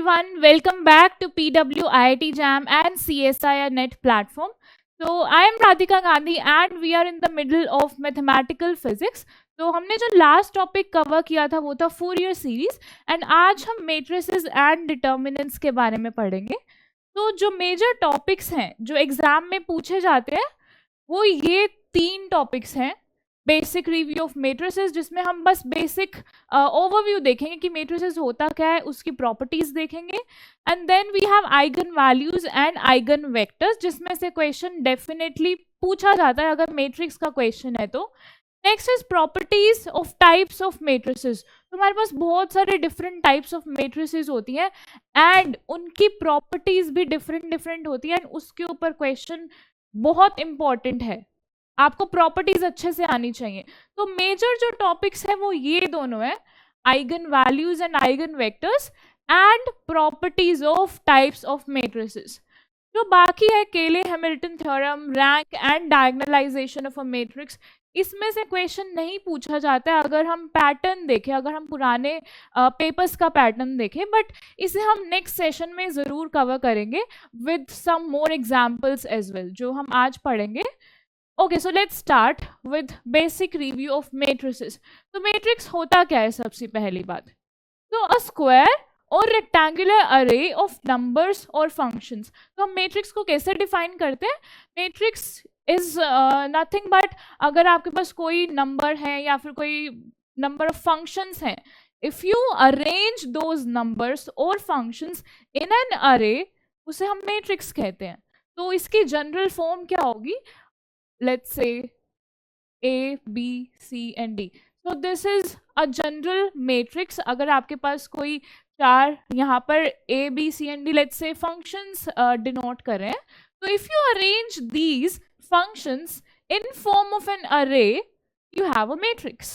everyone, welcome back to PW IIT Jam and CSIR Net platform. So I am Radhika Gandhi and we are in the middle of mathematical physics. तो हमने जो last topic cover किया था वो था Fourier series and आज हम matrices and determinants के बारे में पढ़ेंगे. तो जो मेजर टॉपिक्स हैं जो एग्जाम में पूछे जाते हैं वो ये 3 टॉपिक्स हैं. बेसिक रिव्यू ऑफ मेट्रिसेस जिसमें हम बस बेसिक ओवरव्यू देखेंगे कि मेट्रिसेस होता क्या है, उसकी प्रॉपर्टीज देखेंगे. And then we have eigen values and eigen vectors जिसमें से क्वेश्चन डेफिनेटली पूछा जाता है अगर मैट्रिक्स का क्वेश्चन है तो. Next is properties of types of matrices. तो हमारे पास बहुत सारे डिफरेंट टाइप्स ऑफ मेट्रिसेस होती हैं एंड उनकी प्रॉपर्टीज भी डिफरेंट होती है एंड उसके ऊपर क्वेश्चन बहुत इंपॉर्टेंट है. आपको प्रॉपर्टीज अच्छे से आनी चाहिए. तो मेजर जो टॉपिक्स है वो ये दोनों है, eigen values and eigen vectors and properties of types of matrices. जो बाकी है Cayley Hamilton theorem, rank and diagonalization of a matrix, इसमें से क्वेश्चन नहीं पूछा जाता है अगर हम पैटर्न देखें, अगर हम पुराने पेपर्स का पैटर्न देखें. बट इसे हम नेक्स्ट सेशन में ज़रूर कवर करेंगे with some more examples as well जो हम आज पढ़ेंगे. Okay, so let's start with basic review of matrices. तो मैट्रिक्स होता क्या है सबसे पहली बात. तो अ स्क्वायर और रेक्टेंगुलर अरे ऑफ नंबर्स और फंक्शंस. तो हम मैट्रिक्स को कैसे डिफाइन करते हैं. मैट्रिक्स इज नथिंग बट अगर आपके पास कोई नंबर है या फिर कोई नंबर ऑफ फंक्शंस हैं, if you arrange those numbers और फंक्शंस इन एन अरे, उसे हम मैट्रिक्स कहते हैं. तो इसकी जनरल फॉर्म क्या होगी, let's say A, B, C and D. So this is a general matrix. अगर आपके पास कोई 4 यहाँ पर A, B, C and D let's say functions denote कर रहे हैं, तो if you arrange these functions in form of an array, you have a matrix.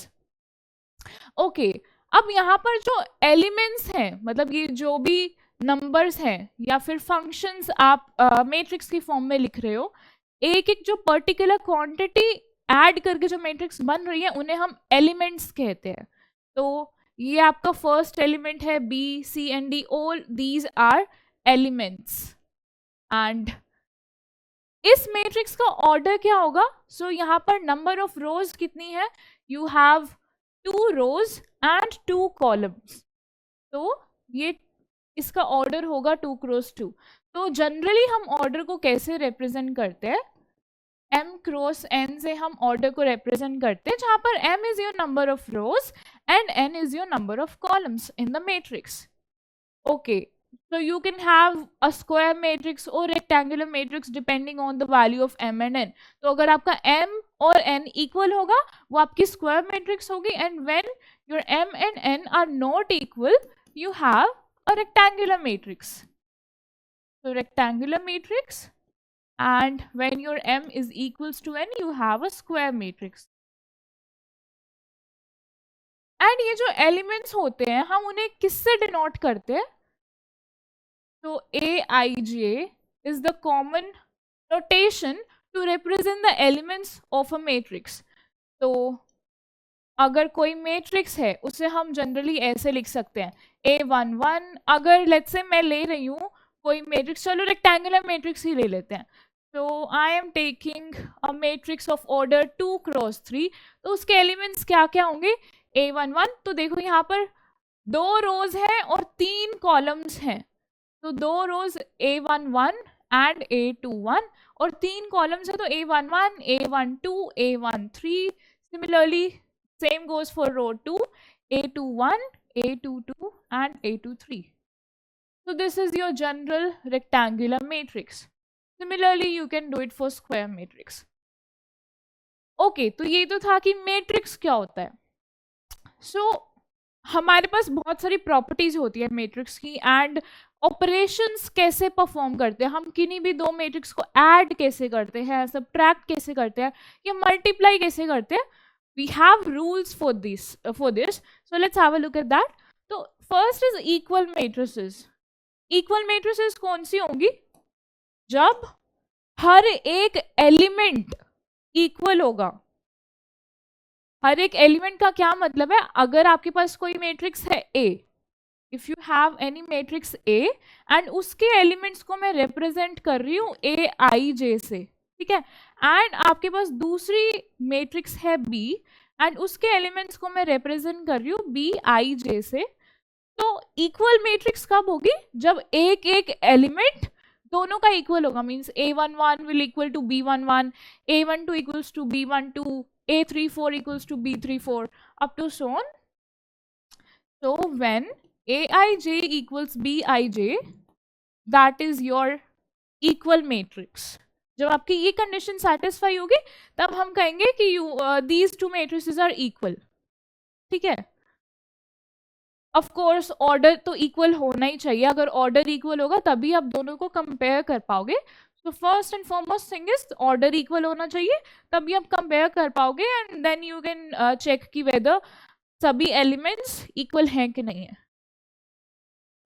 Okay, अब यहाँ पर जो elements हैं, मतलब ये जो भी numbers हैं या फिर functions आप matrix की form में लिख रहे हो, एक एक जो पर्टिकुलर क्वांटिटी ऐड करके जो मैट्रिक्स बन रही है उन्हें हम एलिमेंट्स कहते हैं. तो ये आपका फर्स्ट एलिमेंट है, B C and D, all these are elements. And इस मैट्रिक्स का ऑर्डर क्या होगा. सो यहाँ पर नंबर ऑफ रोज कितनी है, you have 2 rows and 2 columns. तो ये इसका ऑर्डर होगा 2 क्रॉस 2. तो जनरली हम ऑर्डर को कैसे रिप्रेजेंट करते हैं, m क्रॉस n से हम ऑर्डर को रिप्रेजेंट करते हैं, जहां पर m is your number of rose and n is your number of columns in the matrix. Okay, so you can have a square matrix or rectangular matrix depending on the value of m and n. तो अगर आपका m और n equal होगा वो आपकी square matrix होगी. And when your m and n are not equal, you have a rectangular matrix. So rectangular matrix, and when your m is equals to n, you have a square matrix. And ये जो elements होते हैं हम उन्हें किससे denote करते हैं. So aij is the common notation to represent the elements of a matrix. तो अगर कोई मैट्रिक्स है उसे हम जनरली ऐसे लिख सकते हैं a11. अगर लेट्स से मैं ले रही हूँ कोई मैट्रिक्स, चलो रेक्टेंगुलर मैट्रिक्स ही ले लेते हैं. तो I am taking a matrix of order 2 cross 3. तो उसके एलिमेंट्स क्या क्या होंगे, a11. तो देखो यहाँ पर 2 रोज हैं और 3 कॉलम्स हैं. तो 2 रोज a11 एंड a21 और 3 कॉलम्स है तो a11, a12, a13. Similarly same goes for row 2, a21, a22 and a23. So this is your general rectangular matrix. Similarly you can do it for square matrix. Okay, तो ये तो था कि matrix क्या होता है. So हमारे पास बहुत सारी प्रॉपर्टीज होती है मैट्रिक्स की एंड ऑपरेशंस कैसे परफॉर्म करते हैं, हम किन्हीं भी 2 मैट्रिक्स को ऐड कैसे करते हैं, सबट्रैक्ट कैसे करते हैं या मल्टीप्लाई कैसे करते हैं. We have rules for this. So let's have a look at that. तो first is equal matrices. Equal matrices कौन सी होंगी, जब हर एक एलिमेंट इक्वल होगा. हर एक एलिमेंट का क्या मतलब है, अगर आपके पास कोई मैट्रिक्स है A, if you have any matrix A and उसके एलिमेंट्स को मैं रिप्रेजेंट कर रही हूँ ए आई जे से, ठीक है, एंड आपके पास दूसरी मैट्रिक्स है बी एंड उसके एलिमेंट्स को मैं रिप्रेजेंट कर रही हूँ बी आई जे से, तो इक्वल मैट्रिक्स कब होगी? जब एक एक एलिमेंट दोनों का इक्वल होगा, means A11 will equal to B11, A12 equals to B12, A34 equals to B34 up to so on. So when Aij equals Bij, that is your equal matrix. जब आपकी ये कंडीशन सेटिस्फाई होगी तब हम कहेंगे कि these two matrices are equal. ठीक है, ऑफ कोर्स ऑर्डर तो इक्वल होना ही चाहिए, अगर ऑर्डर इक्वल होगा तभी आप दोनों को कंपेयर कर पाओगे. तो first and foremost thing is order equal होना चाहिए, तभी आप कंपेयर कर पाओगे and then you can check कि वेदर सभी एलिमेंट्स इक्वल हैं कि नहीं है.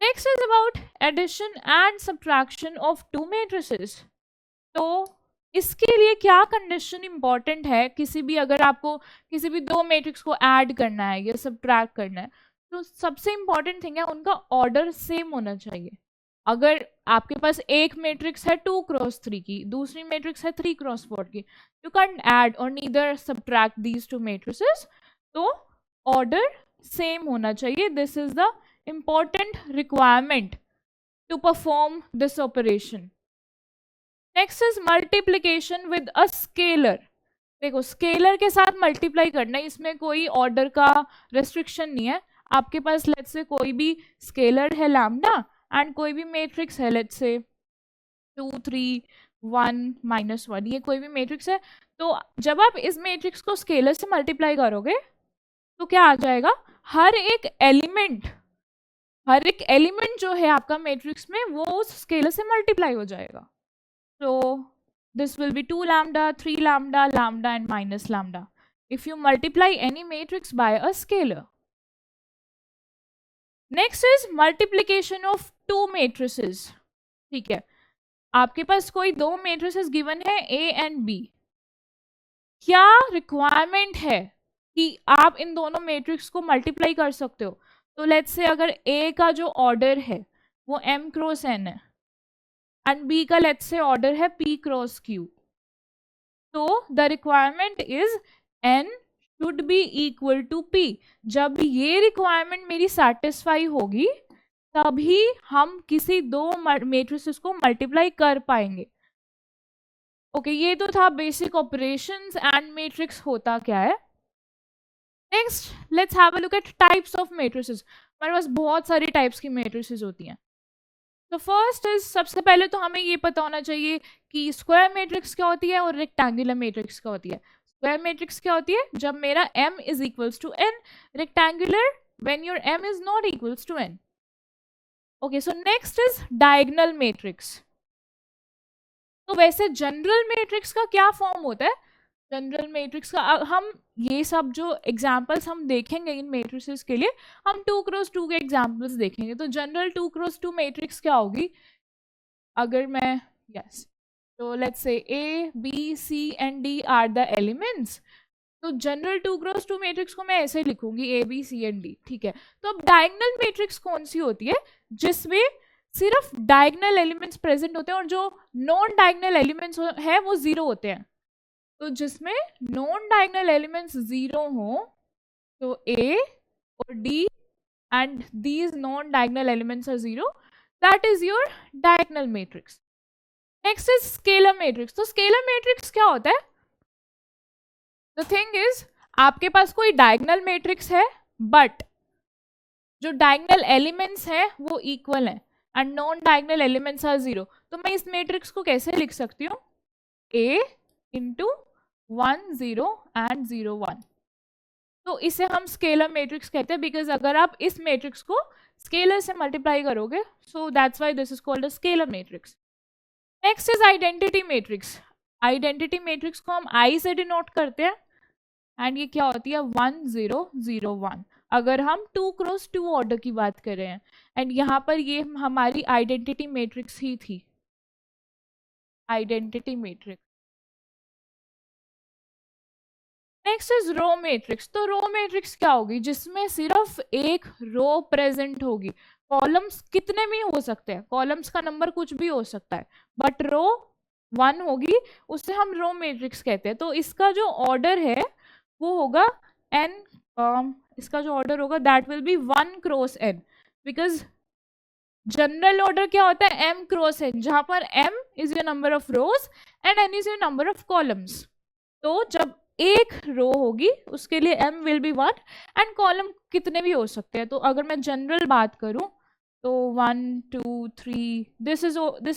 Next is about addition and subtraction of two matrices. तो इसके लिए क्या कंडीशन इंपॉर्टेंट है, किसी भी अगर आपको किसी भी दो मैट्रिक्स को ऐड करना है या सब्ट्रैक्ट करना है, तो सबसे इंपॉर्टेंट थिंग है उनका ऑर्डर सेम होना चाहिए. अगर आपके पास एक मैट्रिक्स है 2x3 की, दूसरी मैट्रिक्स है 3x4 की, यू कैन ऐड और neither subtract these two matrices, तो ऑर्डर सेम होना चाहिए. This is the important requirement to perform this operation. Next is multiplication with a scalar. देखो स्केलर के साथ मल्टीप्लाई करना है, इसमें कोई ऑर्डर का रेस्ट्रिक्शन नहीं है. आपके पास लेट्स से कोई भी स्केलर है लैम्डा एंड कोई भी मैट्रिक्स है लेट्स से 2 3 1 -1, ये कोई भी मैट्रिक्स है, तो जब आप इस मैट्रिक्स को स्केलर से मल्टीप्लाई करोगे तो क्या आ जाएगा, हर एक एलिमेंट जो है आपका मैट्रिक्स में वो उस स्केलर से मल्टीप्लाई हो जाएगा. तो this will be 2 lambda, 3 lambda, lambda and minus lambda if you multiply any matrix by a scalar. Next is multiplication of two matrices. ठीक है, आपके पास कोई दो matrices given है A and B. क्या requirement है कि आप इन दोनों matrix को multiply कर सकते हो? तो let's say अगर A का जो order है वो M cross N है and B का let's say order है P cross Q. तो the requirement is N should be equal to P. जब ये requirement मेरी satisfy होगी तभी हम किसी दो matrices को multiply कर पाएंगे. ओके, ये तो था basic operations and matrix होता क्या है. Next, let's have a look at types of matrices. हमारे पास बहुत सारी types की matrices होती हैं. तो फर्स्ट इज, सबसे पहले तो हमें ये पता होना चाहिए कि स्क्वायर मैट्रिक्स क्या होती है और रेक्टेंगुलर मैट्रिक्स क्या होती है. स्क्वायर मैट्रिक्स क्या होती है, जब मेरा m is equals to n. Rectangular when your m is not equals to n. Okay, so next is diagonal matrix. तो वैसे जनरल मैट्रिक्स का क्या फॉर्म होता है, जनरल मैट्रिक्स का हम ये सब जो एग्जांपल्स हम देखेंगे इन मैट्रिसेस के लिए, हम 2x2 के एग्जांपल्स देखेंगे. तो जनरल 2x2 मैट्रिक्स क्या होगी, अगर मैं यस, तो let's say A, B, C and D are the elements. तो जनरल 2x2 मैट्रिक्स को मैं ऐसे लिखूंगी A, B, C and D. ठीक है, तो अब डायगोनल मैट्रिक्स कौन सी होती है, जिसमें सिर्फ डायगोनल एलिमेंट्स प्रेजेंट होते हैं और जो नॉन डायगोनल एलिमेंट्स है वो जीरो होते हैं. तो जिसमें नॉन डायगोनल एलिमेंट्स जीरो हो तो A और D and these non diagonal elements are zero, that is your diagonal matrix. Next is scalar matrix. तो scalar matrix क्या होता है, the thing is आपके पास कोई diagonal matrix है but जो diagonal elements है वो equal है and non diagonal elements are zero. तो मैं इस matrix को कैसे लिख सकती हूँ, A into 1 0 and 0 1. तो इसे हम स्केलर मैट्रिक्स कहते हैं, बिकॉज अगर आप इस मैट्रिक्स को स्केलर से मल्टीप्लाई करोगे, so that's why this is called a scalar matrix. Next is identity matrix. Identity matrix को हम आई से डिनोट करते हैं एंड ये क्या होती है 1 0 0 1. अगर हम 2x2 ऑर्डर की बात कर रहे हैं एंड यहाँ पर ये हमारी आइडेंटिटी मैट्रिक्स ही थी, identity matrix. Next is row matrix. तो रो मैट्रिक्स क्या होगी, जिसमें सिर्फ एक रो प्रेजेंट होगी, कॉलम्स कितने भी हो सकते हैं, कॉलम्स का नंबर कुछ भी हो सकता है, बट रो 1 होगी, उससे हम रो मैट्रिक्स कहते हैं। तो इसका जो ऑर्डर है वो होगा n, इसका जो ऑर्डर होगा that will be 1 cross n, because general order क्या होता है, m क्रॉस n, जहां पर m is your number of rose and n is your number of columns. तो जब एक रो होगी उसके लिए m will be 1 and column कितने भी हो सकते हैं। तो अगर मैं जनरल बात करूं तो 1 2 3, this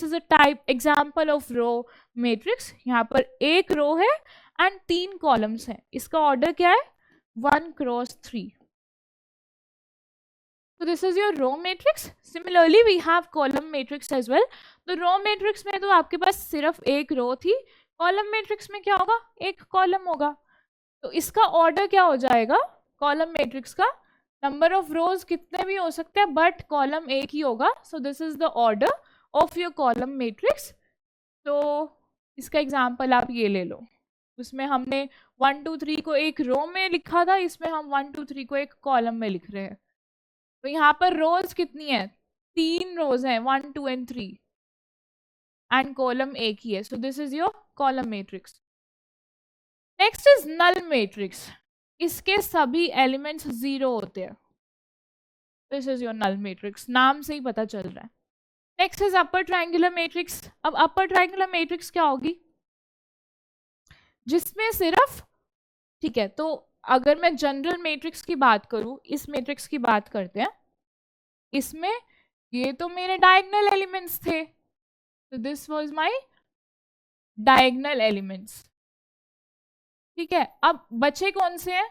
is a type example of row matrix. यहाँ पर एक रो है एंड 3 कॉलम्स हैं, इसका ऑर्डर क्या है 1 cross 3। So this is your row matrix. Similarly, we have column matrix as well. तो row matrix में तो आपके पास सिर्फ एक रो थी, column matrix में क्या होगा, एक कॉलम होगा। तो इसका ऑर्डर क्या हो जाएगा, कॉलम मैट्रिक्स का नंबर ऑफ रोज कितने भी हो सकते हैं बट कॉलम एक ही होगा। सो this is the order of your column matrix. तो इसका एग्जांपल आप ये ले लो, उसमें हमने 1 2 3 को एक रो में लिखा था, इसमें हम 1 2 3 को एक कॉलम में लिख रहे हैं। तो यहाँ पर रोज कितनी है, 3 रोज हैं, 1 2 एंड 3, एंड कॉलम एक ही है। So this is your column matrix. Next is null matrix, इसके सभी एलिमेंट्स 0 होते हैं। This is your null matrix, नाम से ही पता चल रहा है। Next is upper triangular matrix. अब अपर ट्रायंगुलर मैट्रिक्स क्या होगी, जिसमें सिर्फ, ठीक है, तो अगर मैं जनरल मैट्रिक्स की बात करूं, इस मैट्रिक्स की बात करते हैं, इसमें ये तो मेरे डायगोनल एलिमेंट्स थे, तो this was my diagonal elements, ठीक है। अब बचे कौन से हैं,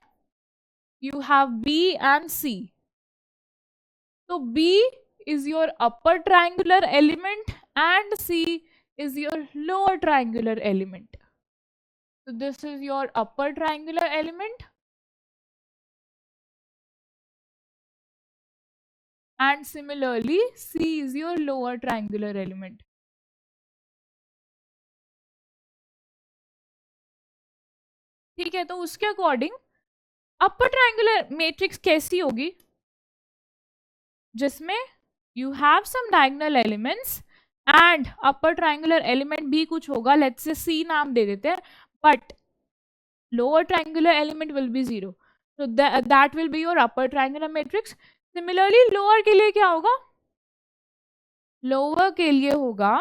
you have B and C. तो B is your upper triangular element and C is your lower triangular element. So this is your upper triangular element and similarly C is your lower triangular element. ठीक है, तो उसके according अपर triangular matrix कैसी होगी, जिसमें you have some diagonal elements and upper triangular element भी कुछ होगा, let's say C नाम दे देते हैं, but lower triangular element will be 0. So that will be your upper triangular matrix. Similarly lower के लिए क्या होगा, lower के लिए होगा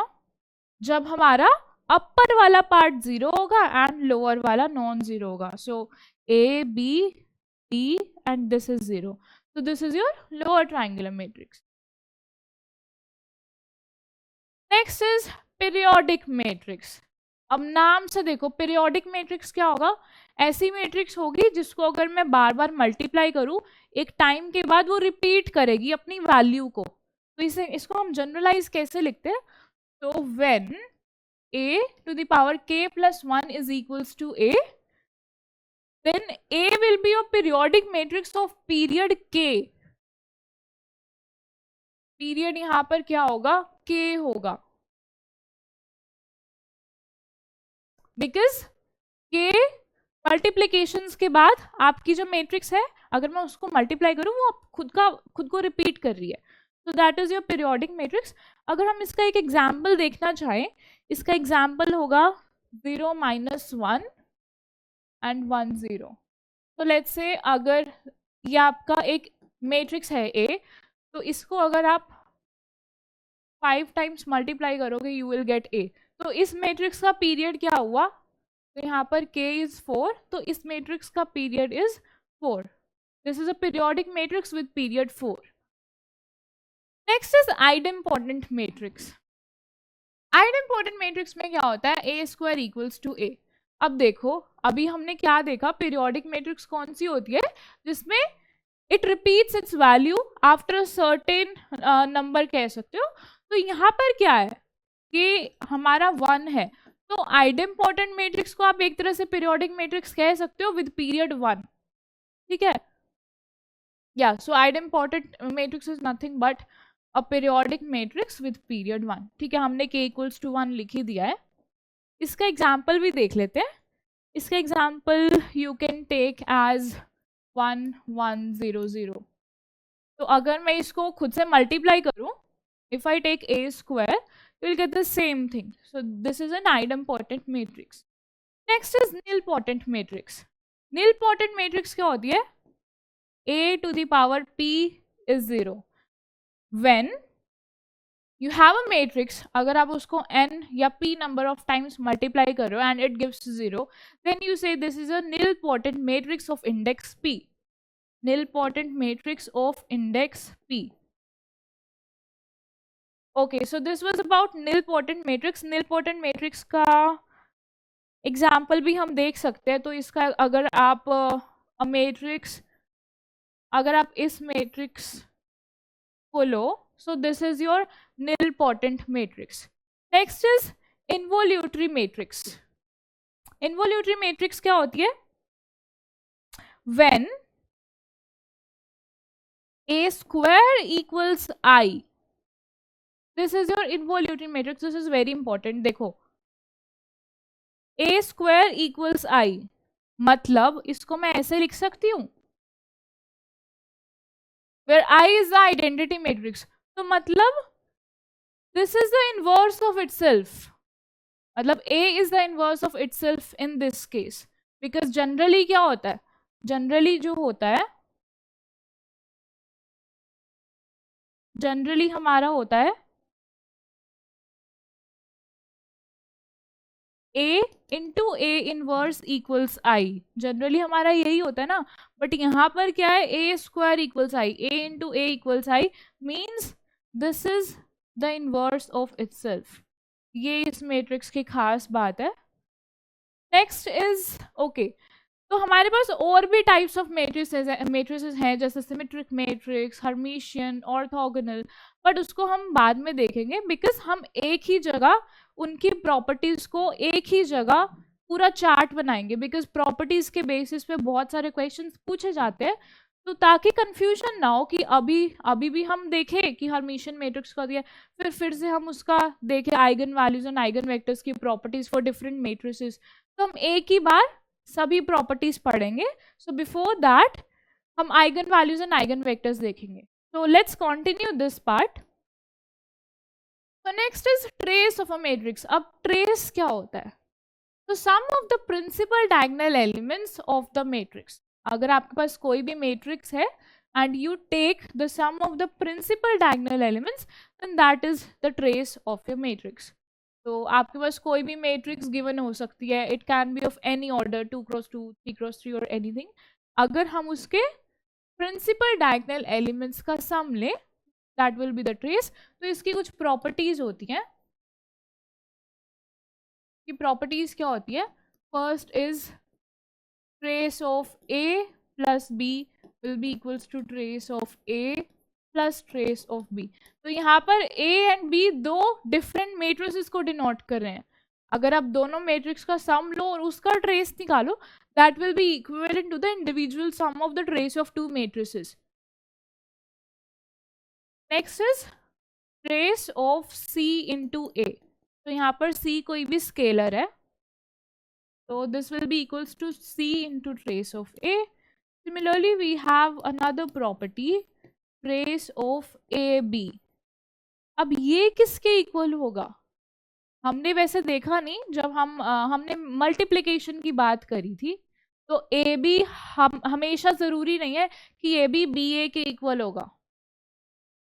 जब हमारा upper वाला पार्ट 0 होगा and lower वाला नॉन 0 होगा। So A, B, D and this is 0. So this is your lower triangular matrix. Next is periodic matrix. अब नाम से देखो, पीरियोडिक मैट्रिक्स क्या होगा, ऐसी मैट्रिक्स होगी जिसको अगर मैं बार बार मल्टीप्लाई करूं, एक टाइम के बाद वो रिपीट करेगी अपनी वैल्यू को। तो इसको हम जनरलाइज कैसे लिखते हैं, तो when a to the power k plus 1 is equals to a, then a will be a periodic matrix of period k. Period यहां पर क्या होगा, k होगा, बिकॉज के मल्टीप्लीकेशंस के बाद आपकी जो मैट्रिक्स है, अगर मैं उसको मल्टीप्लाई करूं, वो खुद को रिपीट कर रही है। So that is your periodic matrix. अगर हम इसका एक एग्जाम्पल देखना चाहें, इसका एग्जाम्पल होगा 0 -1 एंड 1 0। तो लेट्स से अगर ये आपका एक मैट्रिक्स है A, तो इसको अगर आप 5 टाइम्स मल्टीप्लाई करोगे यू विल गेट A। तो इस मैट्रिक्स का पीरियड क्या हुआ, तो यहाँ पर k इज 4, तो इस मैट्रिक्स का period is 4। This is a periodic matrix with period 4। Next is idempotent matrix. Idempotent matrix में क्या होता है, a square equals to a। अब देखो, अभी हमने क्या देखा, पीरियोडिक मैट्रिक्स कौन सी होती है, जिसमें it repeats it's value after certain number कह सकते हो। तो यहाँ पर क्या है कि हमारा 1 है, तो आइडेम्पोटेंट मैट्रिक्स को आप एक तरह से पीरियोडिक मैट्रिक्स कह सकते हो विद पीरियड 1, ठीक है। या so idempotent matrix is nothing but a periodic matrix with period 1, ठीक है। हमने k इक्वल्स टू 1 लिख ही दिया है। इसका एग्जाम्पल भी देख लेते हैं। इसका example you can take as 1 1 0 0। तो अगर मैं इसको खुद से मल्टीप्लाई करूं, if I take a square, you will get the same thing. So this is an idempotent matrix. Next is nilpotent matrix. Nilpotent matrix क्या होती है? A to the power p is 0. When you have a matrix, अगर आप उसको n या p number of times multiply कर रहे हो and it gives 0, then you say this is a nilpotent matrix of index p. Nilpotent matrix of index p. Okay, so this was about nilpotent matrix. Nilpotent matrix का example भी हम देख सकते हैं. तो इसका अगर आप मैट्रिक्स, अगर आप इस मैट्रिक्स को लो, so this is your nilpotent matrix. Next is involutory matrix. Involutory matrix क्या होती है? When a square equals I, this is your involutory matrix. This is very important. देखो, a square equals I, मतलब इसको मैं ऐसे लिख सकती हूँ, where I is the identity matrix. तो मतलब this is the inverse of itself. मतलब A is the inverse of itself in this case. Because generally क्या होता है? Generally जो होता है, generally हमारा होता है A into A inverse equals I. Generally हमारा यही होता है ना, बट यहाँ पर क्या है? A square equals I. A into A equals I means this is the inverse of itself. ये इस मैट्रिक्स की खास बात है. नेक्स्ट इज ओके, तो हमारे पास और भी टाइप्स ऑफ मैट्रिसेस हैं, जैसे symmetric matrix, Hermitian, orthogonal, but उसको हम बाद में देखेंगे, बिकॉज हम एक ही जगह उनकी प्रॉपर्टीज को एक ही जगह पूरा चार्ट बनाएंगे, बिकॉज प्रॉपर्टीज के बेसिस पे बहुत सारे क्वेश्चंस पूछे जाते हैं. तो ताकि कंफ्यूजन ना हो कि अभी भी हम देखें कि हर्मिशियन मैट्रिक्स का दिया, फिर से हम उसका देखें eigen values and eigen vectors की प्रॉपर्टीज फॉर डिफरेंट मैट्रिसेस, तो हम एक ही बार सभी प्रॉपर्टीज पढ़ेंगे. सो बिफोर दैट हम eigen values and eigen vectors देखेंगे. So let's continue this part. So next is trace of a matrix. अब trace क्या होता है? तो sum of the principal diagonal elements of the matrix. अगर आपके पास कोई भी matrix है and you take the sum of the principal diagonal elements, then that is the trace of your matrix. तो आपके पास कोई भी matrix given हो सकती है. It can be of any order, 2x2, 3x3 or anything. अगर हम उसके प्रिंसिपल डायगोनल एलिमेंट्स का सम ले, that will be the trace. तो इसकी कुछ प्रॉपर्टीज होती हैं. कि प्रॉपर्टीज क्या होती है? First is trace of A plus B will be equals to trace of A plus trace of B. तो यहाँ पर ए एंड बी दो डिफरेंट मैट्रिसेस को डिनोट कर रहे हैं. अगर आप दोनों मैट्रिक्स का सम लो और उसका ट्रेस निकालो, that will be equivalent to the individual sum of the trace of two matrices. Next is trace of C into A. तो यहाँ पर C कोई भी स्केलर है, तो this will be equals to C into trace of A. Similarly, we have another property, trace of AB. अब ये किसके इक्वल होगा? हमने वैसे देखा नहीं, जब हमने मल्टीप्लिकेशन की बात करी थी, तो ए बी हमेशा जरूरी नहीं है कि ए बी बी ए के इक्वल होगा.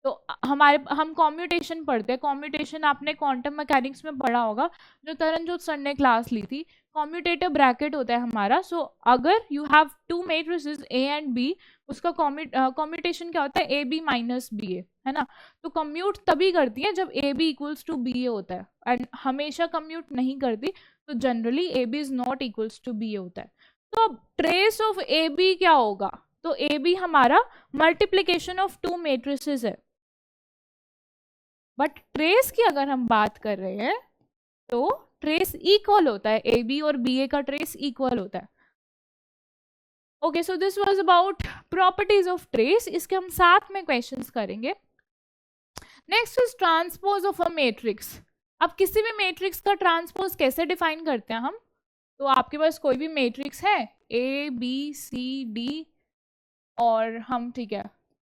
तो हम कॉम्यूटेशन पढ़ते हैं. कॉम्यूटेशन आपने क्वांटम मैकेनिक्स में पढ़ा होगा, जो तरनजोत सर ने क्लास ली थी. कॉम्यूटेटिव ब्रैकेट होता है हमारा. सो अगर you have two matrices A and B, उसका कॉम्यूटेशन क्या होता है? A B minus B A, है ना. तो कम्यूट तभी करती है जब A B equals to B A होता है, एंड हमेशा कम्यूट नहीं करती. तो generally A B is not equals to B A होता है. तो अब ट्रेस ऑफ ए बी क्या होगा? तो ए बी हमारा मल्टीप्लीकेशन ऑफ टू मैट्रिसेस है, बट ट्रेस की अगर हम बात कर रहे हैं तो ट्रेस इक्वल होता है. ए बी और बी ए का ट्रेस इक्वल होता है. Okay, so this was about properties of trace. इसके हम साथ में क्वेश्चंस करेंगे. Next is transpose of a matrix. अब किसी भी मैट्रिक्स का ट्रांसपोज कैसे डिफाइन करते हैं हम? तो आपके पास कोई भी मैट्रिक्स है, ए बी सी डी, और हम ठीक है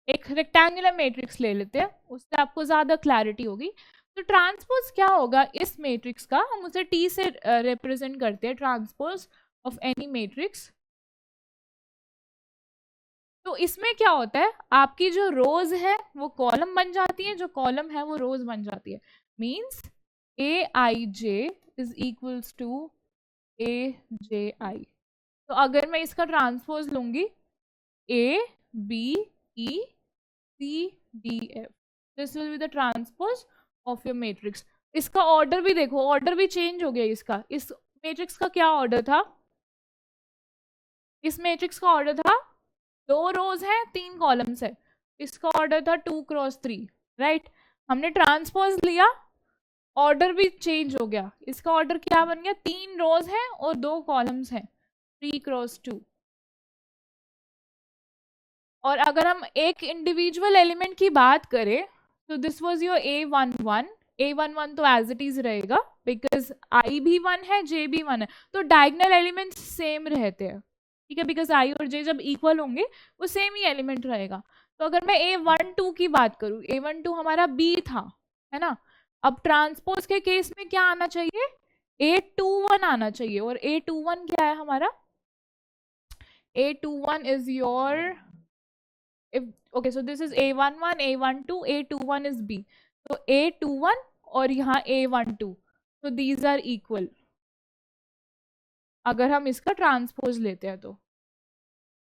एक रेक्टेंगुलर मैट्रिक्स ले लेते हैं, उससे आपको ज़्यादा क्लैरिटी होगी। तो ट्रांसपोज क्या होगा इस मैट्रिक्स का, हम उसे टी से रिप्रेजेंट करते हैं, ट्रांसपोज ऑफ एनी मैट्रिक्स। तो इसमें क्या होता है, आपकी जो रोज है वो कॉलम बन जाती है, जो कॉलम है वो रोज बन जाती है। Means A I J is equals to A J I. तो अगर मैं इसका ट्रांसपोज लूंगी A B E C D F, this will be the transpose of your matrix. इसका ऑर्डर भी देखो, ऑर्डर भी चेंज हो गया इसका। इस मैट्रिक्स का क्या ऑर्डर था, इस मैट्रिक्स का ऑर्डर था 2 रोज है 3 कॉलम्स है, इसका ऑर्डर था 2 क्रॉस 3, राइट। हमने ट्रांसपोज लिया, ऑर्डर भी चेंज हो गया, इसका ऑर्डर क्या बन गया, 3 रोज है और 2 कॉलम्स हैं, 3 क्रॉस 2। और अगर हम एक इंडिविजुअल एलिमेंट की बात करें तो this was your A11, A11 तो एज इट इज रहेगा बिकॉज I भी 1 है J भी 1 है, तो डायगोनल एलिमेंट्स सेम रहते हैं, ठीक है, बिकॉज I और J जब इक्वल होंगे वो सेम ही एलिमेंट रहेगा। तो अगर मैं A12 की बात करूँ, A12 हमारा B था, है ना। अब ट्रांसपोज के केस में क्या आना चाहिए, A21 आना चाहिए, और A21 क्या है हमारा, A21 is your, if okay so this is A11, A12, A21 is B, तो A21 और यहाँ A12, so these are equal अगर हम इसका ट्रांसपोज लेते हैं तो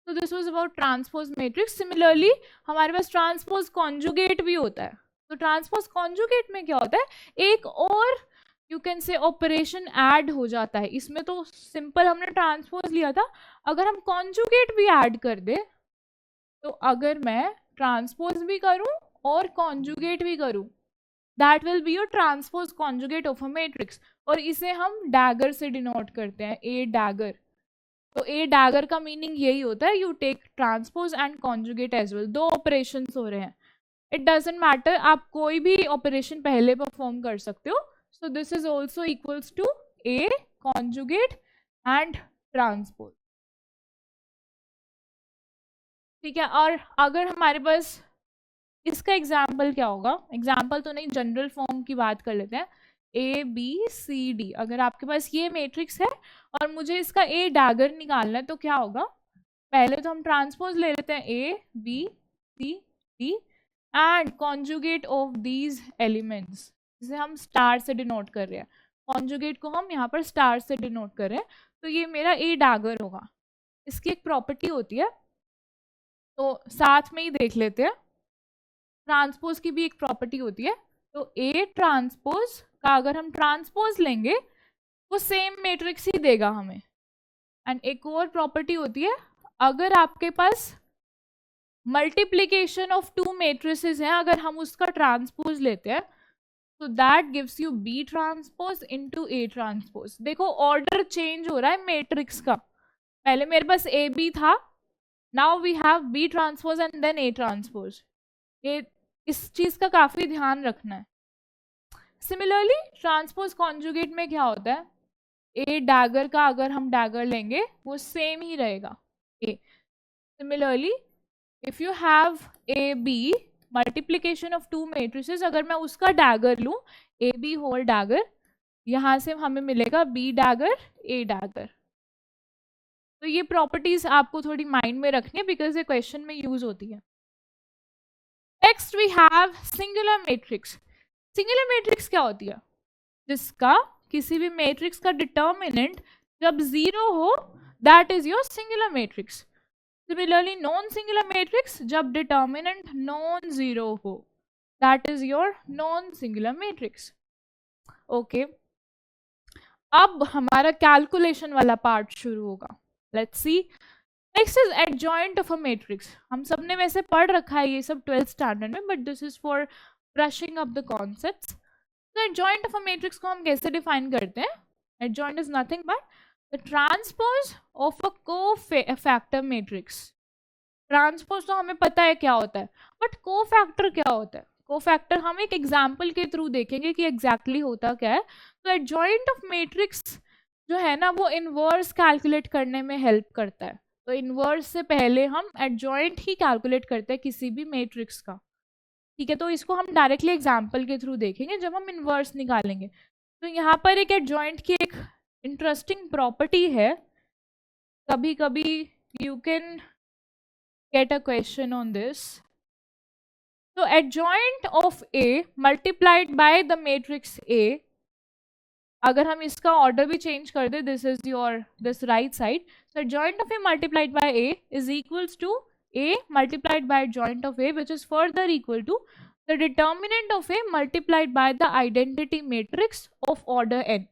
this was about transpose matrix. Similarly हमारे पास ट्रांसपोज कॉन्जुगेट भी होता है। तो ट्रांसपोज कॉन्जुगेट में क्या होता है, एक और यू कैन से ऑपरेशन ऐड हो जाता है। इसमें तो सिंपल हमने ट्रांसपोज लिया था, अगर हम कॉन्जुगेट भी ऐड कर दे, तो अगर मैं ट्रांसपोज भी करूं और कॉन्जुगेट भी करूं, that will be your transpose conjugate of a matrix, और इसे हम डैगर से डिनोट करते हैं, ए डैगर। तो ए डैगर का मीनिंग यही होता है, you take transpose and conjugate as well, 2 operations हो रहे हैं। इट डजेंट मैटर, आप कोई भी ऑपरेशन पहले परफॉर्म कर सकते हो। So this is also equals to A conjugate and transpose, ठीक है। और अगर हमारे पास इसका एग्जाम्पल क्या होगा, एग्जाम्पल तो नहीं, जनरल फॉर्म की बात कर लेते हैं, ए बी सी डी। अगर आपके पास ये मैट्रिक्स है और मुझे इसका ए डैगर निकालना है तो क्या होगा, पहले तो हम ट्रांसपोज ले लेते हैं A B C D and conjugate of these elements, जिसे हम स्टार से डिनोट कर रहे हैं, कॉन्जुगेट को हम यहाँ पर स्टार से डिनोट कर रहे हैं, तो ये मेरा ए डैगर होगा। इसकी एक प्रॉपर्टी होती है, तो साथ में ही देख लेते हैं। ट्रांसपोज की भी एक प्रॉपर्टी होती है, तो ए ट्रांसपोज का अगर हम ट्रांसपोज लेंगे वो सेम मैट्रिक्स ही देगा हमें। एंड एक और प्रॉपर्टी होती है, अगर आपके पास मल्टीप्लीकेशन ऑफ 2 मैट्रिसेस हैं, अगर हम उसका ट्रांसपोज लेते हैं तो that gives you B transpose into A transpose. देखो ऑर्डर चेंज हो रहा है मैट्रिक्स का, पहले मेरे पास ए बी था, now we have B transpose and then A transpose. ये इस चीज का काफी ध्यान रखना है। सिमिलरली ट्रांसपोज कॉन्जुगेट में क्या होता है, ए डैगर का अगर हम डैगर लेंगे वो सेम ही रहेगा A. Similarly if you have A B multiplication of 2 matrices, अगर मैं उसका डैगर लूं ए बी होल डैगर, यहां से हमें मिलेगा बी डैगर ए डैगर। तो ये प्रॉपर्टीज आपको थोड़ी माइंड में रखनी है बिकॉज ये क्वेश्चन में यूज होती है। Next we have singular matrix. Singular matrix क्या होती है, जिसका किसी भी मैट्रिक्स का डिटर्मिनेंट जब 0 हो, that is your singular matrix. Similarly non singular matrix जब डिटर्मिनेंट नॉन 0 हो, that is your non singular matrix. Okay, अब हमारा कैलकुलेशन वाला पार्ट शुरू होगा। Let's see, next is adjoint of a matrix. हम सब ने वैसे पढ़ रखा है ये सब 12th स्टैंडर्ड में, but this is for brushing up the concepts. तो एडजॉइंट ऑफ अ मैट्रिक्स को हम कैसे डिफाइन करते हैं, adjoint is nothing but the transpose of a cofactor matrix. Transpose तो हमें पता है क्या होता है, बट कोफैक्टर क्या होता है, कोफैक्टर हम एक एग्जाम्पल के थ्रू देखेंगे कि एग्जैक्टली होता क्या है। तो एडजॉइंट ऑफ मैट्रिक्स जो है ना वो इनवर्स कैलकुलेट करने में हेल्प करता है। तो इन्वर्स से पहले हम एडजॉइंट ही कैलकुलेट करते हैं किसी भी मैट्रिक्स का, ठीक है। तो इसको हम डायरेक्टली एग्जाम्पल के थ्रू देखेंगे जब हम इन्वर्स निकालेंगे। तो यहाँ पर एक एडजॉइंट की एक इंटरेस्टिंग प्रॉपर्टी है, कभी कभी you can get a question on this. तो adjoint of A multiplied by the matrix A, अगर हम इसका ऑर्डर भी चेंज कर दे, this is your this right side, so adjoint of a multiplied by a is equals to a multiplied by adjoint of a, which is further equal to the determinant of a multiplied by the identity matrix of order n।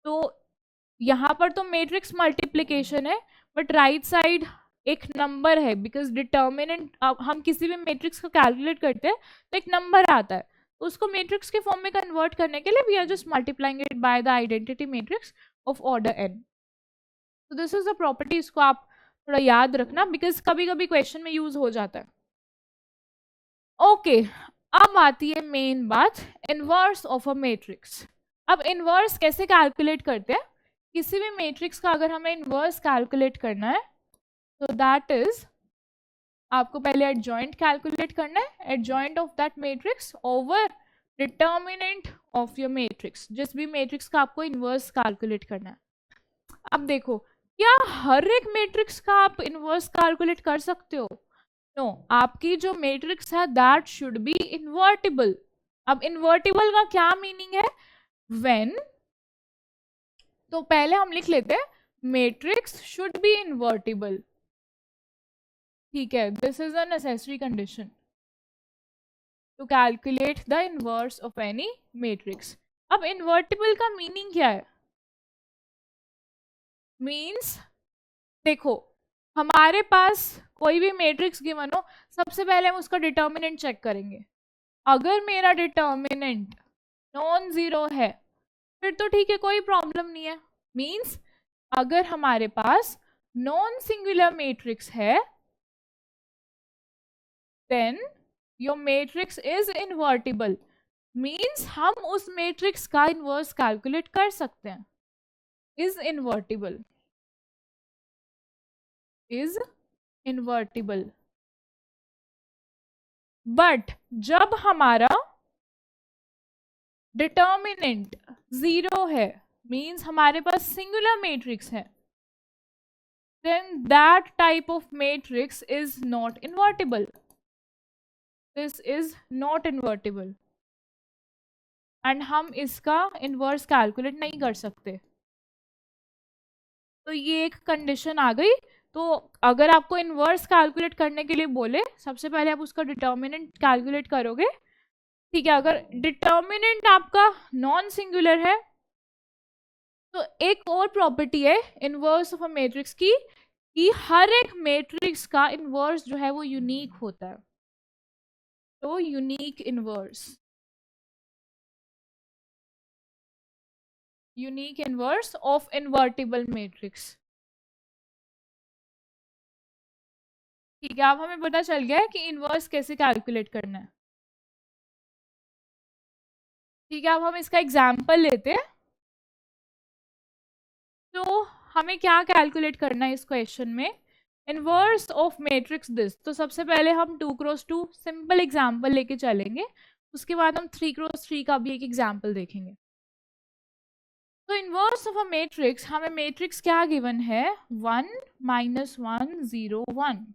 तो यहाँ पर तो matrix multiplication है, but right side एक number है, because determinant हम किसी भी मैट्रिक्स को कैलकुलेट करते हैं तो एक नंबर आता है, उसको मैट्रिक्स के फॉर्म में कन्वर्ट करने के लिए we are just multiplying it by the identity matrix of order n। तो दिस इज द प्रॉपर्टी, इसको आप थोड़ा याद रखना बिकॉज कभी कभी क्वेश्चन में यूज हो जाता है। ओके, अब आती है मेन बात, इनवर्स ऑफ अ मैट्रिक्स। अब इनवर्स कैसे कैलकुलेट करते हैं, किसी भी मैट्रिक्स का अगर हमें इनवर्स कैलकुलेट करना है तो दैट इज आपको पहले एडजॉइंट कैलकुलेट करना है, adjoint of that matrix over determinant of your matrix, जिस भी मैट्रिक्स का आपको इनवर्स कैलकुलेट करना है। अब देखो, क्या हर एक मैट्रिक्स का आप इनवर्स कैलकुलेट कर सकते हो? नो, आपकी जो मैट्रिक्स है दैट शुड बी इन्वर्टिबल। अब इन्वर्टिबल का क्या मीनिंग है? व्हेन, तो पहले हम लिख लेते हैं मैट्रिक्स शुड बी इन्वर्टिबल, ठीक है, this is a necessary condition to calculate the inverse of any matrix. अब इन्वर्टिबल का मीनिंग क्या है? मीन्स देखो, हमारे पास कोई भी मैट्रिक्स गिवन हो, सबसे पहले हम उसका डिटर्मिनेंट चेक करेंगे। अगर मेरा डिटर्मिनेंट नॉन जीरो है फिर तो ठीक है, कोई प्रॉब्लम नहीं है। मीन्स अगर हमारे पास नॉन सिंगुलर मैट्रिक्स है then your matrix is invertible, means हम उस मैट्रिक्स का इनवर्स कैलकुलेट कर सकते हैं। Is invertible, is invertible. But जब हमारा डिटर्मिनेंट जीरो है, मीन्स हमारे पास सिंगुलर मैट्रिक्स है, then that type of matrix is not invertible. This is not invertible and हम इसका इनवर्स कैलकुलेट नहीं कर सकते। तो ये एक कंडीशन आ गई। तो अगर आपको इनवर्स कैलकुलेट करने के लिए बोले, सबसे पहले आप उसका डिटर्मिनेंट कैलकुलेट करोगे, ठीक है। अगर डिटर्मिनेंट आपका नॉन सिंगुलर है तो एक और प्रॉपर्टी है इनवर्स ऑफ अ मैट्रिक्स की, कि हर एक मैट्रिक्स का इनवर्स जो है वो यूनिक होता है। तो unique inverse, unique inverse of invertible matrix, ठीक है। अब हमें पता चल गया है कि इनवर्स कैसे कैलकुलेट करना है, ठीक है। अब हम इसका एग्जाम्पल लेते हैं। तो हमें क्या कैलकुलेट करना है इस क्वेश्चन में? Inverse of matrix this. तो सबसे पहले हम 2x2 सिंपल एग्जाम्पल लेके चलेंगे, उसके बाद हम 3x3 का भी एक एग्जाम्पल देखेंगे। तो इनवर्स ऑफ अ मैट्रिक्स, हमें मैट्रिक्स क्या गिवन है? 1 -1 0 1,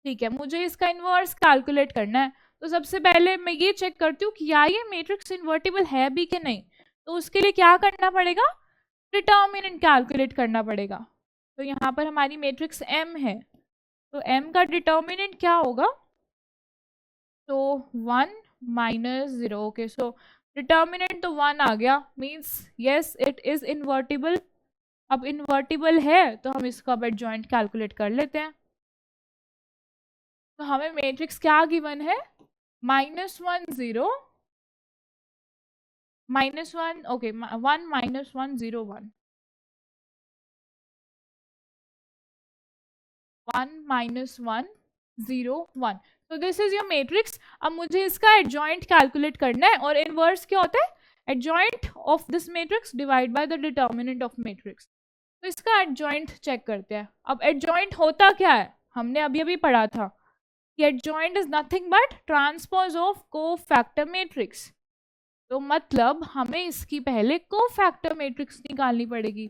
ठीक है। मुझे इसका इनवर्स कैलकुलेट करना है, तो सबसे पहले मैं ये चेक करती हूँ कि या ये मैट्रिक्स इन्वर्टिबल है भी कि नहीं। तो उसके लिए क्या करना पड़ेगा? डिटर्मिनेंट कैलकुलेट करना पड़ेगा। तो यहाँ पर हमारी मैट्रिक्स M है, तो M का डिटर्मिनेंट क्या होगा? तो 1 -0, ओके। सो डिटर्मिनेंट तो 1 आ गया, means yes it is invertible. अब इन्वर्टिबल है तो हम इसका अब एडजॉइंट कैलकुलेट कर लेते हैं। तो हमें मैट्रिक्स क्या गिवन है? -1 0 -1, ओके, 1 -1 0 1, 1 -1 0 1। तो दिस इज योर मैट्रिक्स। अब मुझे इसका एडजॉइंट कैलकुलेट करना है, और इनवर्स क्या होता है? Adjoint of this matrix divide by the determinant of matrix. तो इसका एडजॉइंट चेक करते हैं। अब एडजॉइंट होता क्या है, हमने अभी अभी पढ़ा था कि adjoint is nothing but transpose of cofactor matrix. तो मतलब हमें इसकी पहले कोफैक्टर मैट्रिक्स निकालनी पड़ेगी।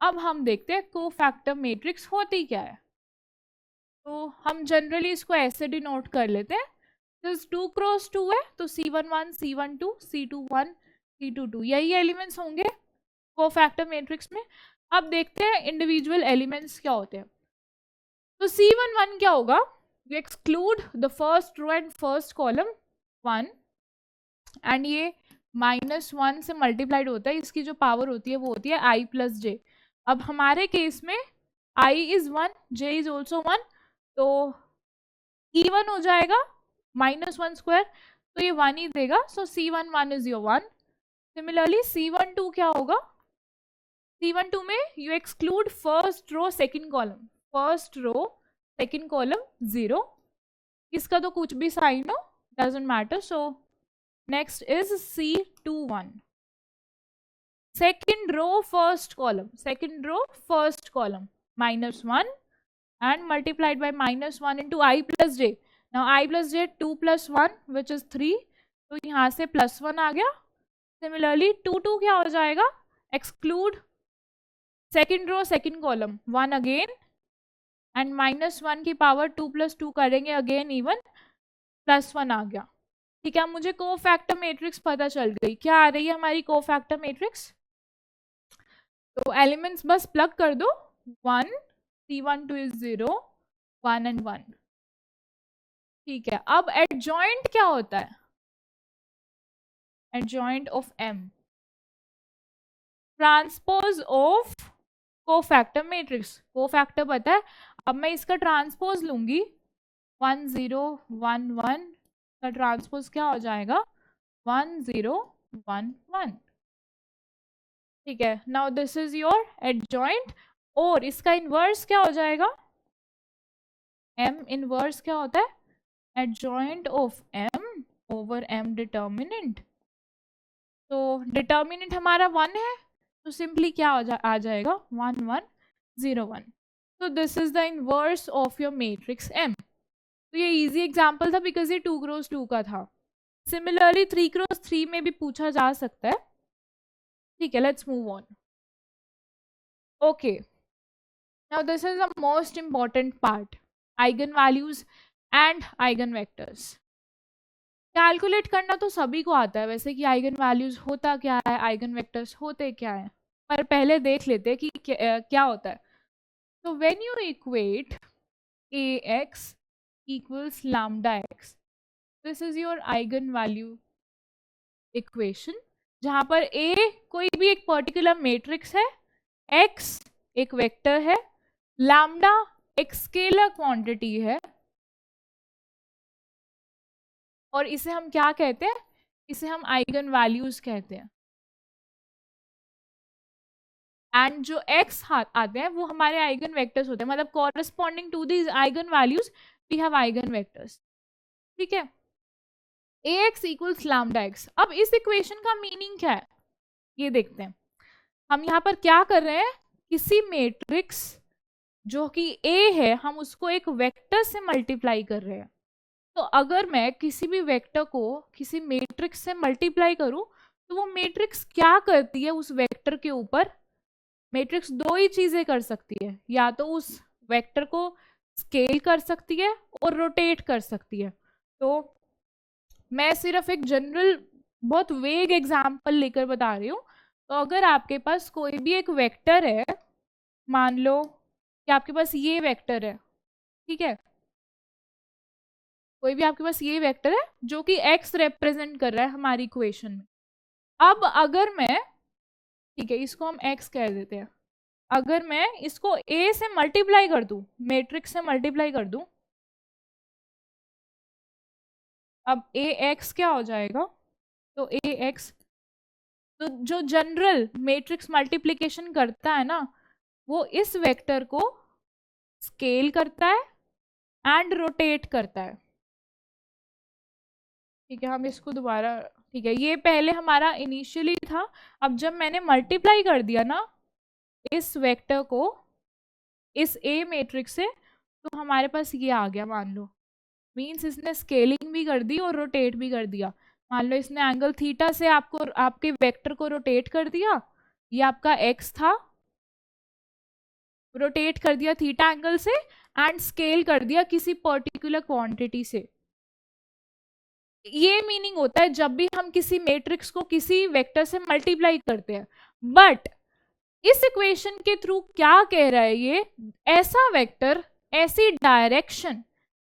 अब हम देखते हैं कोफैक्टर मैट्रिक्स होती क्या है। तो हम जनरली इसको ऐसे डिनोट कर लेते हैं, दिस 2 क्रॉस 2 है तो C11 C12 C21 C22 यही एलिमेंट्स होंगे कोफैक्टर मैट्रिक्स में। अब देखते हैं इंडिविजुअल एलिमेंट्स क्या होते हैं। तो C11 क्या होगा, you exclude the first row and first column 1 and ये -1 से मल्टीप्लाइड होता है, इसकी जो पावर होती है वो होती है I प्लस j। अब हमारे केस में I is 1 j is also 1, तो even हो जाएगा -1 स्क्वायर, तो ये 1 ही देगा। सो C11 is your 1। Similarly C12 क्या होगा, C12 में you exclude first row second column, first row second column 0, इसका तो कुछ भी साइन हो doesn't matter. So next is C21, second row first column, second row first column -1 and multiplied by -1 into I plus j. Now I plus j 2 plus 1 which is 3, तो यहाँ से +1 आ गया। Similarly 2 क्या हो जाएगा, exclude second row second column 1 again and -1 की power 2 plus 2 करेंगे again even +1 आ गया। ठीक है, मुझे कोफैक्टर मैट्रिक्स पता चल गई। क्या आ रही है हमारी कोफैक्टर मैट्रिक्स, तो एलिमेंट्स बस प्लग कर दो, 1 C12 is 0 1 and 1। ठीक है, अब एडजॉइंट क्या होता है, adjoint of M transpose of cofactor matrix. Cofactor पता है, अब मैं इसका ट्रांसपोज लूंगी 1 0 1 1 का ट्रांसपोज क्या हो जाएगा 1 0 1 1। ठीक है, now this is your adjoint, और इसका इनवर्स क्या हो जाएगा, M इनवर्स क्या होता है, adjoint of M over M determinant. तो डिटर्मिनेंट हमारा 1 है, तो सिंपली क्या आ जाएगा 1 1 0 1। तो this is the inverse of your matrix M। तो ये इजी एग्जांपल था बिकॉज ये 2 क्रॉस 2 का था। सिमिलरली 3 क्रॉस 3 में भी पूछा जा सकता है। ठीक है, let's move on. Okay, now this is the most important part, eigenvalues and eigenvectors। Calculate करना तो सभी को आता है वैसे कि आइगन वैल्यूज होता क्या है, आइगन वेक्टर्स होते क्या है, पर पहले देख लेते हैं कि क्या होता है। तो when you equate ax equals lambda x, this is your eigen value equation, जहां पर a कोई भी एक पर्टिकुलर मैट्रिक्स है, x एक वेक्टर है, लैम्डा एक स्केलर क्वांटिटी है, और इसे हम क्या कहते हैं, इसे हम आइगन वैल्यूज कहते हैं। एंड जो x आते हैं वो हमारे आइगन वेक्टर्स होते हैं, मतलब corresponding to these eigen values we have eigen vectors. ठीक है, ax इक्वल्स लैम्डा x। अब इस इक्वेशन का मीनिंग क्या है ये देखते हैं। हम यहाँ पर क्या कर रहे हैं, किसी मैट्रिक्स जो कि A है हम उसको एक वेक्टर से मल्टीप्लाई कर रहे हैं। तो अगर मैं किसी भी वेक्टर को किसी मैट्रिक्स से मल्टीप्लाई करूं तो वो मैट्रिक्स क्या करती है उस वेक्टर के ऊपर, मैट्रिक्स दो ही चीजें कर सकती है, या तो उस वेक्टर को स्केल कर सकती है और रोटेट कर सकती है। तो मैं सिर्फ एक जनरल बहुत वेग एग्जाम्पल लेकर बता रही हूँ। तो अगर आपके पास कोई भी एक वेक्टर है, मान लो कि आपके पास ये वेक्टर है, ठीक है, कोई भी आपके पास ये वेक्टर है जो कि x रिप्रेजेंट कर रहा है हमारी इक्वेशन में। अब अगर मैं, ठीक है इसको हम x कह देते हैं, अगर मैं इसको a से मल्टीप्लाई कर दूं, मैट्रिक्स से मल्टीप्लाई कर दूं, अब ax क्या हो जाएगा, तो ax, तो जो जनरल मैट्रिक्स मल्टीप्लिकेशन करता है ना वो इस वेक्टर को स्केल करता है एंड रोटेट करता है। ठीक है, हम इसको दोबारा, ठीक है ये पहले हमारा इनिशियली था, अब जब मैंने मल्टीप्लाई कर दिया ना इस वेक्टर को इस ए मैट्रिक्स से, तो हमारे पास ये आ गया मान लो। मीन्स इसने स्केलिंग भी कर दी और रोटेट भी कर दिया। मान लो इसने एंगल थीटा से आपको आपके वेक्टर को रोटेट कर दिया, ये आपका एक्स था, रोटेट कर दिया थीटा एंगल से एंड स्केल कर दिया किसी पर्टिकुलर क्वांटिटी से। ये मीनिंग होता है जब भी हम किसी मैट्रिक्स को किसी वेक्टर से मल्टीप्लाई करते हैं। बट इस इक्वेशन के थ्रू क्या कह रहा है ये, ऐसा वेक्टर, ऐसी डायरेक्शन,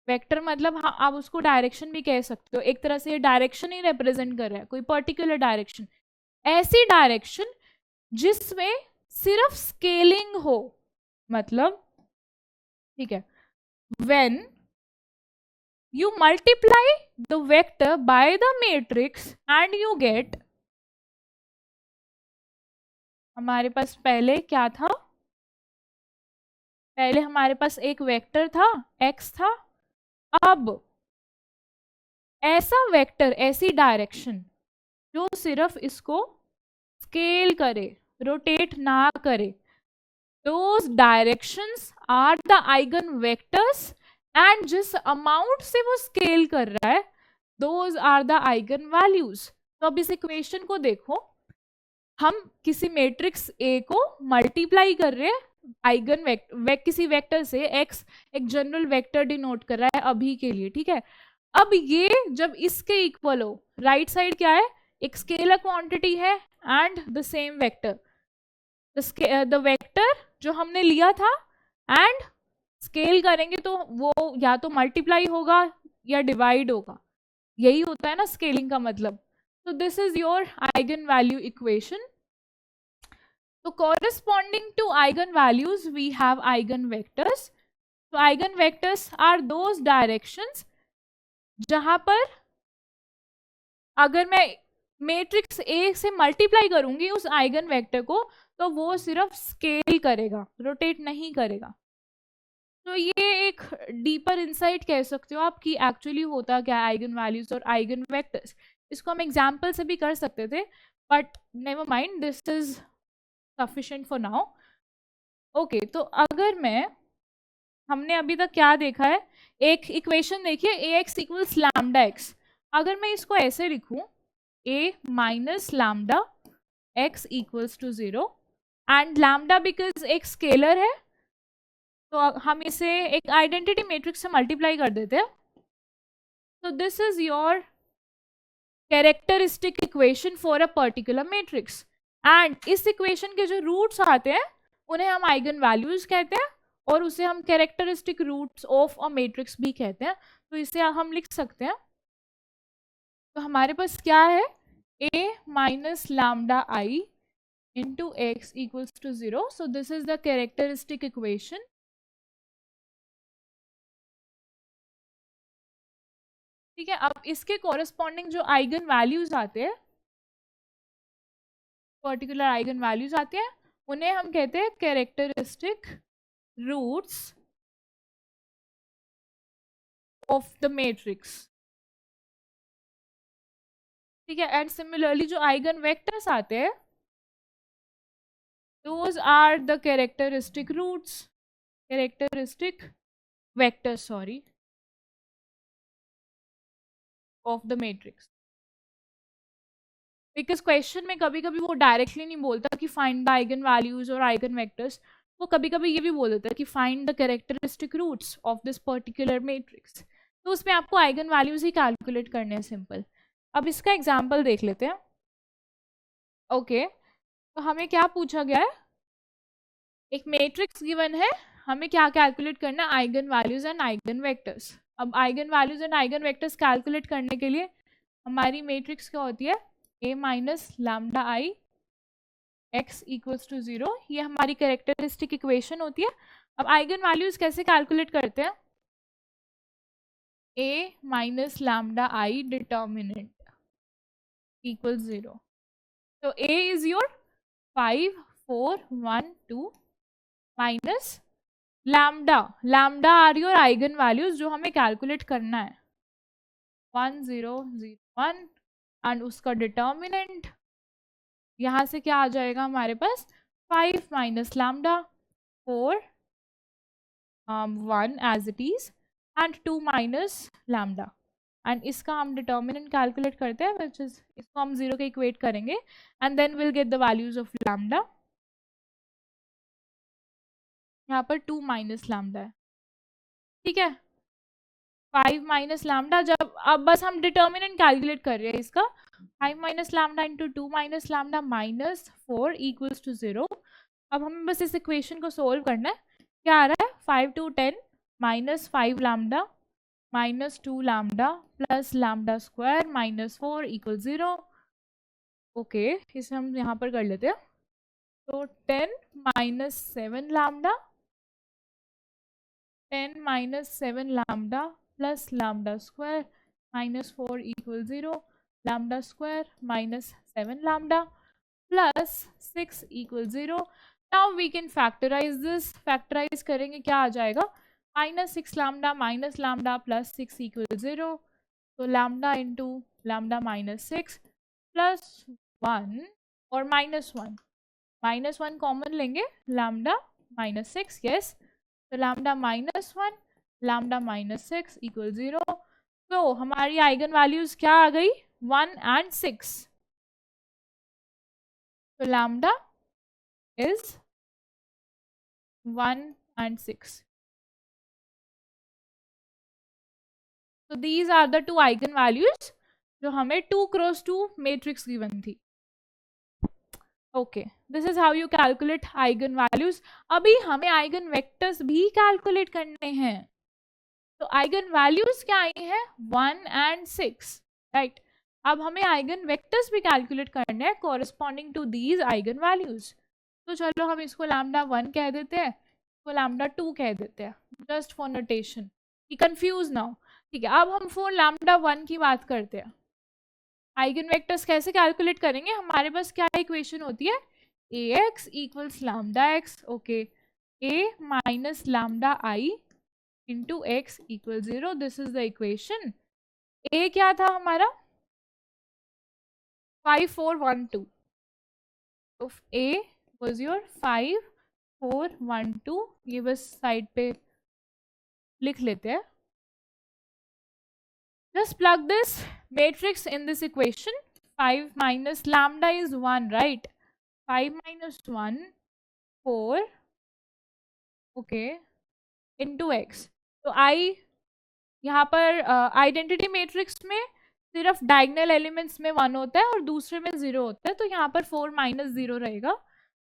वेक्टर मतलब हाँ आप उसको डायरेक्शन भी कह सकते हो, एक तरह से ये डायरेक्शन ही रिप्रेजेंट कर रहा है, कोई पर्टिकुलर डायरेक्शन, ऐसी डायरेक्शन जिसमें सिर्फ स्केलिंग हो। मतलब ठीक है, when you multiply the vector by the matrix and you get, हमारे पास पहले क्या था, पहले हमारे पास एक वेक्टर था x था, अब ऐसा वेक्टर, ऐसी डायरेक्शन जो सिर्फ इसको स्केल करे, रोटेट ना करे, those directions are the eigen vectors and जिस अमाउंट से वो स्केल कर रहा है those are the eigen values. तो अब इस इक्वेशन को देखो, हम किसी मैट्रिक्स ए को मल्टीप्लाई कर रहे हैं आइगन किसी वेक्टर से, एक्स एक जनरल वेक्टर डिनोट कर रहा है अभी के लिए, ठीक है। अब ये जब इसके इक्वल हो, राइट साइड क्या है, एक स्केलर क्वांटिटी है and the same vector, the vector जो हमने लिया था एंड स्केल करेंगे तो वो या तो मल्टीप्लाई होगा या डिवाइड होगा, यही होता है ना स्केलिंग का मतलब। तो this is your eigen value equation. तो corresponding to eigen values we have eigen vectors. तो eigen vectors are those directions जहां पर अगर मैं मैट्रिक्स ए से मल्टीप्लाई करूंगी उस आइगन वेक्टर को तो वो सिर्फ स्केल करेगा, रोटेट नहीं करेगा। तो ये एक डीपर इंसाइट कह सकते हो आप कि एक्चुअली होता क्या है आइगन वैल्यूज और आइगन वेक्टर्स। इसको हम एग्जाम्पल से भी कर सकते थे but never mind, this is sufficient for now. Okay, तो अगर मैं, हमने अभी तक क्या देखा है, एक इक्वेशन देखिए A X equals lambda X. अगर मैं इसको ऐसे लिखूं A minus lambda X equals to 0 and lambda because एक स्केलर है तो हम इसे एक आइडेंटिटी मैट्रिक्स से मल्टीप्लाई कर देते हैं। तो this is your characteristic equation for a particular matrix and इस इक्वेशन के जो रूट्स आते हैं उन्हें हम आइगन वैल्यूज कहते हैं और उसे हम characteristic roots of a matrix भी कहते हैं। तो इसे हम लिख सकते हैं, तो हमारे पास क्या है, a minus lambda I into x equals to 0। So this is the characteristic equation. ठीक है, अब इसके कॉरेस्पॉन्डिंग जो आइगन वैल्यूज आते हैं, पर्टिकुलर आइगन वैल्यूज आते हैं, उन्हें हम कहते हैं characteristic roots of the matrix. ठीक है, एंड सिमिलरली जो आइगन वेक्टर्स आते हैं those are the characteristic roots, characteristic vectors sorry of the matrix. Because question में कभी कभी वो डायरेक्टली नहीं बोलता कि फाइंड द आइगन वैल्यूज और आइगन वेक्टर्स, वो कभी कभी ये भी बोल देता है कि find the characteristic roots of this particular matrix. तो उसमें आपको आइगन वैल्यूज ही कैलकुलेट करने हैं, सिंपल। अब इसका एग्जाम्पल देख लेते हैं। ओके, तो हमें क्या पूछा गया है, एक मैट्रिक्स गिवन है, हमें क्या कैलकुलेट करना है, eigen values and eigen vectors. अब eigen values and eigen vectors calculate करने के लिए हमारी मैट्रिक्स क्या होती है, a minus lambda I X equals to 0, ये हमारी कैरेक्टरिस्टिक इक्वेशन होती है। अब आइगन वैल्यूज कैसे कैलकुलेट करते हैं, a minus lambda I determinant equal 0। तो a is your 5 4 1 2 minus lambda, lambda are your eigen values जो हमें कैलकुलेट करना है 1 0 0 1 एंड उसका डिटर्मिनेंट यहाँ से क्या आ जाएगा हमारे पास 5 minus lambda, 4, 1 as it is, and 2 minus lambda. And इसका हम डिटर्मिनेंट कैलकुलेट करते हैं, विच इज इसको हम 0 के इक्वेट करेंगे and then will get the values of lambda. यहाँ पर 2 माइनस लैम्डा है, ठीक है. 5 माइनस लैम्डा, जब अब बस हम डिटर्मिनेंट कैलकुलेट कर रहे हैं इसका. 5 minus lambda into 2 minus lambda minus 4 equals to 0. अब हमें बस इस इक्वेशन को सोल्व करना है. क्या आ रहा है? 5 to 10 minus 5 lambda minus 2 lambda plus lambda square minus 4 equal 0. Okay, इसे हम यहाँ पर कर लेते हैं. तो 10 minus 7 lambda, 10 minus 7 lambda plus lambda square minus 4 equal 0. Lambda square minus 7 lambda plus 6 equal 0. Now we can factorize this. Factorize करेंगे, क्या आ जाएगा? Minus 6 lambda minus lambda plus 6 equal 0. तो lambda into lambda minus 6 plus 1 और minus 1 common लेंगे, lambda minus 6. Yes, तो lambda minus 1 lambda minus 6 equal 0. तो हमारी आइगन वैल्यूज क्या आ गई? 1 and 6. तो lambda is 1 and 6. So these are the two eigenvalues जो हमें 2 cross 2 matrix given थी. Okay, this is how you calculate eigenvalues. अभी हमें eigenvectors भी calculate करने हैं. तो eigenvalues क्या आई है? 1 and 6, right? अब हमें eigenvectors भी calculate करने हैं corresponding to these eigenvalues. तो चलो हम इसको लैम्डा 1 कह देते हैं, इसको लैम्डा 2 कह देते हैं, जस्ट फॉर नोटेशन कि कंफ्यूज ना हो. ठीक है, अब हम फॉर लैम्डा 1 की बात करते हैं. आइगन वेक्टर्स कैसे कैलकुलेट करेंगे? हमारे पास क्या इक्वेशन होती है? ax equals lambda x. Okay, a minus lambda i into x equal 0. This is the equation. a क्या था हमारा? 5 4 1 2. तो a was your 5 4 1 2. ये बस साइड पे लिख लेते हैं. Just plug this matrix in this equation. 5 minus lambda is 1, right? 5 minus 1 4, okay, into x. तो I यहाँ पर आइडेंटिटी मैट्रिक्स में सिर्फ डायगोनल एलिमेंट्स में 1 होता है और दूसरे में 0 होता है. तो यहाँ पर 4 माइनस 0 रहेगा.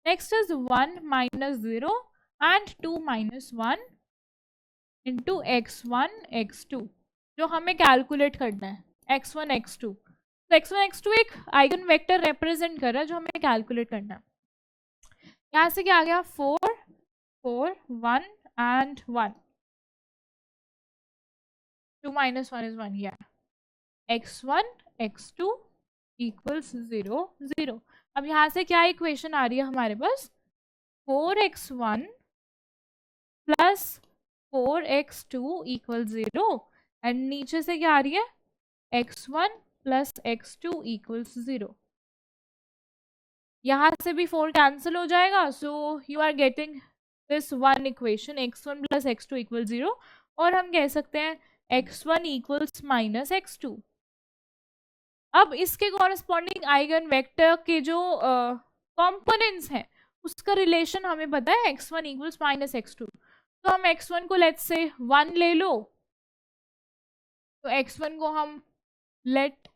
Next is 1 minus 0 and 2 minus 1 into x1 x2 जो हमें कैलकुलेट करना है. x1 x2. तो x1 x2 एक आइगन वेक्टर रिप्रेजेंट कर रहा है जो हमें कैलकुलेट करना है. यहाँ से क्या आ गया? 4 4 1 and 1. 2 minus 1 is 1. Yeah. x1 x2 equals 0 0. अब यहाँ से क्या इक्वेशन आ रही है हमारे पास? 4x1 plus 4x2 equal 0. And नीचे से क्या आ रही है? x1 plus x2 equals 0. यहाँ से भी 4 कैंसिल हो जाएगा. So you are getting this one equation x1 plus x2 equal 0. और हम कह सकते हैं x1 इक्वल्स माइनस x2. अब इसके कॉरेस्पॉन्डिंग आइगन वेक्टर के जो कंपोनेंट्स हैं उसका रिलेशन हमें पता है, x1 इक्वल्स माइनस x2. तो हम x1 को लेट्स से 1 ले लो. तो x1 को हम लेट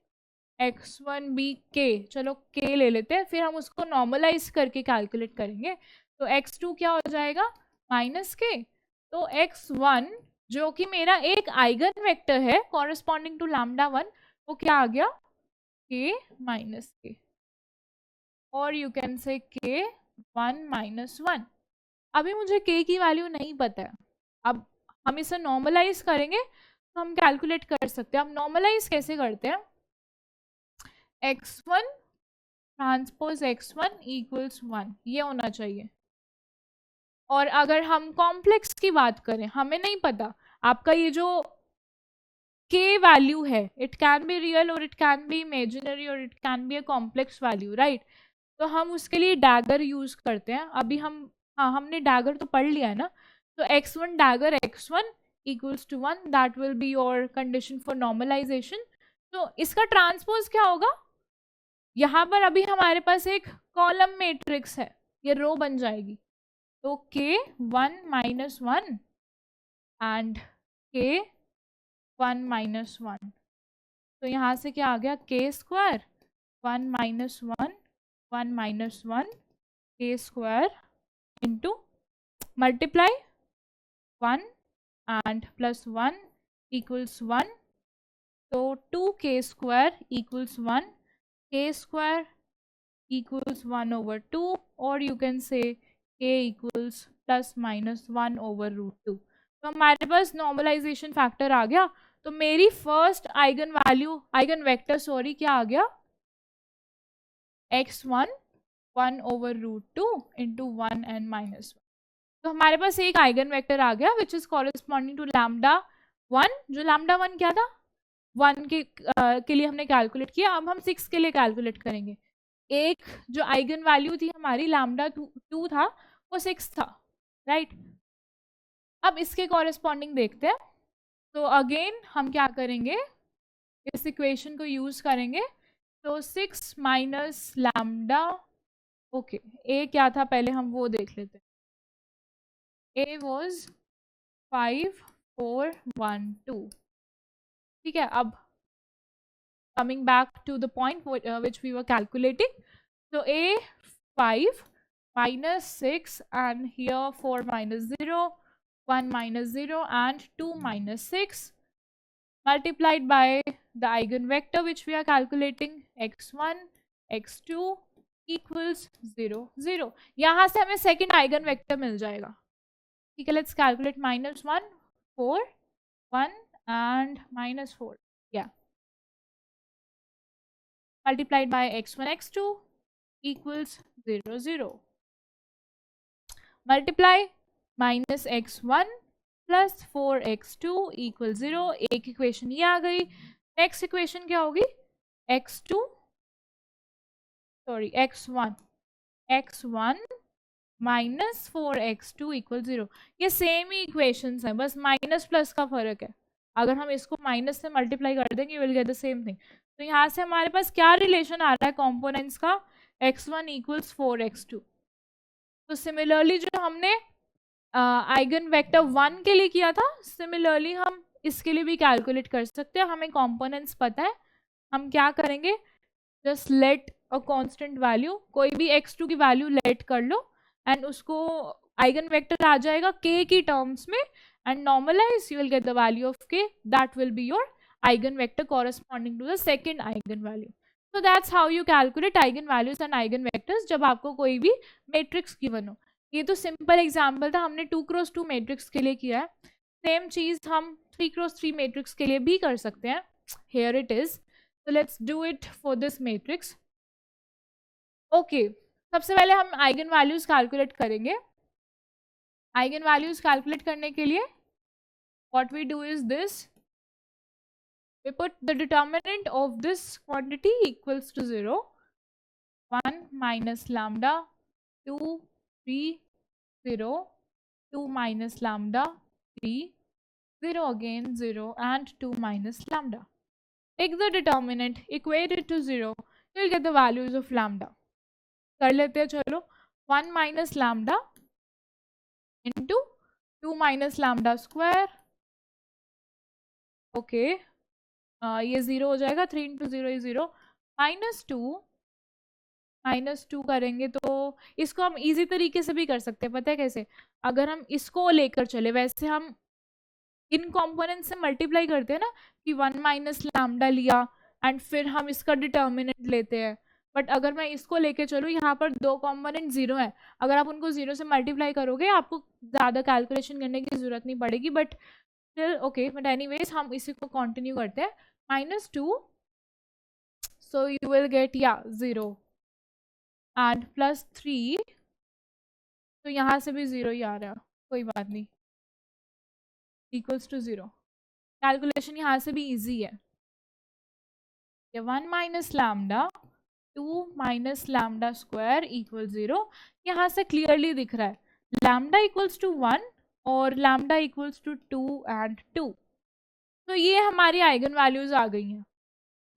x1 बी k, चलो k ले लेते हैं. फिर हम उसको नॉर्मलाइज करके कैलकुलेट करेंगे. तो x2 क्या हो जाएगा? Minus k. तो x1 जो कि मेरा एक आइगन वेक्टर है कॉरेस्पॉन्डिंग टू लैम्डा 1, वो क्या आ गया? k minus k. और यू कैन से k 1 माइनस 1. अभी मुझे k की वैल्यू नहीं पता है. अब हम इसे नॉर्मलाइज करेंगे तो हम कैलकुलेट कर सकते हैं. अब नॉर्मलाइज कैसे करते हैं? x1 ट्रांसपोज x1 इक्वल्स 1, ये होना चाहिए. और अगर हम कॉम्प्लेक्स की बात करें, हमें नहीं पता आपका ये जो k वैल्यू है, इट कैन बी रियल और इट कैन बी इमेजिनरी और it can be a complex value, right? तो हम उसके लिए डैगर यूज करते हैं। अभी हम, हाँ हमने डैगर तो पढ़ लिया है ना, तो x1 dagger x1 equals to 1, that will be your condition for normalization। तो इसका ट्रांसपोज क्या होगा, यहाँ पर अभी हमारे पास एक कॉलम मैट्रिक्स है, ये रो बन जाएगी, तो k1 - 1 एंड k1 - 1, तो यहाँ से क्या आ गया, k square 1 - 1 1 - 1 k square into multiply 1 and plus 1 equals 1, so 2k square equals 1, k square equals 1 over 2, or you can say k equals plus minus 1 over root 2। तो हमारे पास नॉर्मलाइजेशन फैक्टर आ गया, तो मेरी first eigen value, eigen vector sorry, क्या आ गया, x1 1 over root 2 into 1 and minus 1। तो हमारे पास एक आइगन वेक्टर आ गया which is corresponding to lambda 1, जो लैम्डा 1 क्या था, 1 के लिए हमने कैलकुलेट किया। अब हम 6 के लिए कैलकुलेट करेंगे। एक जो आइगन वैल्यू थी हमारी लैम्डा 2 था, वो 6 था, राइट। अब इसके कॉरेस्पॉन्डिंग देखते हैं। तो अगेन हम क्या करेंगे, इस इक्वेशन को यूज करेंगे। तो 6 माइनस लैम्डा, ओके ए क्या था पहले हम वो देख लेते हैं। A was 5 4 1 2, ठीक है। अब coming back to the point which we were calculating, so A 5 minus 6 and here 4 minus 0 1 minus 0 and 2 minus 6 multiplied by the eigenvector which we are calculating, x1 x2 equals 0 0। यहाँ से हमें second eigen vector मिल जाएगा, ठीक है। Let's calculate, -1 4 1 and -4, yeah, multiplied by x1 x2 equals 0 0, multiply minus x1 plus 4x2 equals 0। एक equation ये आ गई। Next equation क्या होगी, x2 sorry x1 minus 4x2 equal 0। ये सेम ही इक्वेशंस हैं, बस माइनस प्लस का फर्क है। अगर हम इसको माइनस से मल्टीप्लाई कर देंगे you will get the same thing. तो यहाँ से हमारे पास क्या रिलेशन आ रहा है कंपोनेंट्स का, x1 इक्वल्स 4x2। तो सिमिलरली जो हमने आइगन वेक्टर 1 के लिए किया था, सिमिलरली हम इसके लिए भी कैलकुलेट कर सकते हैं। हमें कंपोनेंट्स पता है, हम क्या करेंगे, just let a constant value, कोई भी x2 की वैल्यू लेट कर लो एंड उसको आइगन वेक्टर आ जाएगा k की टर्म्स में, and normalize you will get the value of k, that will be your eigen vector corresponding to the second eigen value. So that's how you calculate eigen values and eigen vectors जब आपको कोई भी matrix given हो। ये तो simple example था, हमने 2x2 matrix के लिए किया है। सेम चीज हम 3x3 मैट्रिक्स के लिए भी कर सकते हैं। Here it is, so let's do it for this matrix। Okay, सबसे पहले हम आइगन वैल्यूज कैलकुलेट करेंगे। आइगन वैल्यूज कैलकुलेट करने के लिए what we do is this, we put the determinant of this quantity equals to 0, 1 minus lambda 2 3 0 2 minus lambda 3 0 again 0 and 2 minus lambda। Take the determinant, equate it to 0, you will get the values of lambda। कर लेते हैं, चलो 1 minus lambda into 2 minus lambda square, okay ये 0 हो जाएगा, 3 into 0 is 0, -2 करेंगे तो इसको हम इजी तरीके से भी कर सकते हैं, पता है कैसे, अगर हम इसको लेकर चले, वैसे हम इन कंपोनेंट से मल्टीप्लाई करते हैं ना, कि 1 माइनस लैम्डा लिया एंड फिर हम इसका डिटर्मिनेंट लेते हैं। बट अगर मैं इसको लेके चलूँ, यहाँ पर दो कंपोनेंट 0 है, अगर आप उनको 0 से मल्टीप्लाई करोगे आपको ज़्यादा कैलकुलेशन करने की ज़रूरत नहीं पड़ेगी, but still okay. But anyways हम इसी को कंटिन्यू करते हैं, -2, सो यू विल गेट या 0 एंड +3, तो यहाँ से भी 0 ही आ रहा है, कोई बात नहीं, इक्वल्स टू 0। कैलकुलेशन यहाँ से भी इजी है। 1 minus lambda 2 minus lambda square equal 0। यहाँ से क्लियरली दिख रहा है लैम्डा इक्वल्स टू 1 और लैम्डा इक्वल्स टू 2 एंड 2। तो ये हमारी आइगन वैल्यूज आ गई हैं,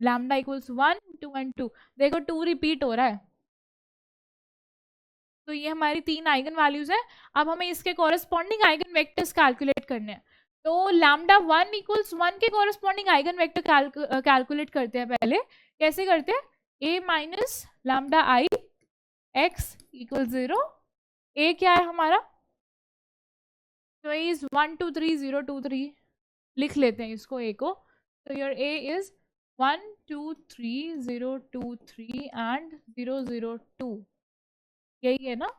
लैम्डा इक्वल्स 1 2 एंड 2। देखो 2 रिपीट हो रहा है, तो ये हमारी 3 आइगन वैल्यूज है। अब हमें इसके कॉरेस्पॉन्डिंग आइगन वेक्टर्स कैलकुलेट करने हैं। तो लैम्डा 1 इक्वल्स 1 के कॉरेस्पॉन्डिंग आइगन वेक्टर कैलकुलेट करते हैं। पहले कैसे करते हैं, a minus lambda I x equal 0। a क्या है हमारा, तो a इज 1 2 3 0 2 3, लिख लेते हैं इसको a को। तो योर a इज 1 2 3 0 2 3 एंड 0 0 2, यही है ना,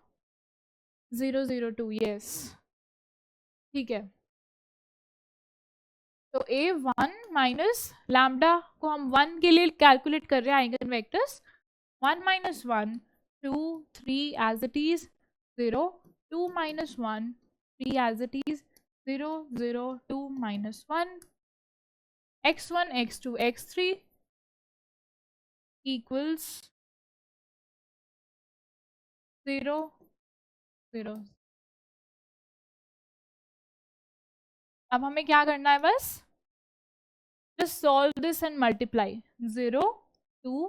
0 0 2, यस ठीक है। तो a1 माइनस लैम्डा को हम 1 के लिए कैलकुलेट कर रहे हैं eigen vectors, 1 minus 1 2 3 as it is 0 2 minus 1 3 as it is 0 0 2 minus 1 x1 x2 x3 equals 0 0। अब हमें क्या करना है, बस just solve this and multiply 0 2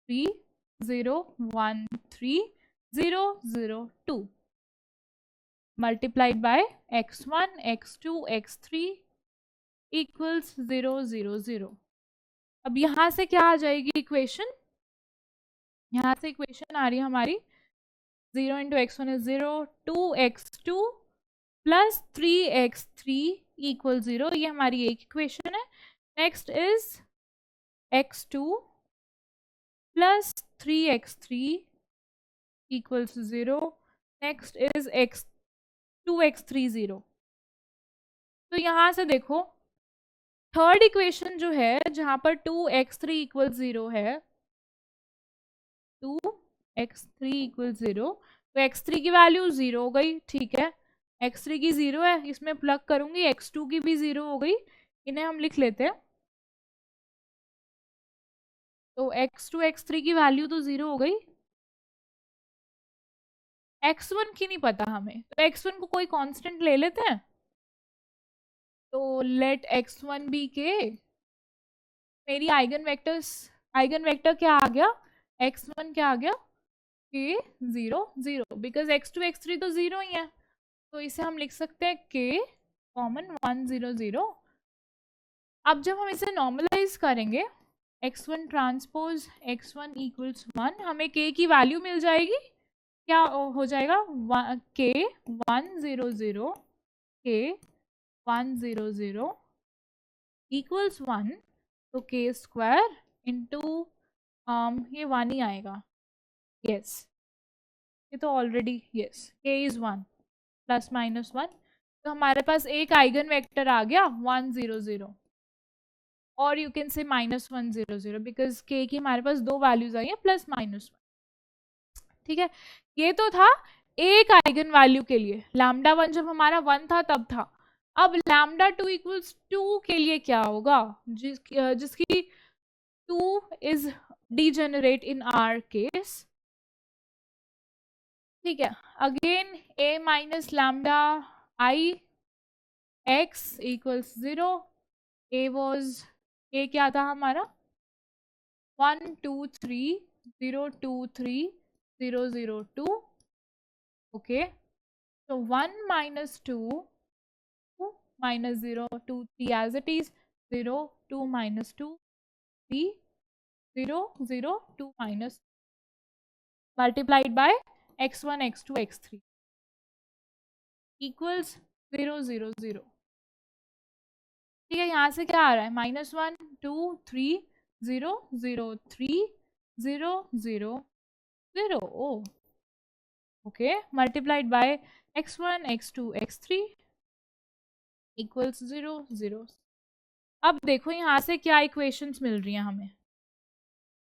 3 0 1 3 0 0 2 multiplied by x1 x2 x3 equals 0 0 0। अब यहाँ से क्या आ जाएगी इक्वेशन, यहाँ से इक्वेशन आ रही है हमारी 0 into x1 is 0 2x2 plus 3x3 equal 0, ये हमारी एक इक्वेशन है। Next is x2 plus 3x3 equals 0। Next is 2x3 0। तो यहाँ से देखो थर्ड इक्वेशन जो है जहाँ पर 2x3 इक्वल 0 है, 2x3 इक्वल 0, तो x3 की वैल्यू 0 हो गई, ठीक है, x3 की 0 है, इसमें प्लग करूंगी, x2 की भी 0 हो गई, इन्हें हम लिख लेते हैं। तो x2 x3 की वैल्यू तो 0 हो गई, x1 की नहीं पता हमें, तो x1 को कोई कांस्टेंट ले लेते हैं। तो लेट x1 बी के, मेरी आइगन वेक्टर क्या आ गया, x1 क्या आ गया, k 0 0, बिकॉज x2 x3 तो 0 ही है, तो इसे हम लिख सकते हैं k कॉमन 1 0 0। अब जब हम इसे नॉर्मलाइज करेंगे x1 ट्रांसपोज x1 इक्वल्स 1, हमें k की वैल्यू मिल जाएगी, क्या हो जाएगा, k 1 0 0 k 1 0 0 इक्वल्स 1, तो k स्क्वायर इंटू ये 1 ही आएगा, यस ये तो already, yes k is 1 plus minus 1, तो हमारे पास एक आइगन वेक्टर आ गया 1 0 0, और यू कैन से माइनस 1 0 0, बिकॉज k की हमारे पास दो वैल्यूज आई है प्लस माइनस 1, ठीक है। ये तो था एक आइगन वैल्यू के लिए, लैम्डा 1 जब हमारा 1 था तब था। अब लैम्डा 2 इक्वल्स 2 के लिए क्या होगा, जिसकी 2 is degenerate in are case, ठीक है। Again a minus lambda I x equals 0, a क्या था हमारा 1 2 3 0 2 3 0 0 2, ओके। तो 1 minus 2 minus 0 2 3 as it is, 0 2 minus 2 3 0 0 2 minus multiplied by x1 x2 x3 equals 0 0 0, ठीक है। यहाँ से क्या आ रहा है, minus 1 2 3 0 0 3 0 0 0, oh okay, multiplied by x1 x2 x3 equals 0 0। अब देखो यहाँ से क्या इक्वेशंस मिल रही हैं हमें,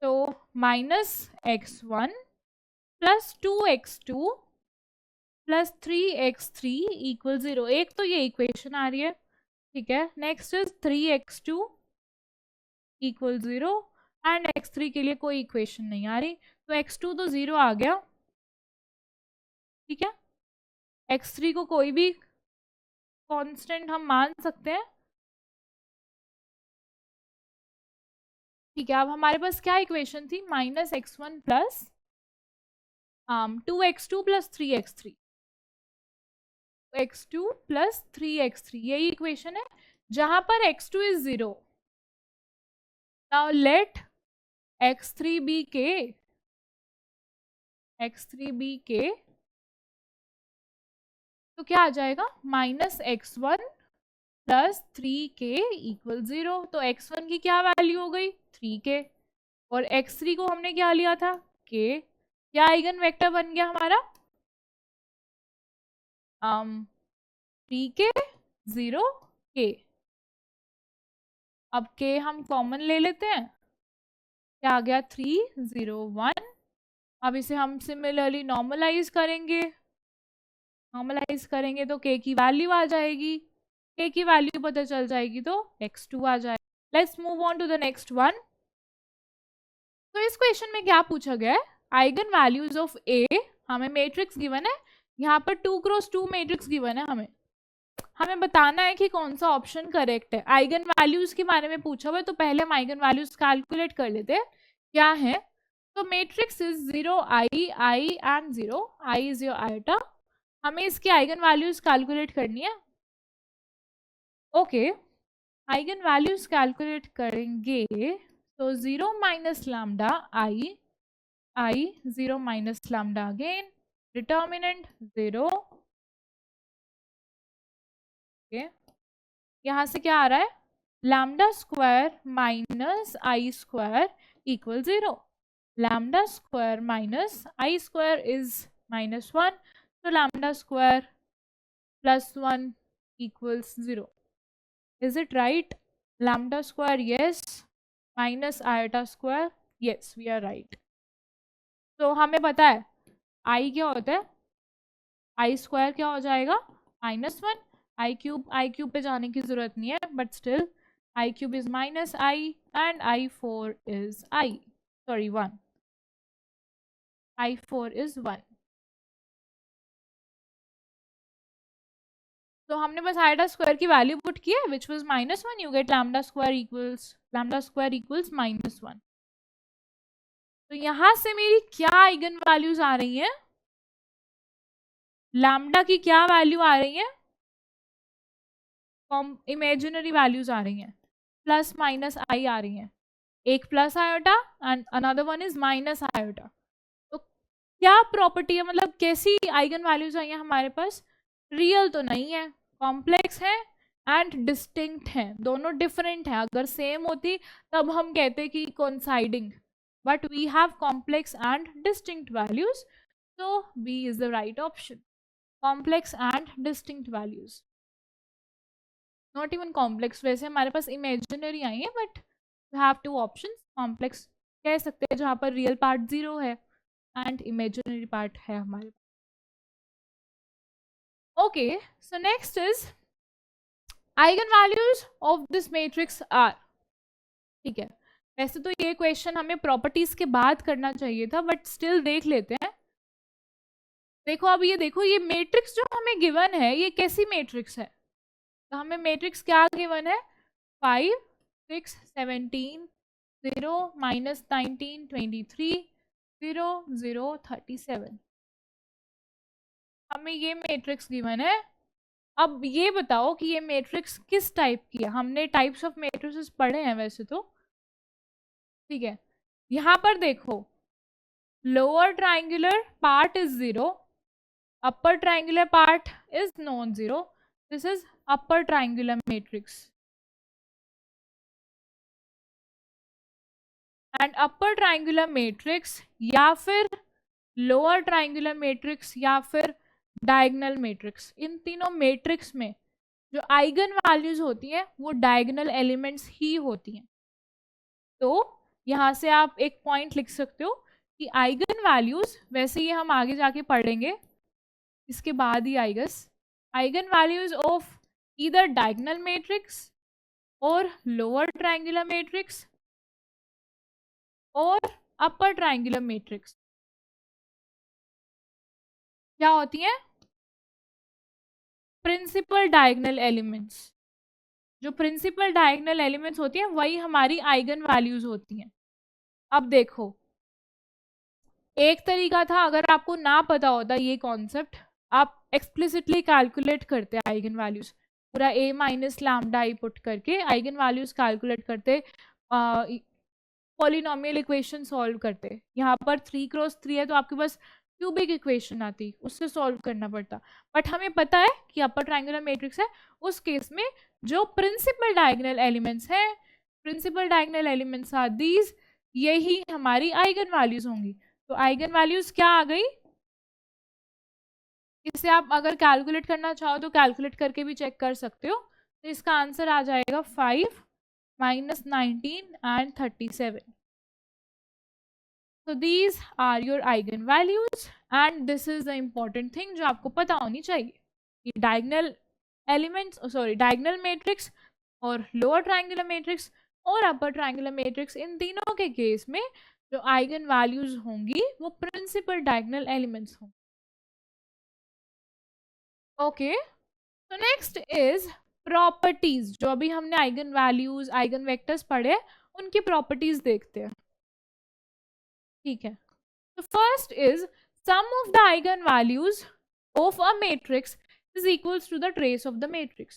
तो minus x1 plus 2x2 plus 3x3 equal 0, एक तो ये इक्वेशन आ रही है, ठीक है। Next is 3x2 equal 0, and x3 के लिए कोई इक्वेशन नहीं आ रही, तो x2 तो 0 आ गया, ठीक है। x3 को कोई भी कांस्टेंट हम मान सकते हैं, ठीक है। अब हमारे पास क्या इक्वेशन थी, -x1 plus 2x2 plus 3x3, x2 plus 3x3, यही इक्वेशन है जहां पर x2 is 0। Now let x3 B के, x3 बी के, तो क्या आ जाएगा, -x1 प्लस 3k इक्वल 0। तो x1 की क्या वैल्यू हो गई, 3k, और x3 को हमने क्या लिया था, k। क्या आइगन वेक्टर बन गया हमारा, 3k 0k। अब k हम कॉमन ले लेते हैं, क्या आ गया, 3 0 1। अब इसे हम सिमिलरली नॉर्मलाइज करेंगे, नॉर्मलाइज करेंगे तो k की वैल्यू आ जाएगी, k की वैल्यू पता चल जाएगी तो x2 आ जाएगा। Let's move on to the next one. तो इस क्वेश्चन में क्या पूछा गया है, आइगन वैल्यूज ऑफ ए, हमें मैट्रिक्स गिवन है, यहाँ पर 2 क्रॉस 2 मैट्रिक्स गिवन है, हमें बताना है कि कौन सा ऑप्शन करेक्ट है। आइगन वैल्यूज के बारे में पूछा हुआ है, तो पहले हम आइगन वैल्यूज कैलकुलेट कर लेते हैं क्या है। तो matrix is 0 i i and 0, i is your iota. हमें इसकी आइगन वैल्यूज कैलकुलेट करनी है, ओके। आइगन वैल्यूज कैलकुलेट करेंगे, तो 0 minus lambda i 0 minus lambda again, determinant 0, okay. यहाँ से क्या आ रहा है, lambda square minus I square equal 0। Lambda square minus I square is -1, तो lambda square plus 1 equals 0। Is it right, lambda square yes, minus iota square yes, we are right. तो हमें पता है आई क्या होता है, आई स्क्वायर क्या हो जाएगा, -1, आई क्यूब पे जाने की जरूरत नहीं है, but still I cube is minus I and i4 is 1, i4 is 1। तो हमने बस आयोटा स्क्वायर की वैल्यू पुट की है, which was -1, you get lambda square equals -1। तो यहां से मेरी क्या आइगन वैल्यूज आ रही हैं, लैम्डा की क्या वैल्यू आ रही है, इमेजिनरी वैल्यूज आ रही हैं, प्लस माइनस आई आ रही हैं, एक plus iota and another one is minus iota. तो क्या प्रॉपर्टी है, मतलब कैसी आइगन वैल्यूज आई हैं हमारे पास, रियल तो नहीं है, कॉम्प्लेक्स है एंड डिस्टिंक्ट है, दोनों डिफरेंट है। अगर सेम होती तब हम कहते कि coinciding, but we have complex and distinct values, so B is the right option, complex and distinct values, not even complex। वैसे हमारे पास imaginary आई है, but you have two options, complex कह सकते हैं जहाँ पर real part 0 है and imaginary part है हमारे पास। Okay, so next is eigenvalues of this matrix are, ठीक है। वैसे तो ये क्वेश्चन हमें प्रॉपर्टीज के बाद करना चाहिए था, बट स्टिल देख लेते हैं। देखो अब ये देखो, ये मैट्रिक्स जो हमें गिवन है ये कैसी मैट्रिक्स है, तो हमें मैट्रिक्स क्या गिवन है, 5 6 17 0 -19 23 0 0 37, हमें ये मैट्रिक्स गिवन है। अब ये बताओ कि ये मैट्रिक्स किस टाइप की है, हमने टाइप्स ऑफ मैट्रिसेस पढ़े हैं वैसे तो, ठीक है। यहाँ पर देखो, lower triangular part is 0, upper triangular part is non-zero, this is upper triangular matrix, and upper triangular matrix या फिर lower triangular matrix या फिर diagonal matrix, इन तीनों matrix में जो आइगन वैल्यूज होती हैं वो डायगोनल एलिमेंट्स ही होती हैं। तो यहाँ से आप एक पॉइंट लिख सकते हो कि आइगन वैल्यूज, वैसे ये हम आगे जाके पढ़ेंगे इसके बाद ही आएगस, eigen values of either diagonal matrix और लोअर ट्रायंगुलर मैट्रिक्स और अपर ट्रायंगुलर मैट्रिक्स क्या होती है? Principal diagonal elements. जो प्रिंसिपल डायगोनल एलिमेंट्स होती हैं वही हमारी आइगन वैल्यूज होती हैं। अब देखो, एक तरीका था, अगर आपको ना पता होता ये कॉन्सेप्ट, आप एक्सप्लिसिटली कैलकुलेट करते आइगन वैल्यूज, पूरा a minus lambda I put करके आइगन वैल्यूज कैलकुलेट करते, पॉलिनोमियल इक्वेशन सॉल्व करते। यहाँ पर 3x3 है तो आपके पास क्यूबिक इक्वेशन आती, उससे सॉल्व करना पड़ता। बट हमें पता है कि अपर ट्रायंगुलर मैट्रिक्स है, उस केस में जो प्रिंसिपल डायगोनल एलिमेंट्स हैं, principal diagonal elements are these, यही हमारी आइगन वैल्यूज होंगी। तो आइगन वैल्यूज क्या आ गई? इसे आप अगर कैलकुलेट करना चाहो तो कैलकुलेट करके भी चेक कर सकते हो। तो इसका आंसर आ जाएगा 5 minus 19 and 37. So these are your eigenvalues and this is the important thing जो आपको पता होनी चाहिए। diagonal elements, diagonal matrix और lower triangular matrix और upper triangular matrix, इन तीनों के केस में जो आइगन वैल्यूज होंगी वो प्रिंसिपल डायगोनल एलिमेंट्स होंगे। ओके, तो नेक्स्ट इज प्रॉपर्टीज। जो अभी हमने आइगन वैल्यूज, आइगन वेक्टर्स पढ़े, उनकी प्रॉपर्टीज देखते हैं। ठीक है, तो first is sum of the eigen values of a matrix is equals to the trace of the matrix.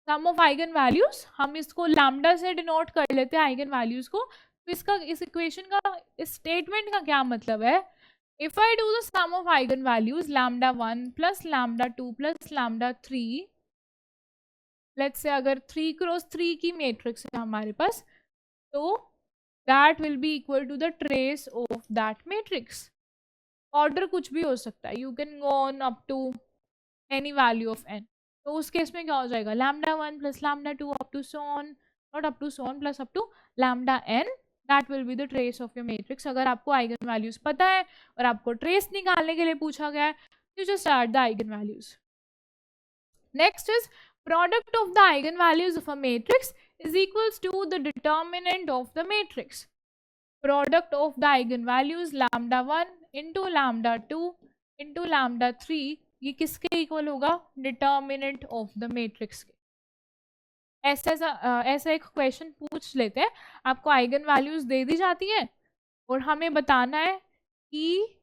Sum of eigen values, हम इसको लैम्डा से डिनोट कर लेते हैं आइगन वैल्यूज को। तो इसका, इस इक्वेशन का, इस स्टेटमेंट का क्या मतलब है? If I do the sum of eigenvalues lambda 1 plus lambda 2 plus lambda 3, let's say अगर 3 क्रॉस 3 की मैट्रिक्स है हमारे पास, तो that will be equal to the trace of that matrix. Order कुछ भी हो सकता है, you can go on up to any value of n. तो उस केस में क्या हो जाएगा? lambda 1 plus lambda 2 up to so on, not up to so on, plus up to lambda n, that will be the trace of your matrix. अगर आपको eigen values पता है और आपको ट्रेस निकालने के लिए पूछा गया है, you just add the eigen values. Next is product of the eigen values of a matrix is equals to the determinant of the matrix. Product of the eigen values lambda 1 into lambda 2 into lambda 3, ये किसके equal होगा? Determinant of the matrix के। ऐसा एक question पूछ लेते हैं, आपको आइगन वैल्यूज दे दी जाती है और हमें बताना है कि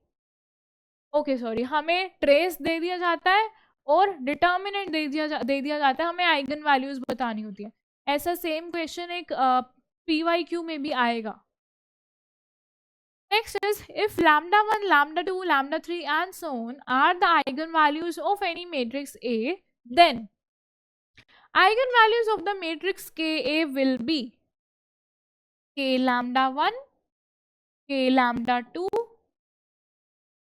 हमें ट्रेस दे दिया जाता है और डिटर्मिनेंट दे दिया जाता है, हमें आइगन वैल्यूज बतानी होती है। ऐसा सेम क्वेश्चन एक PYQ में भी आएगा। Next is, if lambda 1, lambda 2, lambda 3 and so on are the eigenvalues of any matrix A, then eigenvalues of the matrix KA will be K lambda 1, K lambda 2.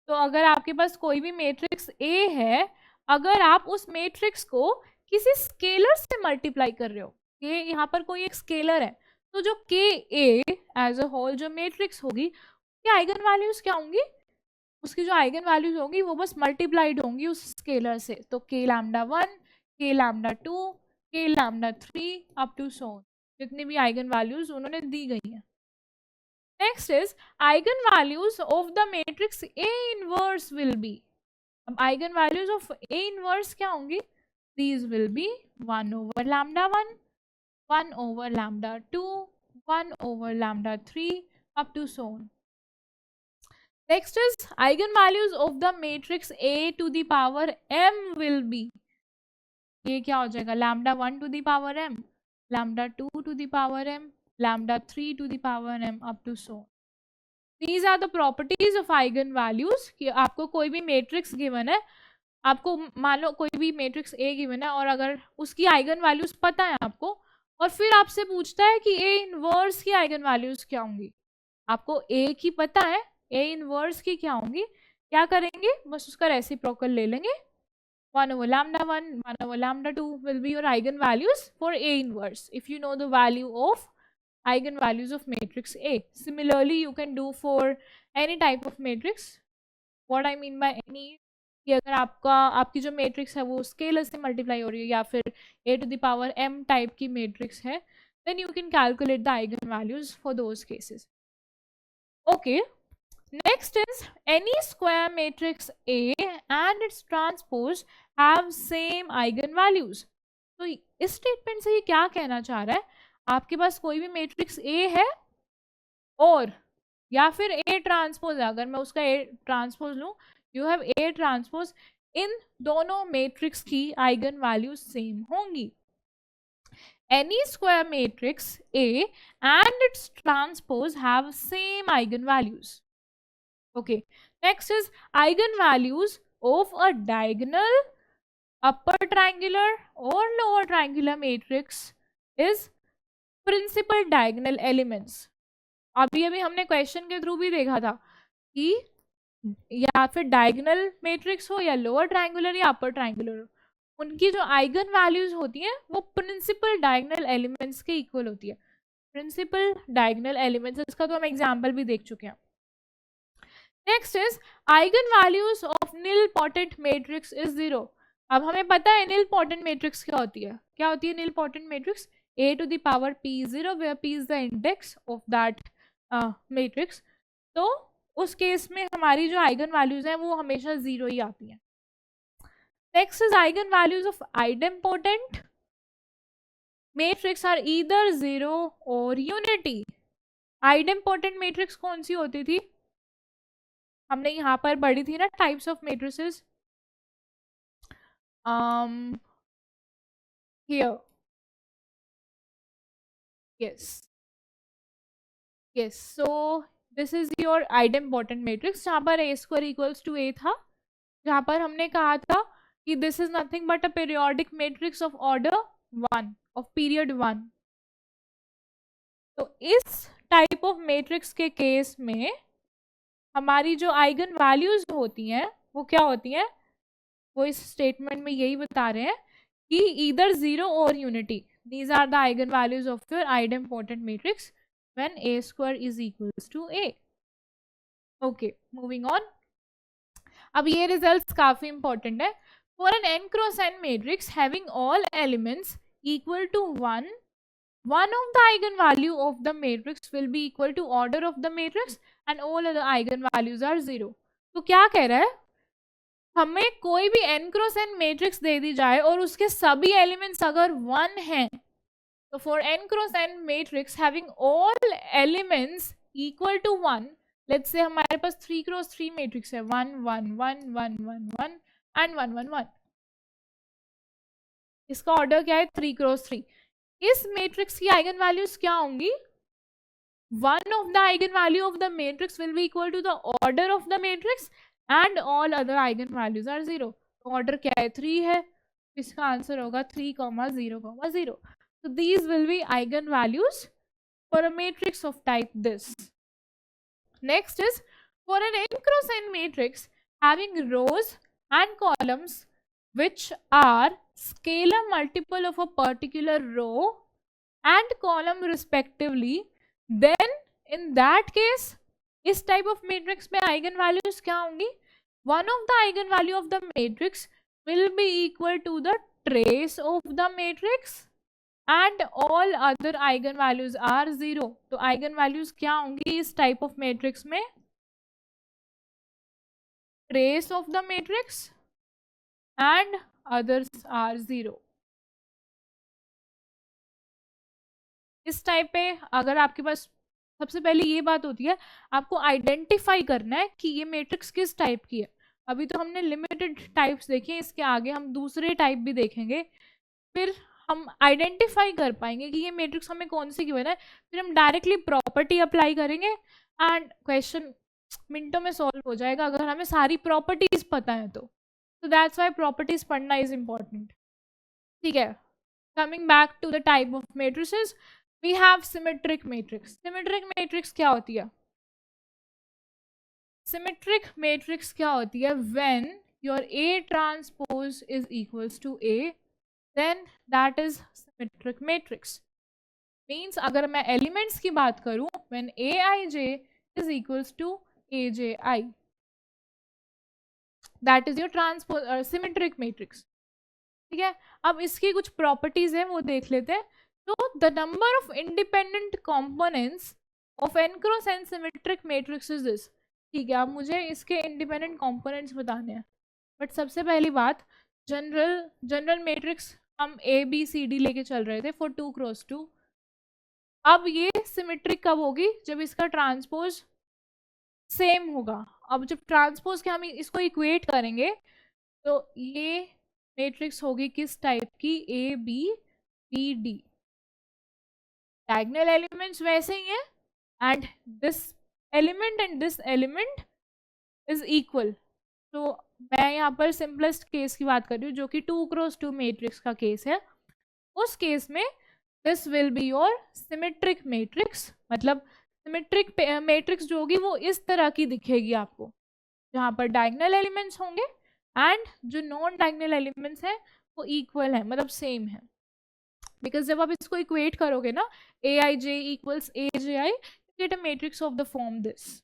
तो अगर आपके पास कोई भी matrix A है, अगर आप उस मैट्रिक्स को किसी स्केलर से मल्टीप्लाई कर रहे हो, ये यहाँ पर कोई एक स्केलर है, तो जो KA एज अ होल जो मैट्रिक्स होगी, आइगन वैल्यूज क्या होंगी? उसकी जो आइगन वैल्यूज होंगी वो बस मल्टीप्लाइड होंगी उस स्केलर से। तो k lambda 1, k lambda 2, k lambda 3 up to so on, जितनी भी आइगन वैल्यूज उन्होंने दी गई हैं। Next is eigen values of the matrix A inverse will be. अब eigen values of A inverse क्या होंगी? These will be 1 over lambda 1, 1 over lambda 2, 1 over lambda 3 up to so on. Next is eigenvalues of the matrix A to the power m will be, ये क्या हो जाएगा? lambda 1 to the power m, lambda 2 to the power m, lambda 3 to the power m up to so. These are the properties of eigenvalues कि आपको कोई भी matrix given है, आपको मान लो कोई भी matrix A given है और अगर उसकी आइगन वैल्यूज पता है आपको, और फिर आपसे पूछता है कि A इनवर्स की आइगन वैल्यूज क्या होंगी, आपको A की पता है, A इनवर्स की क्या होंगी, क्या करेंगे? बस उसका रेसिप्रोकल ले लेंगे, 1 over lambda 1, 1 over lambda 2 will be your eigen values for A inverse if you know the value of eigen values of matrix A. Similarly you can do for any type of matrix. What I mean by any, कि अगर आपकी जो matrix है वो scalar से multiply हो रही है या फिर A to the power m type की मैट्रिक्स है, then you can calculate the eigen values for those cases. Okay, next is any square matrix A and its transpose have same eigenvalues. तो इस statement से ये क्या कहना चाह रहा है, आपके पास कोई भी मैट्रिक्स A है और या फिर A ट्रांसपोज है, अगर मैं उसका A ट्रांसपोज लूं, यू हैव A ट्रांसपोज, इन दोनों मैट्रिक्स की आइगन वैल्यूज सेम होंगी. Any square matrix A and its transpose have same eigenvalues. Okay, next is eigenvalues of a diagonal, upper triangular or lower triangular matrix is principal diagonal elements. अभी हमने question के through भी देखा था कि या फिर डायगोनल मैट्रिक्स हो या लोअर ट्रायंगुलर या अपर ट्रायंगुलर हो, उनकी जो आइगन वैल्यूज होती हैं वो प्रिंसिपल डायगोनल एलिमेंट्स के इक्वल होती है. प्रिंसिपल डायगोनल एलिमेंट्स, इसका तो हम एग्जांपल भी देख चुके हैं. Next is eigen values of nilpotent matrix is 0. अब हमें पता है नीलपोटेंट मैट्रिक्स क्या होती है. क्या होती है nilpotent matrix? a to the power p is 0 where p is the index of that matrix. तो उस केस में हमारी जो आइगन वैल्यूज हैं वो हमेशा 0 ही आती हैं. Next is eigen values of idempotent matrix are either 0 और यूनिटी. आइडेम्पोटेंट मैट्रिक्स कौन सी होती थी? हमने यहाँ पर पढ़ी थी ना types of matrices. Here yes so this is your idempotent matrix जहाँ पर a square equals to a था, जहाँ पर हमने कहा था कि this is nothing but a periodic matrix of order 1 of period 1. तो इस टाइप ऑफ मैट्रिक्स के केस में हमारी जो आइगन वैल्यूज होती हैं वो क्या होती हैं? वो इस स्टेटमेंट में यही बता रहे हैं कि ईदर 0 और unity. These are the eigenvalues of your idempotent matrix when a square is equals to a. Okay, moving on. अब ये results काफी important है. For an n cross n matrix having all elements equal to 1, one of the eigenvalue of the matrix will be equal to order of the matrix and all other eigenvalues are 0. तो क्या कह रहा है? हमें कोई भी n cross n matrix दे दी जाए और उसके सभी एलिमेंट्स अगर 1 हैं, तो for n cross n matrix having all elements equal to 1, let's say हमारे पास 3 क्रॉस 3 मैट्रिक्स है, 1 1 1 1 1 1 एंड 1 1 1. इसका ऑर्डर क्या है? 3 क्रॉस 3. इस मैट्रिक्स की आइगन वैल्यूज क्या होंगी? One of the eigen value of the matrix will be equal to the order of the matrix and all other eigen values are 0. Order क्या है? 3 है, इसका आंसर होगा 3, 0, 0. So these will be eigen values for a matrix of type this. Next is for an n cross n matrix having rows and columns which are scalar multiple of a particular row and column respectively, then in that case इस type of matrix में eigen values क्या होंगी? One of the eigen value of the matrix will be equal to the trace of the matrix and all other eigen values are 0. तो eigen values क्या होंगी इस type of matrix में? Trace of the matrix and others are 0. इस type पे अगर आपके पास, सबसे पहले ये बात होती है आपको आइडेंटिफाई करना है कि ये मैट्रिक्स किस टाइप की है. अभी तो हमने लिमिटेड टाइप्स देखे, इसके आगे हम दूसरे टाइप भी देखेंगे, फिर हम आइडेंटिफाई कर पाएंगे कि ये मैट्रिक्स हमें कौन सी गिवन है. फिर हम डायरेक्टली प्रॉपर्टी अप्लाई करेंगे एंड क्वेश्चन मिनटों में सॉल्व हो जाएगा अगर हमें सारी प्रॉपर्टीज पता है तो. दैट्स वाई प्रॉपर्टीज पढ़ना इज इम्पॉर्टेंट. ठीक है, coming back to the type of matrices, we have symmetric matrix. Symmetric matrix क्या होती है? Symmetric matrix क्या होती है? When your A transpose is equals to A, then that is symmetric matrix. Means अगर मैं elements की बात करूं, when Aij is equals to Abi, that is your transpose symmetric matrix. ठीक है, अब इसकी कुछ प्रॉपर्टीज हैं वो देख लेते हैं. So the number of independent components of n cross n symmetric matrix is this. ठीक है, अब मुझे इसके इंडिपेंडेंट कंपोनेंट्स बताने हैं। बट सबसे पहली बात, जनरल मैट्रिक्स हम ए बी सी डी लेके चल रहे थे फॉर 2 क्रॉस 2। अब ये सिमेट्रिक कब होगी? जब इसका ट्रांसपोज सेम होगा। अब जब ट्रांसपोज के हम इसको इक्वेट करेंगे तो ये मैट्रिक्स होगी किस टाइप की? A B C D. Diagonal elements वैसे ही है, and this element and this element is equal. तो मैं यहाँ पर सिंपलेस्ट केस की बात कर रही हूँ, जो कि 2 क्रॉस 2 मैट्रिक्स का केस है। उस केस में this will be your symmetric matrix. मतलब सिमेट्रिक मैट्रिक्स जो होगी वो इस तरह की दिखेगी आपको, जहाँ पर डायगोनल एलिमेंट्स होंगे एंड जो नॉन डायगोनल एलिमेंट्स हैं वो इक्वल है, मतलब सेम है। बिकॉज जब आप इसको इक्वेट करोगे ना, A I J equals A J I, get a matrix of the form this.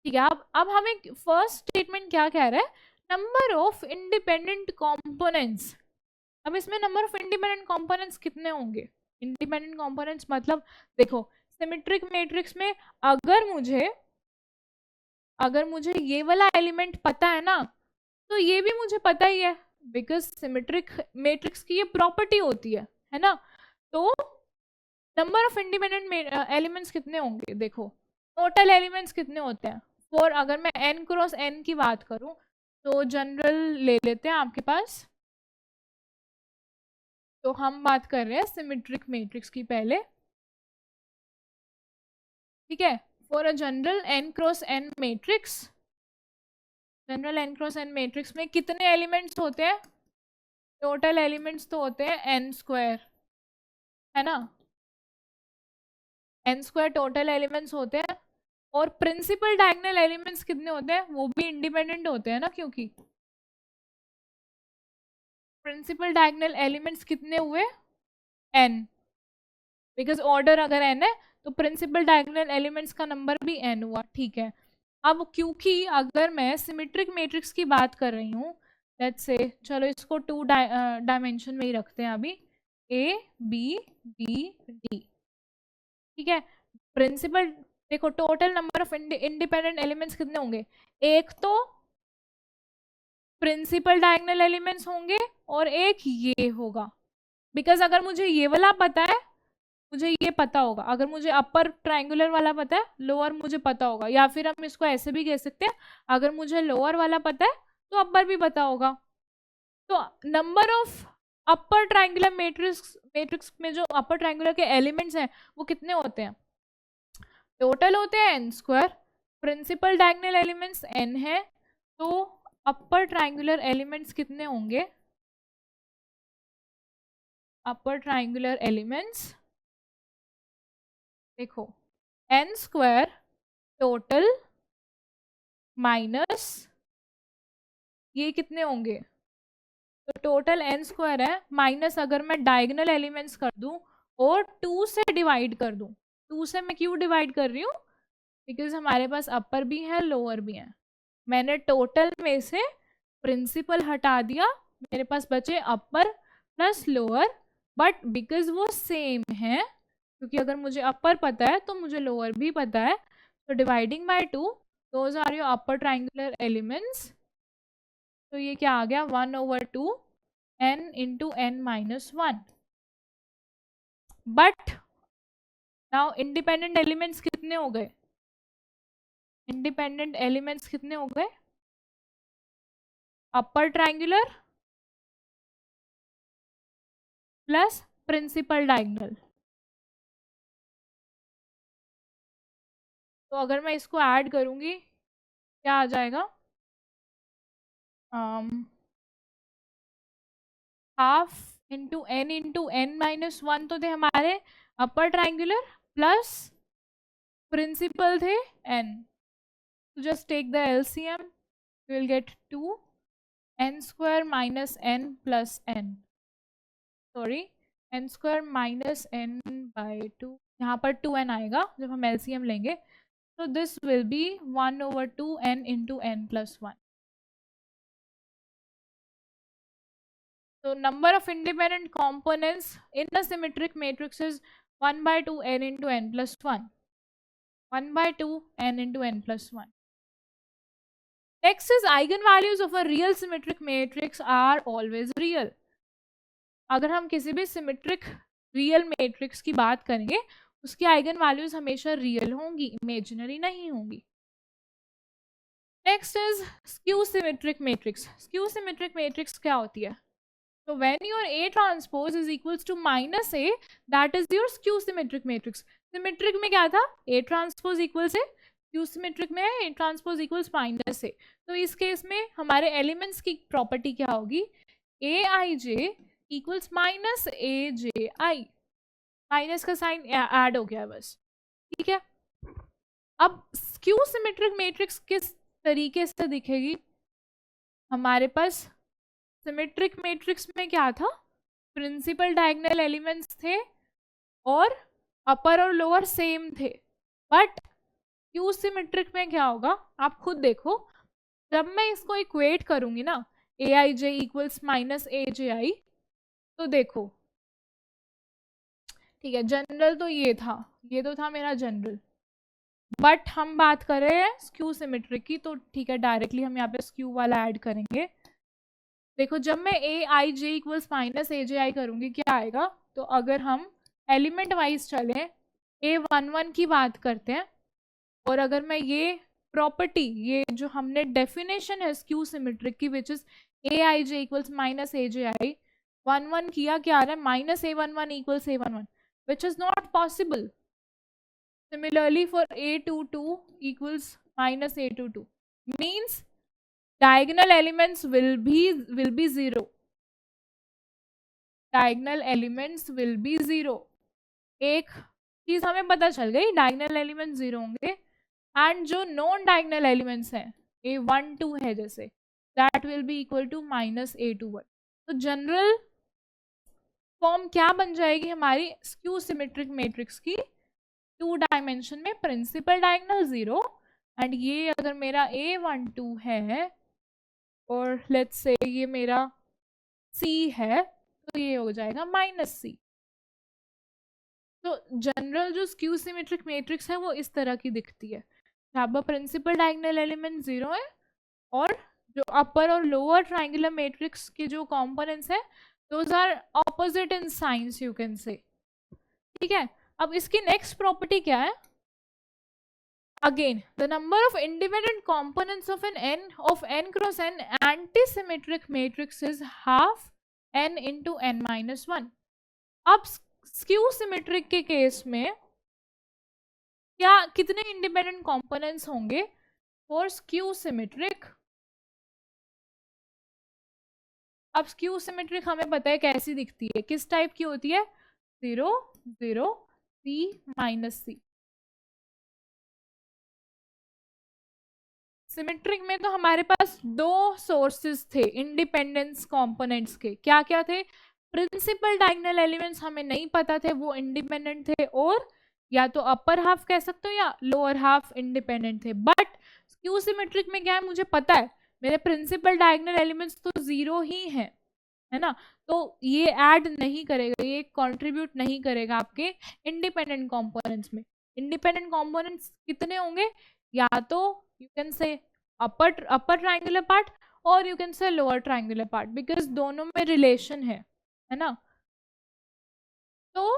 ठीक है, अब हमें फर्स्ट स्टेटमेंट क्या कह रहा है? Number of independent components. अब इसमें नंबर ऑफ इंडिपेंडेंट कंपोनेंट्स कितने होंगे? इंडिपेंडेंट कंपोनेंट्स मतलब देखो, सिमेट्रिक मैट्रिक्स में अगर मुझे ये वाला एलिमेंट पता है ना, तो ये भी मुझे पता ही है, बिकॉज सिमेट्रिक मैट्रिक्स की ये प्रॉपर्टी होती है ना। तो नंबर ऑफ इंडिपेंडेंट एलिमेंट्स कितने होंगे? देखो, टोटल एलिमेंट्स कितने होते हैं? फॉर अगर मैं n क्रॉस n की बात करूं तो जनरल ले लेते हैं आपके पास। तो हम बात कर रहे हैं सिमेट्रिक मैट्रिक्स की पहले। ठीक है, for a general n cross n matrix, general n cross n matrix में कितने एलिमेंट्स होते हैं? टोटल एलिमेंट्स तो होते हैं n स्क्वायर, है ना। n स्क्वायर टोटल एलिमेंट्स होते हैं। और प्रिंसिपल डायगोनल एलिमेंट्स कितने होते हैं? वो भी इंडिपेंडेंट होते हैं ना, क्योंकि प्रिंसिपल डायगोनल एलिमेंट्स कितने हुए? n। बिकॉज ऑर्डर अगर n है तो प्रिंसिपल डायगोनल एलिमेंट्स का नंबर भी n हुआ। ठीक है, अब क्योंकि अगर मैं सिमेट्रिक मैट्रिक्स की बात कर रही हूँ, लेट्स से, चलो इसको 2 डायमेंशन में ही रखते हैं अभी, ए बी डी डी। ठीक है, प्रिंसिपल, देखो total number of independent elements कितने होंगे? एक तो प्रिंसिपल डायगोनल एलिमेंट्स होंगे और एक ये होगा। बिकॉज अगर मुझे ये वाला पता है, मुझे ये पता होगा। अगर मुझे अपर ट्रायंगुलर वाला पता है, लोअर मुझे पता होगा। या फिर हम इसको ऐसे भी कह सकते हैं, अगर मुझे लोअर वाला पता है तो अपर भी पता होगा। तो number of upper triangular matrix में जो अपर ट्रायंगुलर के एलिमेंट्स हैं वो कितने होते हैं? टोटल होते हैं n square. Principal diagonal elements n है, तो अपर ट्रायंगुलर एलिमेंट्स कितने होंगे? अपर ट्रायंगुलर एलिमेंट्स देखो, n स्क्वायर टोटल माइनस ये कितने होंगे? तो टोटल n स्क्वायर है, माइनस अगर मैं डायगोनल एलिमेंट्स कर दूं और 2 से डिवाइड कर दूं। 2 से मैं क्यों डिवाइड कर रही हूँ? बिकॉज हमारे पास अपर भी है लोअर भी है। मैंने टोटल में से प्रिंसिपल हटा दिया, मेरे पास बचे अपर प्लस लोअर। बट बिकॉज वो सेम है, क्योंकि अगर मुझे अपर पता है तो मुझे लोअर भी पता है, तो dividing by 2, those are your upper triangular elements. तो ये क्या आ गया? 1/2 n into n minus 1। But now independent elements कितने हो गए? इंडिपेंडेंट एलिमेंट्स कितने हो गए? Upper triangular plus principal diagonal. तो अगर मैं इसको ऐड करूंगी क्या आ जाएगा? हाफ इंटू n माइनस 1 तो थे हमारे अपर ट्रायंगुलर, प्लस प्रिंसिपल थे n। तो just take the LCM, you will get 2 n square minus n plus n, sorry n square minus n by 2, यहाँ पर 2n आएगा जब हम LCM लेंगे। तो this will B 1/2 n into n plus 1। So number of independent components in a symmetric matrix is 1/2 n into n plus 1. 1/2 n into n plus 1. Next is eigenvalues of a real symmetric matrix are always real. अगर हम किसी भी symmetric real matrix की बात करेंगे उसकी eigen values हमेशा real होंगी, इमेजिनरी नहीं होंगी. Next is skew symmetric matrix. Skew symmetric matrix क्या होती है? तो when your A transpose is equals to -A, that is your skew symmetric matrix. Symmetric में क्या था? A ट्रांसपोज इक्वल से. स्क्यू सिमेट्रिक में A ट्रांसपोज इक्वल्स -A. तो इस केस में हमारे एलिमेंट्स की प्रॉपर्टी क्या होगी? Aij equals -AJI. माइनस का साइन ऐड हो गया बस. ठीक है. अब स्क्यू सिमेट्रिक मैट्रिक्स किस तरीके से दिखेगी? हमारे पास सिमेट्रिक मैट्रिक्स में क्या था? प्रिंसिपल डायगोनल एलिमेंट्स थे और अपर और लोअर सेम थे. बट स्क्यू सिमेट्रिक में क्या होगा आप खुद देखो. जब मैं इसको इक्वेट करूंगी ना Aij इक्वल्स -AJI, तो देखो ठीक है, जनरल तो ये तो था मेरा जनरल. बट हम बात कर रहे हैं स्क्यू सिमेट्रिक की, तो ठीक है डायरेक्टली हम यहाँ पे स्क्यू वाला ऐड करेंगे. देखो जब मैं Aij इक्वल्स -AJI करूंगी क्या आएगा? तो अगर हम एलिमेंट वाइज चलें, A11 की बात करते हैं, और अगर मैं ये प्रॉपर्टी, ये जो हमने डेफिनेशन है स्क्यू सिमेट्रिक की which is Aij equals -AJI, 11 किया, क्या आ रहा है? -A11 equals A11, which is not possible. Similarly for A22 equals -A22 means diagonal elements will be 0. Diagonal elements will be 0. एक चीज हमें पता चल गई, diagonal elements 0 होंगे. एंड जो नॉन डायगोनल एलिमेंट्स हैं A12 है जैसे, that will be equal to -A21. तो जनरल फॉर्म क्या बन जाएगी हमारी स्क्यू सिमेट्रिक मैट्रिक्स की? 2 डायमेंशन में प्रिंसिपल डायगोनल 0, एंड ये अगर मेरा A12 है और लेट्स से ये मेरा C है, तो ये हो जाएगा -C. तो जनरल जो स्क्यू सिमेट्रिक मैट्रिक्स है वो इस तरह की दिखती है. यहाँ पर प्रिंसिपल डायगोनल एलिमेंट 0 है और जो अपर और लोअर ट्रायंगुलर मैट्रिक्स के जो कंपोनेंट्स है those are opposite in signs, you can say. ठीक है. अब इसकी नेक्स्ट प्रॉपर्टी क्या है? Again the number of independent components of n cross n antisymmetric matrix is half n into n-1. अब स्क्यू सिमेट्रिक के केस में क्या कितने इंडिपेंडेंट कंपोनेंट्स होंगे फॉर स्क्यू सिमेट्रिक? अब स्क्यू सिमेट्रिक हमें पता है कैसी दिखती है, किस टाइप की होती है? 0 0 C -C. सिमेट्रिक में तो हमारे पास 2 सोर्सेस थे इंडिपेंडेंस कंपोनेंट्स के. क्या क्या थे? प्रिंसिपल डायगोनल एलिमेंट्स हमें नहीं पता थे, वो इंडिपेंडेंट थे, और या तो अपर हाफ कह सकते हो या लोअर हाफ इंडिपेंडेंट थे. बट स्क्यू सिमेट्रिक में क्या है? मुझे पता है मेरे प्रिंसिपल डायगोनल एलिमेंट्स तो 0 ही हैं, है ना. तो ये ऐड नहीं करेगा, ये कंट्रीब्यूट नहीं करेगा आपके इंडिपेंडेंट कंपोनेंट्स में. इंडिपेंडेंट कंपोनेंट्स कितने होंगे? या तो you can say upper triangular part और you can say lower triangular part, because दोनों में रिलेशन है ना. तो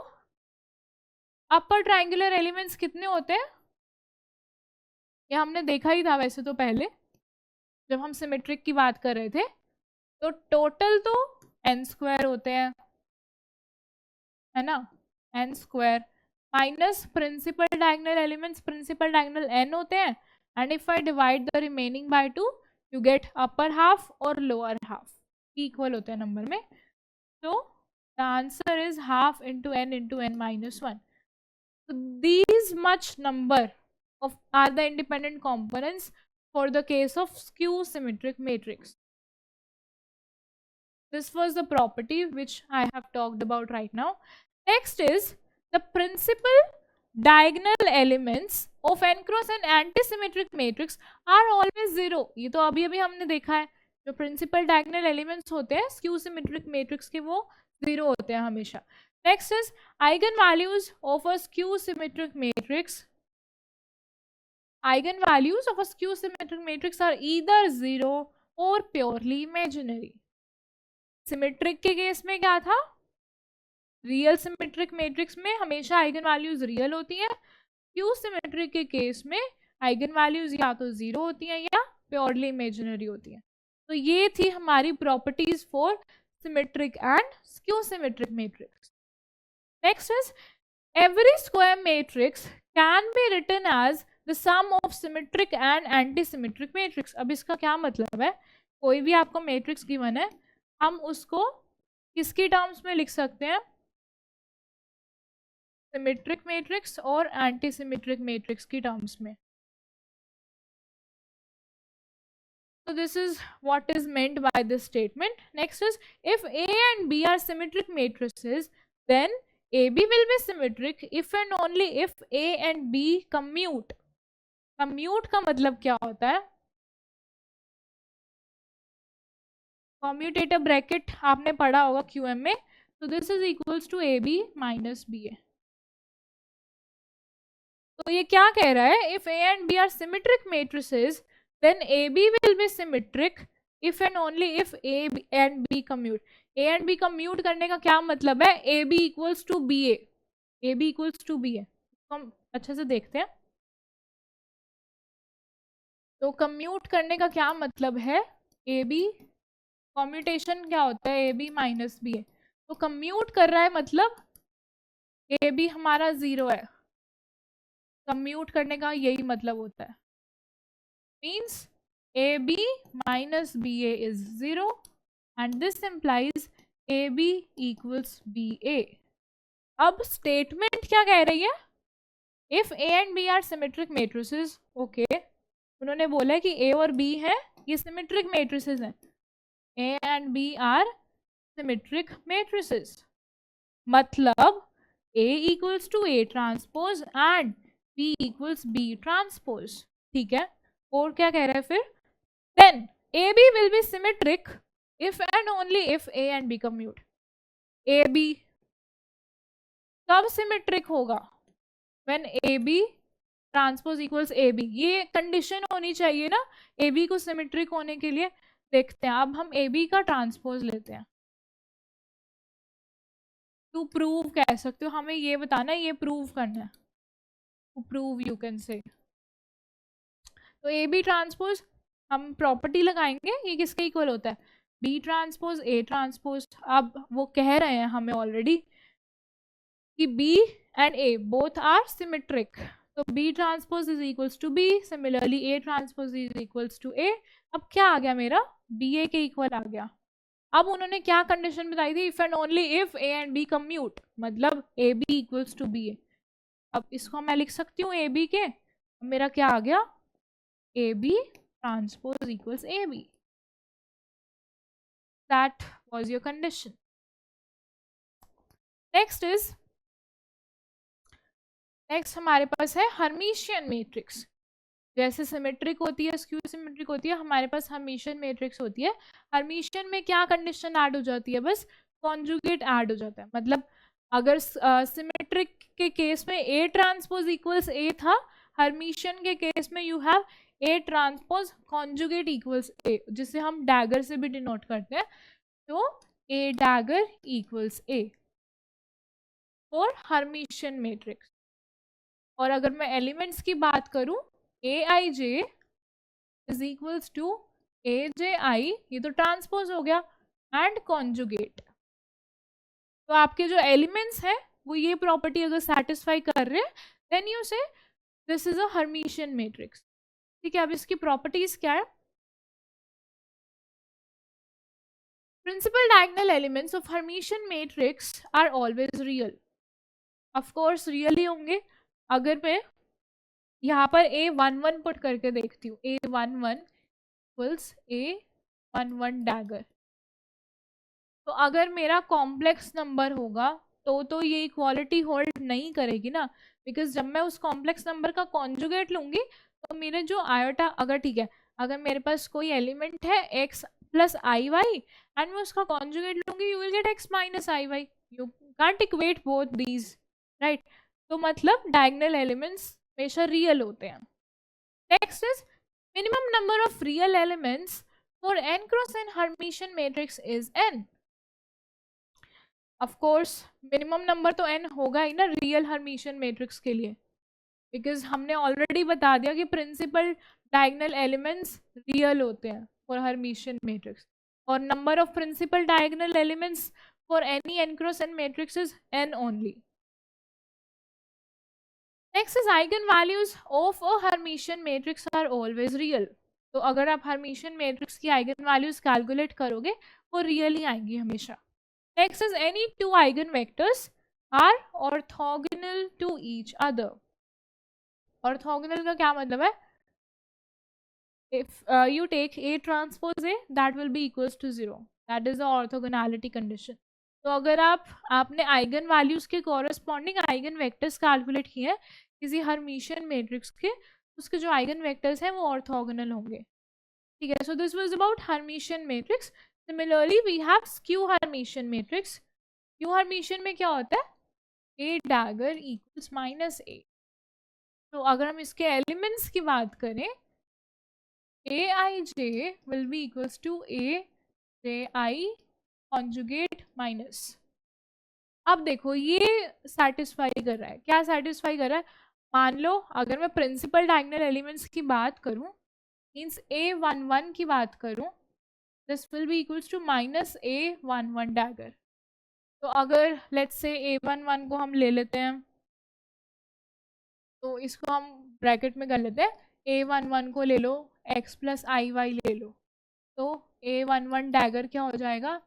अपर ट्रायंगुलर एलिमेंट्स कितने होते हैं? ये हमने देखा ही था वैसे तो पहले जब हम सिमेट्रिक की बात कर रहे थे. तो टोटल तो n² होते हैं, है ना. n² minus principal diagonal elements, principal diagonal n होते हैं, and if I divide the remaining by 2 you get upper half और लोअर हाफ इक्वल होते हैं नंबर में. तो the answer is half into n into n-1. So these much number of are the independent components for the case of skew symmetric matrix. This was the property which I have talked about right now. Next is the principal diagonal elements of n cross n antisymmetric matrix are always 0. ये तो अभी अभी हमने देखा है, जो principal diagonal elements होते हैं skew symmetric matrix के वो 0 होते हैं हमेशा. Next is eigenvalues of a skew symmetric matrix eigen values of a skew symmetric matrix are either 0 और प्योरली इमेजिनरी। सिमेट्रिक के केस में क्या था, रियल सिमेट्रिक मैट्रिक्स में हमेशा आइगन वैल्यूज रियल होती हैं, स्क्यू सिमेट्रिक के केस में आइगन वैल्यूज या तो 0 होती हैं या प्योरली इमेजिनरी होती हैं। तो ये थी हमारी properties for symmetric and skew symmetric matrix. Next is every square matrix can be written as the sum of symmetric and anti-symmetric matrix। अब इसका क्या मतलब है, कोई भी आपको मैट्रिक्स गिवन है, हम उसको किसकी टर्म्स में लिख सकते हैं, सिमेट्रिक मैट्रिक्स और एंटी सिमेट्रिक मैट्रिक्स की टर्म्स में। So this is what is meant by this statement. Next is if A and B are symmetric matrices, then AB will be symmetric if and only if A and B commute। commute का मतलब क्या होता है, commutator bracket आपने पढ़ा होगा QM में। तो this is equals to AB minus BA। तो ये क्या कह रहा है, if A and B are symmetric matrices, then AB will be symmetric if and only if A and B commute। A and B commute करने का क्या मतलब है, AB equals to BA, AB equals to BA। तो हम अच्छे से देखते हैं। तो कम्यूट करने का क्या मतलब है, AB कम्यूटेशन क्या होता है, AB माइनस BA। तो कम्यूट कर रहा है मतलब AB हमारा 0 है, कम्यूट करने का यही मतलब होता है, means AB minus BA is 0 and this implies AB equals BA। अब स्टेटमेंट क्या कह रही है, if A and B are symmetric matrices, okay उन्होंने बोला है कि A और B है ये सिमेट्रिक मैट्रिसेस हैं, A and B are symmetric matrices, मतलब A equals to A transpose and B equals B transpose। ठीक है, और क्या कह रहा है फिर, then AB will be symmetric if and only if A and B commute। AB कब सिमेट्रिक होगा, when AB transpose equals AB। ये कंडीशन होनी चाहिए ना AB को सिमेट्रिक होने के लिए। देखते हैं, अब हम AB का ट्रांसपोज लेते हैं। टू प्रूव कह सकते हो, हमें ये बताना है, ये प्रूव करना है, टू प्रूव यू कैन से। तो AB ट्रांसपोज हम प्रॉपर्टी लगाएंगे, ये किसके इक्वल होता है, B ट्रांसपोज A ट्रांसपोज। अब वो कह रहे हैं हमें ऑलरेडी कि B and A both are symmetric, तो B transpose is equals to B, similarly A transpose is equals to A। अब क्या आ गया मेरा, BA के इक्वल आ गया। अब उन्होंने क्या कंडीशन बताई थी, if and only if A and B commute, मतलब AB इक्वल्स टू BA। अब इसको मैं लिख सकती हूँ AB के, मेरा क्या आ गया, AB transpose equals AB। That was your condition. Next हमारे पास है हर्मिशियन मैट्रिक्स। जैसे सिमेट्रिक होती है, स्क्यू सिमेट्रिक होती है, हमारे पास हर्मिशियन मैट्रिक्स होती है। हर्मिशियन में क्या कंडीशन ऐड हो जाती है, बस कॉन्जुगेट ऐड हो जाता है। मतलब अगर सिमेट्रिक के केस में A ट्रांसपोज इक्वल्स A था, हर्मिशियन के केस में you have A transpose conjugate equals A, जिसे हम डैगर से भी डिनोट करते हैं। तो A dagger equals A for Hermitian matrix. और अगर मैं एलिमेंट्स की बात करूं, Aij is equals to Aj, ये तो ट्रांसपोज हो गया, एंड कॉन्जुगेट। तो आपके जो एलिमेंट्स हैं वो ये प्रॉपर्टी अगर सेटिस्फाई कर रहे हैं, then you say this is a Hermitian matrix. ठीक है, अब इसकी प्रॉपर्टीज क्या है, principal diagonal elements of Hermitian matrix are always real. Of course real ही होंगे। अगर मैं यहाँ पर A11 पुट करके देखती हूँ, A11 इक्वल्स A11 डैगर, तो अगर मेरा कॉम्प्लेक्स नंबर होगा तो ये इक्वालिटी होल्ड नहीं करेगी ना, बिकॉज जब मैं उस कॉम्प्लेक्स नंबर का कॉन्जुगेट लूंगी तो मेरे जो आयोटा, अगर ठीक है, अगर मेरे पास कोई एलिमेंट है x plus I y and मैं उसका कॉन्जुगेट लूंगी, you will get x minus i y. You can't equate both these, right. तो मतलब डायगोनल एलिमेंट्स हमेशा रियल होते हैं। Next is minimum number of real elements for n cross n Hermitian matrix is n. Of course minimum number तो n होगा ही ना real Hermitian matrix के लिए, बिकॉज हमने ऑलरेडी बता दिया कि प्रिंसिपल डायगोनल एलिमेंट्स रियल होते हैं फॉर हर्मिशियन मैट्रिक्स, और number of principal diagonal elements for any n cross n matrix is n only. Next is eigen values of a Hermitian matrix are always real. तो अगर आप Hermitian matrix की eigenvalues calculate करोगे वो real ही आएंगी हमेशा. Next is any two eigen vectors are orthogonal to each other. Orthogonal का क्या मतलब है? if you take A transpose A, that will be equals to 0. That is the orthogonality condition. तो अगर आपने आइगन वैल्यूज के कॉरेस्पॉन्डिंग आइगन वेक्टर्स कैलकुलेट किए हैं किसी हर्मिशियन मैट्रिक्स के, उसके जो आइगन वेक्टर्स हैं वो ऑर्थोगोनल होंगे. ठीक है, so this was about Hermitian matrix. Similarly we have skew Hermitian matrix. Skew Hermitian में क्या होता है? A dagger equals minus A. तो अगर हम इसके एलिमेंट्स की बात करें, Aij will be equals to Aj conjugate minus. अब देखो ये सेटिस्फाई कर रहा है. क्या सेटिस्फाई कर रहा है? मान लो अगर मैं प्रिंसिपल डायगोनल एलिमेंट्स की बात करूं, मीन्स A11 की बात करूं, this will be equals to minus A11 dagger. तो अगर लेट्स से A11 को हम ले लेते हैं, तो इसको हम ब्रैकेट में कर लेते हैं. A11 को ले लो, x प्लस आई वाई ले लो, तो A11 डैगर क्या हो जाएगा?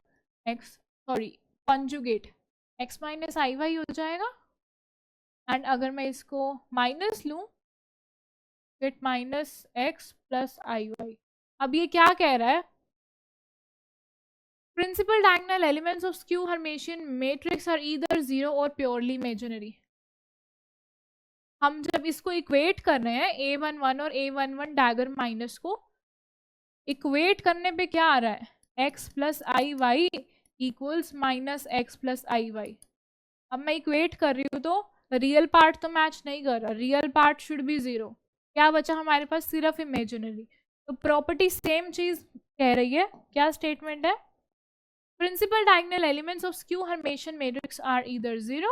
Conjugate x minus i y हो जाएगा. एंड अगर मैं इसको माइनस लूँ, गेट माइनस x प्लस आई वाई. अब ये क्या कह रहा है? Principal diagonal elements of skew Hermitian matrix are either zero और प्योरली इमेजिनरी. हम जब इसको इक्वेट कर रहे हैं A11 और A11 डैगर माइनस को इक्वेट करने पे क्या आ रहा है? x प्लस आई Y equals minus X plus आई वाई. अब मैं इक्वेट कर रही हूँ तो रियल पार्ट तो मैच नहीं कर रहा, real part should be zero. क्या बचा हमारे पास? सिर्फ इमेजिनरी. तो प्रॉपर्टी सेम चीज कह रही है. क्या स्टेटमेंट है? Principal diagonal elements of skew Hermitian matrix are either zero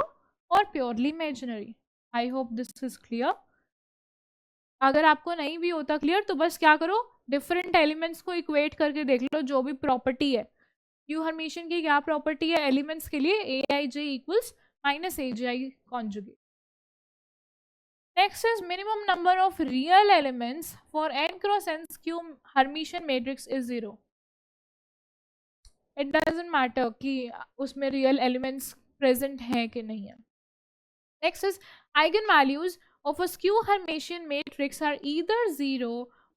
और purely imaginary. I hope this is clear. अगर आपको नहीं भी होता क्लियर तो बस क्या करो, डिफरेंट एलिमेंट्स को इक्वेट करके देख लो जो भी प्रॉपर्टी है. स्क्यू हर्मिशियन की क्या प्रॉपर्टी है एलिमेंट्स के लिए? Aij equals minus Aj conjugate. Next is minimum number of real elements for n cross n skew Hermitian matrix is zero. It doesn't matter कि उसमें रियल एलिमेंट्स प्रेजेंट हैं कि नहीं है. Next is eigen values of a skew Hermitian matrix are either zero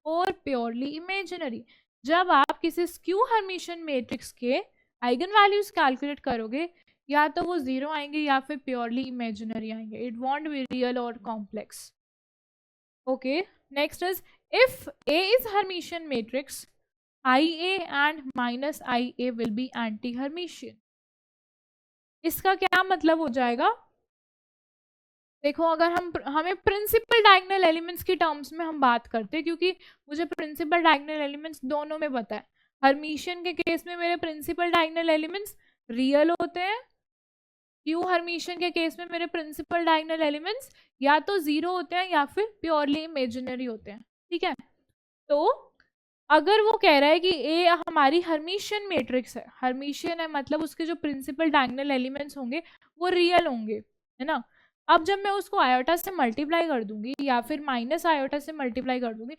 or purely imaginary. जब आप किसी skew Hermitian matrix के आइगन वैल्यूज कैलकुलेट करोगे, या तो वो जीरो आएंगे या फिर प्योरली इमेजिनरी आएंगे. इट वॉन्ट बी रियल और complex. Okay, next is if A is Hermitian matrix, IA and minus IA will be anti-Hermitian. इसका क्या मतलब हो जाएगा? देखो अगर हमें प्रिंसिपल डायगोनल एलिमेंट्स की टर्म्स में हम बात करते हैं, क्योंकि मुझे प्रिंसिपल डायगोनल एलिमेंट्स दोनों में पता है. हर्मिशियन के केस में मेरे प्रिंसिपल डायगोनल एलिमेंट्स रियल होते हैं. स्क्यू हर्मिशियन के केस में मेरे प्रिंसिपल डायगोनल एलिमेंट्स या तो जीरो होते हैं या फिर प्योरली इमेजिनरी होते हैं. ठीक है, तो अगर वो कह रहा है कि ए हमारी हर्मिशियन मैट्रिक्स है, हर्मिशियन है मतलब उसके जो प्रिंसिपल डायगोनल एलिमेंट्स होंगे वो रियल होंगे, है ना. अब जब मैं उसको आयोटा से मल्टीप्लाई कर दूंगी या फिर माइनस आयोटा से मल्टीप्लाई कर दूंगी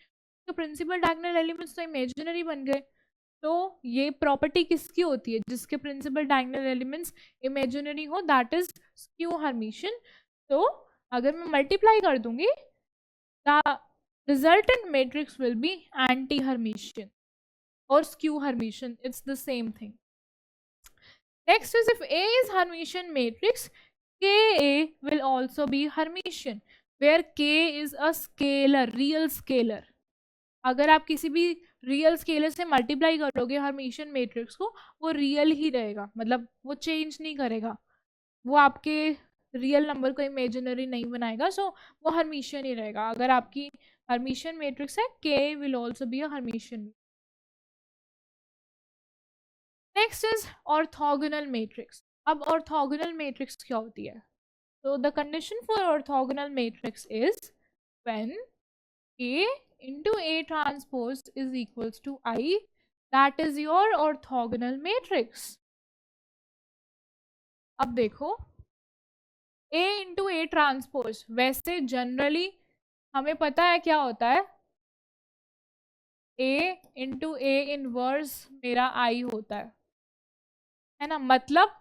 तो प्रिंसिपल डायगोनल एलिमेंट्स तो इमेजिनरी बन गए. तो ये प्रॉपर्टी किसकी होती है? जिसके प्रिंसिपल डायगोनल एलिमेंट्स इमेजिनरी हो, दैट इज स्क्यू हर्मिशियन. तो अगर मैं मल्टीप्लाई कर दूंगी the resultant matrix will be anti Hermitian और skew Hermitian. It's the same thing. Next is if A is Hermitian matrix, Ka will also be Hermitian, where K is a scalar, real scalar. अगर आप किसी भी real scalar से multiply करोगे Hermitian matrix को, वो real ही रहेगा, मतलब वो चेंज नहीं करेगा, वो आपके रियल नंबर को इमेजिनरी नहीं बनाएगा. सो वो हर्मिशियन ही रहेगा. अगर आपकी हर्मिशियन मैट्रिक्स है, K will also be a Hermitian. Next is orthogonal matrix. अब ऑर्थोगोनल मैट्रिक्स क्या होती है? So the condition for orthogonal matrix is when A into A transpose is equals to I, that is your orthogonal matrix. अब देखो A into A transpose, वैसे generally हमें पता है क्या होता है, A into A इनवर्स मेरा I होता है ना, मतलब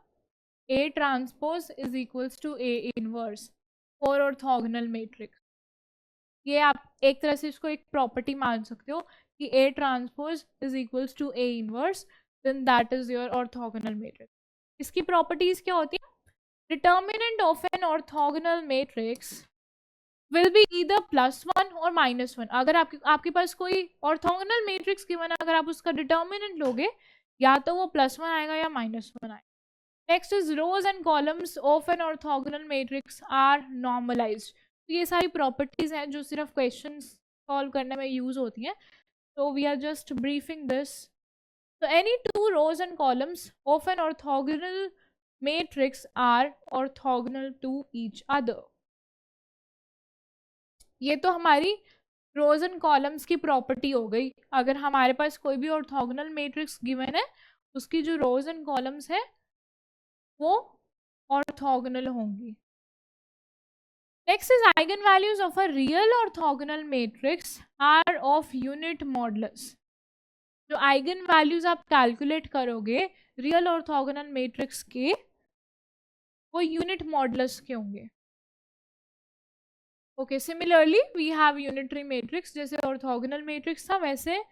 A transpose is equals to A inverse for orthogonal matrix. ये आप एक तरह से इसको एक प्रॉपर्टी मान सकते हो कि A transpose is equals to A inverse, then that is your orthogonal matrix. इसकी प्रॉपर्टीज क्या होती है? Determinant of an orthogonal matrix will be either +1 और -1. अगर आपके पास कोई ऑर्थोगोनल मैट्रिक्स गिवन है, अगर आप उसका डिटर्मिनेंट लोगे, या तो वो +1 आएगा या -1 आएगा. Next is rows and columns of an orthogonal matrix are normalised. तो ये सारी प्रॉपर्टीज हैं जो सिर्फ क्वेश्चन सॉल्व करने में यूज होती हैं. तो we are just briefing this. So any two rows and columns of an orthogonal matrix are orthogonal to each other. ये तो हमारी रोज एंड कॉलम्स की प्रॉपर्टी हो गई. अगर हमारे पास कोई भी ऑर्थोगोनल मैट्रिक्स गिवन है, उसकी जो रोज एंड कॉलम्स है वो ऑर्थोगोनल होंगी. Next is eigen values of a real orthogonal matrix are of unit modulus. जो आइगन वैल्यूज आप कैलकुलेट करोगे रियल ऑर्थोगोनल मैट्रिक्स के, वो यूनिट मॉडुलस के होंगे. Okay, similarly we have unitary matrix. जैसे ऑर्थोगोनल मैट्रिक्स था, वैसे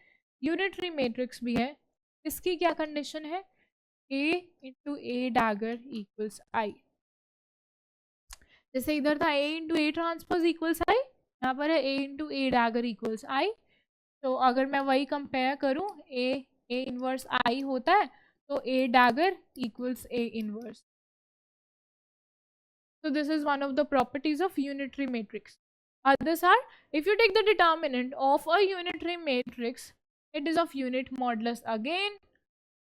यूनिटरी मैट्रिक्स भी है. इसकी क्या कंडीशन है? A into A dagger equals I. जैसे इधर था A into A transpose equals I, यहाँ पर है A into A dagger equals I. तो अगर मैं वही कंपेयर करूँ, A इनवर्स I होता है, तो A dagger equals A inverse. So this is one of the properties of unitary matrix. Others are, if you take the determinant of a unitary matrix, it is of unit modulus again.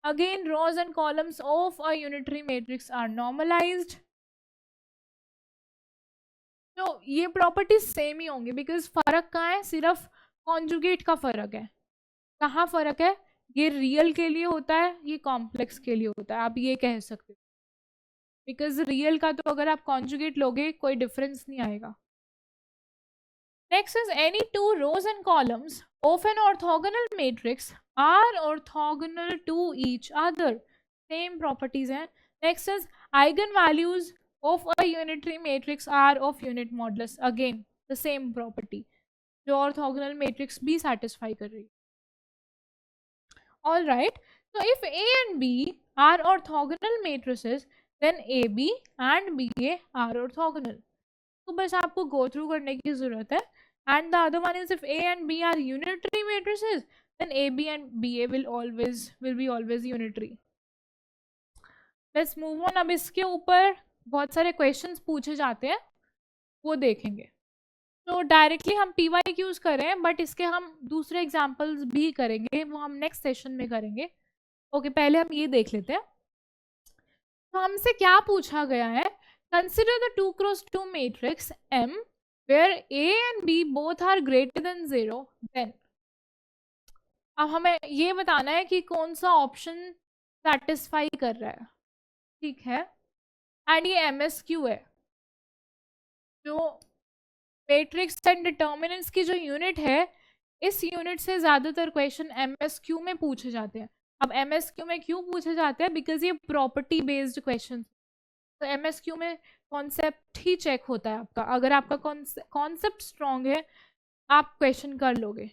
Again, rows and columns of a unitary matrix are normalized. तो ये properties same ही होंगे, because फर्क कहाँ है? सिर्फ conjugate का फर्क है. कहाँ फर्क है? ये रियल के लिए होता है, ये कॉम्प्लेक्स के लिए होता है. आप ये कह सकते हो, बिकॉज रियल का तो अगर आप कॉन्जुगेट लोगे कोई डिफरेंस नहीं आएगा. Next is any two rows and columns of an orthogonal matrix are orthogonal to each other. Same properties हैं. Next is eigen values of a unitary matrix are of unit modulus. Again the same property जो orthogonal matrix भी satisfy कर रही है. All right, so if A and B are orthogonal matrices, then AB and BA are orthogonal. तो बस आपको go through करने की जरूरत है. And the other one is if A and B are unitary matrices, then AB and BA will be always unitary. Let's move on. अब इसके ऊपर बहुत सारे क्वेश्चंस पूछे जाते हैं, वो देखेंगे. तो डायरेक्टली हम PYQs कर रहे हैं, बट इसके हम दूसरे एग्जांपल्स भी करेंगे, वो हम नेक्स्ट सेशन में करेंगे. ओके, पहले हम ये देख लेते हैं. तो हमसे क्या पूछा गया है? Consider the 2x2 matrix M where A and B both are greater than 0, then. अब हमें ये बताना है कि कौन सा ऑप्शन सेटिस्फाई कर रहा है. ठीक है, एंड ये MSQ है. जो मैट्रिक्स एंड डिटर्मिनेंट्स की जो यूनिट है, इस यूनिट से ज़्यादातर क्वेश्चन MSQ में पूछे जाते हैं. अब MSQ में क्यों पूछे जाते हैं? बिकॉज ये प्रॉपर्टी बेस्ड क्वेश्चन. तो MSQ में कॉन्सेप्ट ही चेक होता है आपका. अगर आपका कॉन्सेप्ट स्ट्रॉन्ग है, आप क्वेश्चन कर लोगे.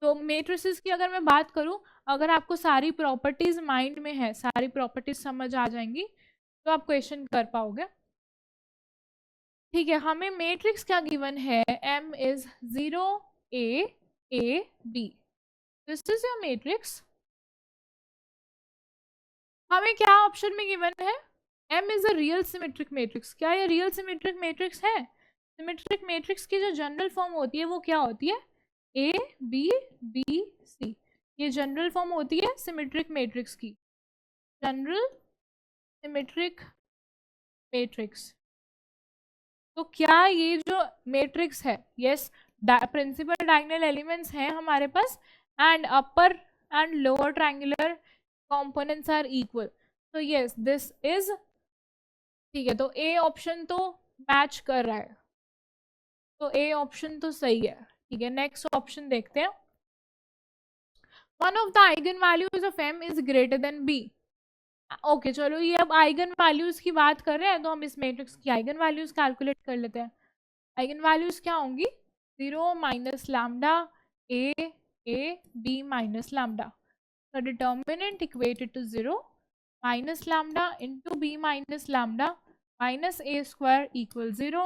तो मैट्रिसेस की अगर मैं बात करूँ, अगर आपको सारी प्रॉपर्टीज माइंड में है, सारी प्रॉपर्टीज समझ आ जाएंगी, तो आप क्वेश्चन कर पाओगे. ठीक है, हमें मैट्रिक्स क्या गिवन है? M is 0 A A B. This is your matrix. हमें क्या ऑप्शन में गिवन है? M is a real symmetric matrix. क्या ये रियल सिमेट्रिक मैट्रिक्स है? सिमेट्रिक मैट्रिक्स की जो जनरल फॉर्म होती है वो क्या होती है? A B B C, ये जनरल फॉर्म होती है सिमेट्रिक मैट्रिक्स की, जनरल सिमेट्रिक मैट्रिक्स। तो क्या ये जो मैट्रिक्स है, यस, प्रिंसिपल डायगोनल एलिमेंट्स हैं हमारे पास, and upper and lower triangular components are equal, तो यस दिस इज, ठीक है, तो ए ऑप्शन तो मैच कर रहा है, तो ए ऑप्शन तो सही है, ठीक है। नेक्स्ट ऑप्शन देखते हैं, one of the eigen values of m is greater than b. Okay चलो, ये अब आइगन वैल्यूज की बात कर रहे हैं तो हम इस मैट्रिक्स की आइगन वैल्यूज कैलकुलेट कर लेते हैं। आइगन वैल्यूज क्या होंगी, 0 minus lambda a B minus lambda, the determinant equated to 0 minus lambda into b minus lambda minus a square equal 0।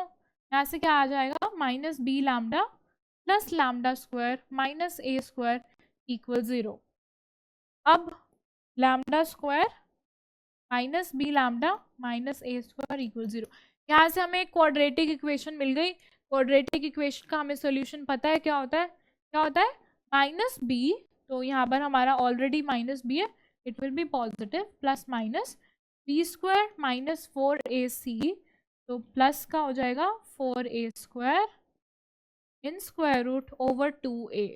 यहाँ से क्या आ जाएगा, minus B lambda plus lambda square minus A square equal 0। अब lambda square minus B lambda minus A square equal 0, यहाँ से हमें एक क्वाड्रेटिक इक्वेशन मिल गई। क्वाड्रेटिक इक्वेशन का हमें सोल्यूशन पता है क्या होता है, क्या होता है, माइनस बी, तो यहाँ पर हमारा ऑलरेडी माइनस बी है, it will be positive, plus minus b square minus 4ac, तो प्लस का हो जाएगा 4a square in square root over 2a।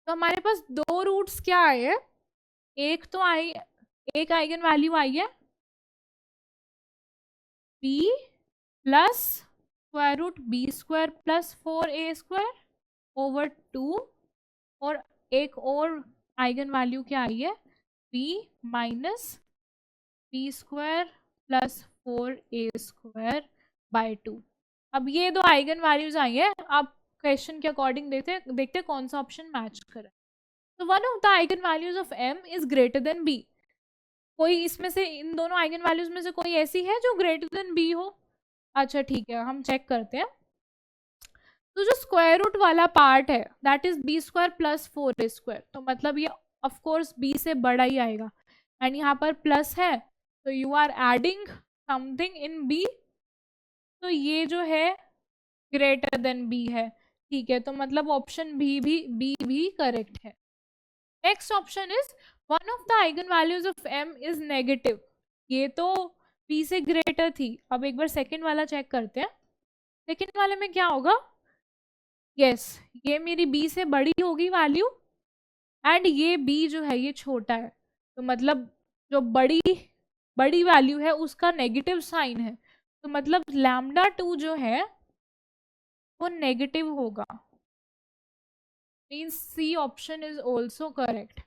तो हमारे पास दो रूट्स क्या आए हैं, एक तो आई, एक आइगन वैल्यू आई है b plus square root b square plus 4a square over 2, और एक और आइगन वैल्यू क्या आई है, b minus b square plus 4a square by 2। अब ये दो आइगन वैल्यूज आई है, अब क्वेश्चन के अकॉर्डिंग देखते कौन सा ऑप्शन मैच करे। तो one of the eigen values of m is greater then b, कोई इसमें से, इन दोनों आइगन वैल्यूज में से कोई ऐसी है जो ग्रेटर देन b हो। अच्छा ठीक है, हम चेक करते हैं। तो जो स्क्वायर रूट वाला पार्ट है that is b square plus 4a square, तो मतलब ये ऑफ कोर्स b से बड़ा ही आएगा, एंड यहाँ पर प्लस है तो you are adding something in b, तो ये जो है ग्रेटर देन b है, ठीक है, तो मतलब ऑप्शन बी भी करेक्ट है। Next option is one of the eigen values of m is negative, ये तो b से ग्रेटर थी। अब एक बार सेकंड वाला चेक करते हैं, सेकंड वाले में क्या होगा, यस ये मेरी b से बड़ी होगी वैल्यू, एंड ये b जो है ये छोटा है, तो मतलब जो बड़ी वैल्यू है उसका नेगेटिव साइन है, तो मतलब लैम्डा 2 जो है वो नेगेटिव होगा, means C option is also correct.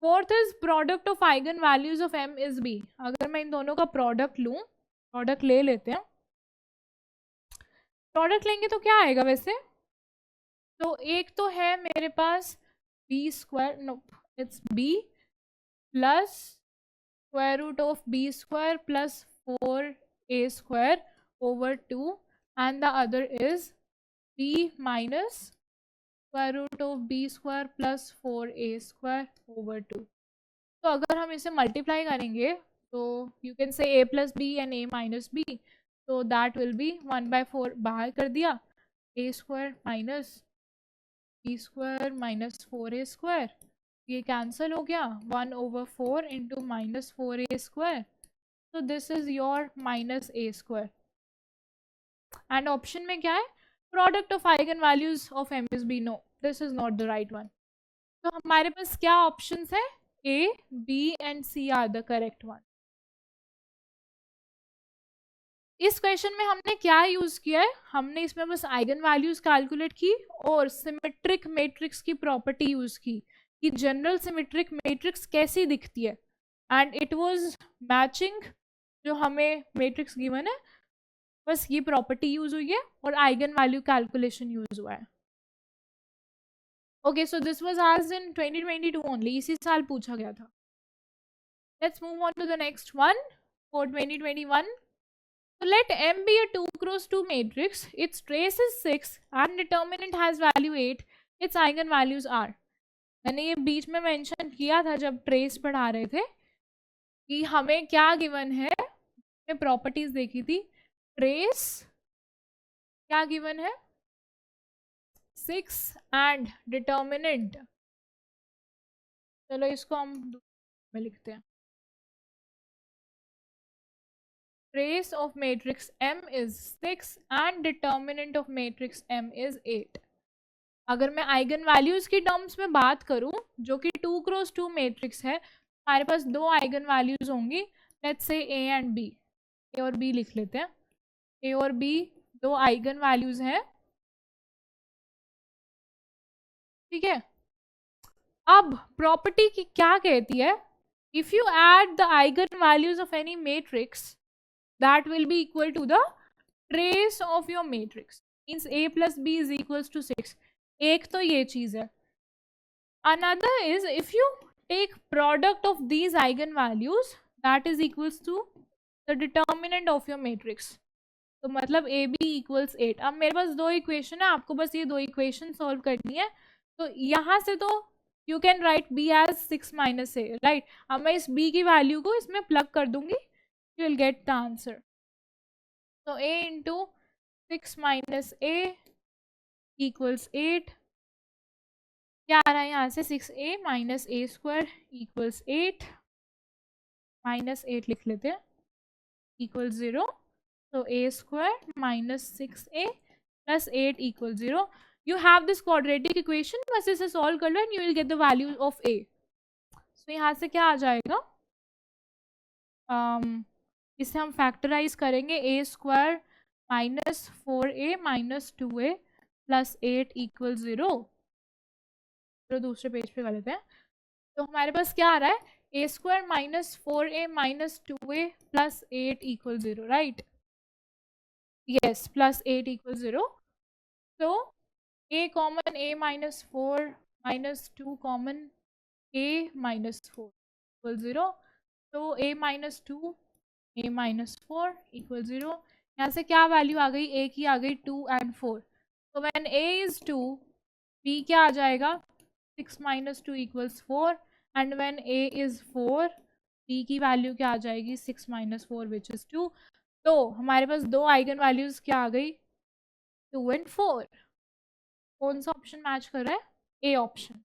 Fourth is product of eigen values of m is b, अगर मैं इन दोनों का प्रोडक्ट लूं, प्रोडक्ट ले लेते हैं, प्रोडक्ट लेंगे तो क्या आएगा वैसे, तो एक तो है मेरे पास b square, no it's b plus square root of b square plus 4a square over 2, and the other is b minus square root of b square plus 4a square over 2। तो अगर हम इसे मल्टीप्लाई करेंगे तो you can say a plus b and a minus b, तो that will be 1/4, बाहर कर दिया, a square minus b square minus 4a square, ये कैंसिल हो गया, 1/4 इंटू माइनस 4a स्क्वायर, तो this is your minus a square. And option में क्या है, product of eigen values of m is b, no this is not the right one. तो हमारे पास क्या ऑप्शंस है, A, B and C are the correct one. इस question में हमने क्या यूज किया है, हमने इसमें बस आइगन वैल्यूज कैलकुलेट की और सिमेट्रिक मैट्रिक्स की प्रॉपर्टी यूज की कि जनरल सिमेट्रिक मैट्रिक्स कैसी दिखती है, एंड इट वाज मैचिंग जो हमें मैट्रिक्स गिवन है, बस ये प्रॉपर्टी यूज हुई है और आइगन वैल्यू कैलकुलेशन यूज हुआ है। Okay so this was asked in 2022 only, इसी साल पूछा गया था। Let's move on to the next one for 2021। So let M be a 2 cross 2 matrix, its trace is 6 and determinant has value 8, its eigen values are। मैंने ये बीच में mention किया था जब ट्रेस पढ़ा रहे थे कि हमें क्या गिवन है, मैं प्रॉपर्टीज देखी थी, ट्रेस क्या गिवन है, 6 एंड डिटर्मिनेंट, चलो इसको हम में लिखते हैं, trace of matrix M is 6 and determinant of matrix M is 8. अगर मैं आइगन वैल्यूज की टर्म्स में बात करूं जो कि 2x2 मैट्रिक्स है, हमारे पास दो आइगन वैल्यूज होंगी, let's say A and B, ए और बी लिख लेते हैं, ए और बी दो आइगन वैल्यूज हैं, ठीक है। अब प्रॉपर्टी की क्या कहती है, if you add the eigen values of any matrix that will be equal to the trace of your matrix, means a plus b is equals to 6. एक तो ये चीज है, another is if you take product of these eigen values that is equals to the determinant of your matrix, तो मतलब a b equals 8. अब मेरे पास दो इक्वेशन है, आपको बस ये दो इक्वेशन सॉल्व करनी है, तो यहाँ से तो you can write b as 6 minus a, right? अब मैं इस b की वैल्यू को इसमें प्लग कर दूंगी, you will get the answer. So a into 6 minus a equals 8. क्या आ रहा है यहाँ से, 6a minus a square equals 8, minus 8 लिख लेते हैं, equals 0. So a square minus 6a plus 8 equals 0. You have this quadratic equation, बस इसे solve कर लो and you will get the value of a. So यहाँ से क्या आ जाएगा, इसे हम फैक्टराइज करेंगे, A square minus 4a minus 2a plus 8 equal 0, तो दूसरे पेज पे कर लेते हैं, तो हमारे पास क्या आ रहा है, A square minus 4a minus 2a plus 8 equal 0, right, yes, plus 8 equal 0. तो a common a minus 4 minus 2 common a minus 4 equal 0, तो a minus 2 a minus 4 equal 0. यहाँ से क्या वैल्यू आ गई, a की आ गई 2 and 4, तो व्हेन a is 2 b क्या आ जाएगा, 6 minus 2 equals 4, and when a is 4 b की वैल्यू क्या आ जाएगी, 6 minus 4 which is 2. तो हमारे पास दो आइगन वैल्यूज क्या आ गई, 2 and 4. कौन सा ऑप्शन मैच कर रहा है, A option,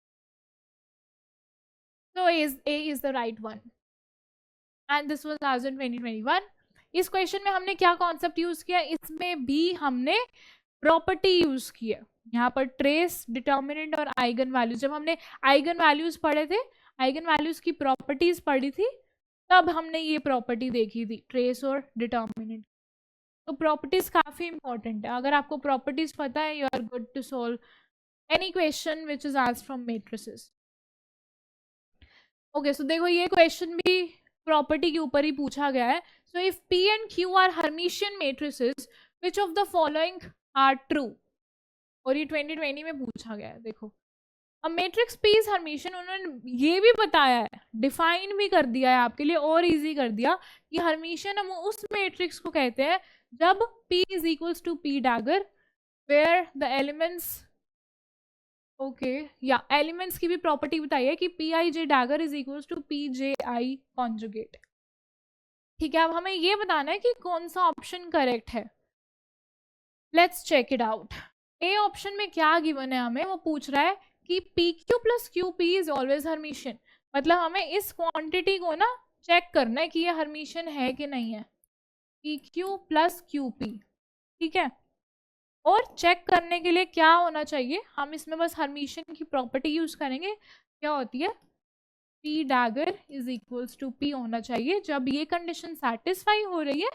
so a is the right one. And this was आज इन 2021. इस क्वेश्चन में हमने क्या कॉन्सेप्ट यूज किया, इसमें भी हमने प्रॉपर्टी यूज की है, यहाँ पर ट्रेस, डिटर्मिनेंट और आइगन वैल्यूज. जब हमने आइगन वैल्यूज पढ़े थे, आइगन वैल्यूज की प्रॉपर्टीज पढ़ी थी, तब हमने ये प्रॉपर्टी देखी थी, ट्रेस और डिटर्मिनेंट. तो प्रॉपर्टीज काफी इंपॉर्टेंट है, अगर आपको प्रॉपर्टीज पता है, you are good to solve any question which is asked from matrices. Okay, so देखो ये क्वेश्चन भी प्रॉपर्टी के ऊपर ही पूछा गया है. So if P and Q are Hermitian matrices, which of the following are true, और ये 2020 में पूछा गया है. देखो, अब मैट्रिक्स P इज हर्मिशियन, उन्होंने ये भी बताया है, डिफाइन भी कर दिया है आपके लिए और इजी कर दिया कि हर्मिशियन हम उस मैट्रिक्स को कहते हैं जब P is equals to P dagger, where the elements, okay, या एलिमेंट्स की भी प्रॉपर्टी बताई है कि Pij dagger is equals to Pji conjugate. ठीक है, अब हमें ये बताना है कि कौन सा ऑप्शन करेक्ट है. Let's check it out. A option में क्या गिवन है हमें, वो पूछ रहा है कि PQ plus QP is always Hermitian, मतलब हमें इस क्वांटिटी को ना चेक करना है कि ये हर्मिशियन है कि नहीं है, PQ प्लस QP, ठीक है. और चेक करने के लिए क्या होना चाहिए, हम इसमें बस हर्मिशियन की प्रॉपर्टी यूज करेंगे, क्या होती है, P dagger is equals to P होना चाहिए. जब ये कंडीशन सेटिस्फाई हो रही है,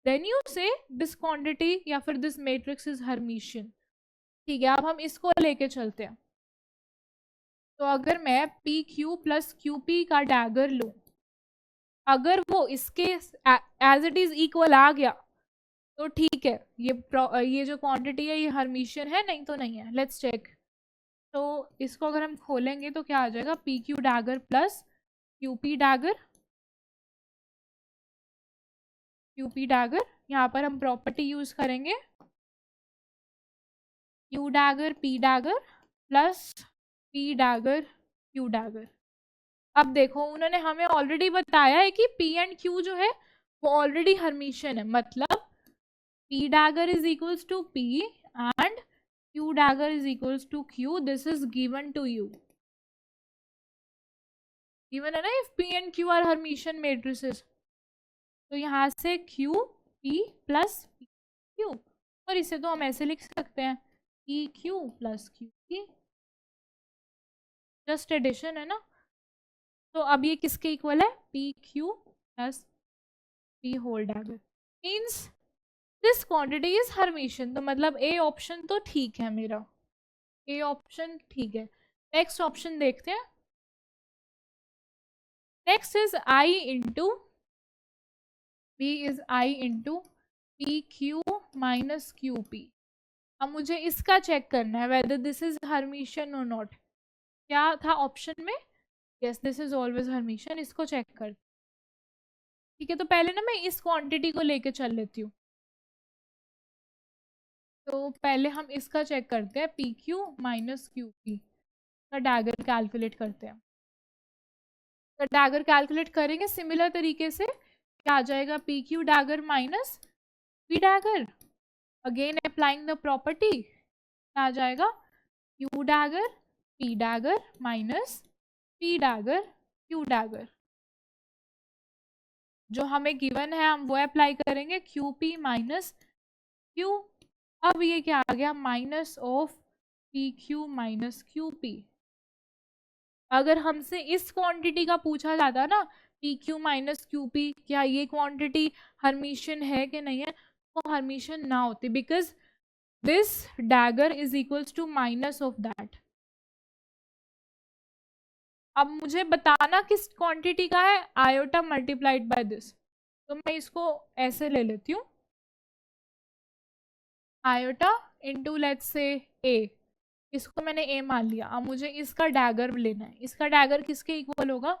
then you say this quantity या फिर दिस मैट्रिक्स इज हर्मिशियन. ठीक है, अब हम इसको लेके चलते हैं. तो अगर मैं PQ प्लस QP का डैगर लूं, अगर वो इसके एज इट इज इक्वल आ गया तो ठीक है, ये जो क्वांटिटी है ये हर्मिशियन है, नहीं तो नहीं है. Let's check. तो इसको अगर हम खोलेंगे तो क्या आ जाएगा, PQ dagger plus QP dagger, QP dagger. यहाँ पर हम प्रॉपर्टी यूज करेंगे Q dagger P dagger plus P dagger Q dagger. अब देखो, उन्होंने हमें ऑलरेडी बताया है कि P एंड Q जो है वो ऑलरेडी हर्मिशियन है, मतलब P dagger is equals to P and Q dagger is equals to Q. This is given to you. Given है ना, if P and Q are Hermitian matrices, तो यहाँ से Q P plus P Q, और इसे तो हम ऐसे लिख सकते हैं P Q plus Q P, just addition है ना. तो अब ये किसके इक्वल है? P Q plus P whole dagger. Means this quantity is Hermitian. तो मतलब ए ऑप्शन तो ठीक है मेरा, ए ऑप्शन ठीक है. नेक्स्ट ऑप्शन देखते हैं. Next is i into B is i into P Q minus Q P. अब मुझे इसका चेक करना है वेदर दिस इज हर्मिशियन और नॉट. क्या था ऑप्शन में? Yes, this is always Hermitian. इसको चेक कर. ठीक है, तो पहले ना मैं इस क्वांटिटी को लेके चल लेती हूँ. तो पहले हम इसका चेक करते हैं, P Q minus Q P का डैगर कैलकुलेट करते हैं. तो डैगर कैलकुलेट करेंगे सिमिलर तरीके से. क्या आ जाएगा? P Q dagger minus P dagger. Again applying the property, क्या आ जाएगा? Q dagger P dagger minus P dagger Q dagger. जो हमें गिवन है हम वो अप्लाई करेंगे, क्यू पी माइनस क्यू. अब ये क्या आ गया? Minus of P Q minus Q P. अगर हमसे इस क्वांटिटी का पूछा जाता ना, P Q minus Q P, क्या ये क्वांटिटी हर्मिशियन है कि नहीं है, तो हर्मिशियन ना होती, because this dagger is equals to minus of that. अब मुझे बताना किस क्वांटिटी का है, आयोटा मल्टीप्लाइड बाय दिस. तो मैं इसको ऐसे ले लेती हूँ, आयोटा इंटू लेट्स से ए. इसको मैंने ए मान लिया. अब मुझे इसका डैगर लेना है. इसका डैगर किसके इक्वल होगा?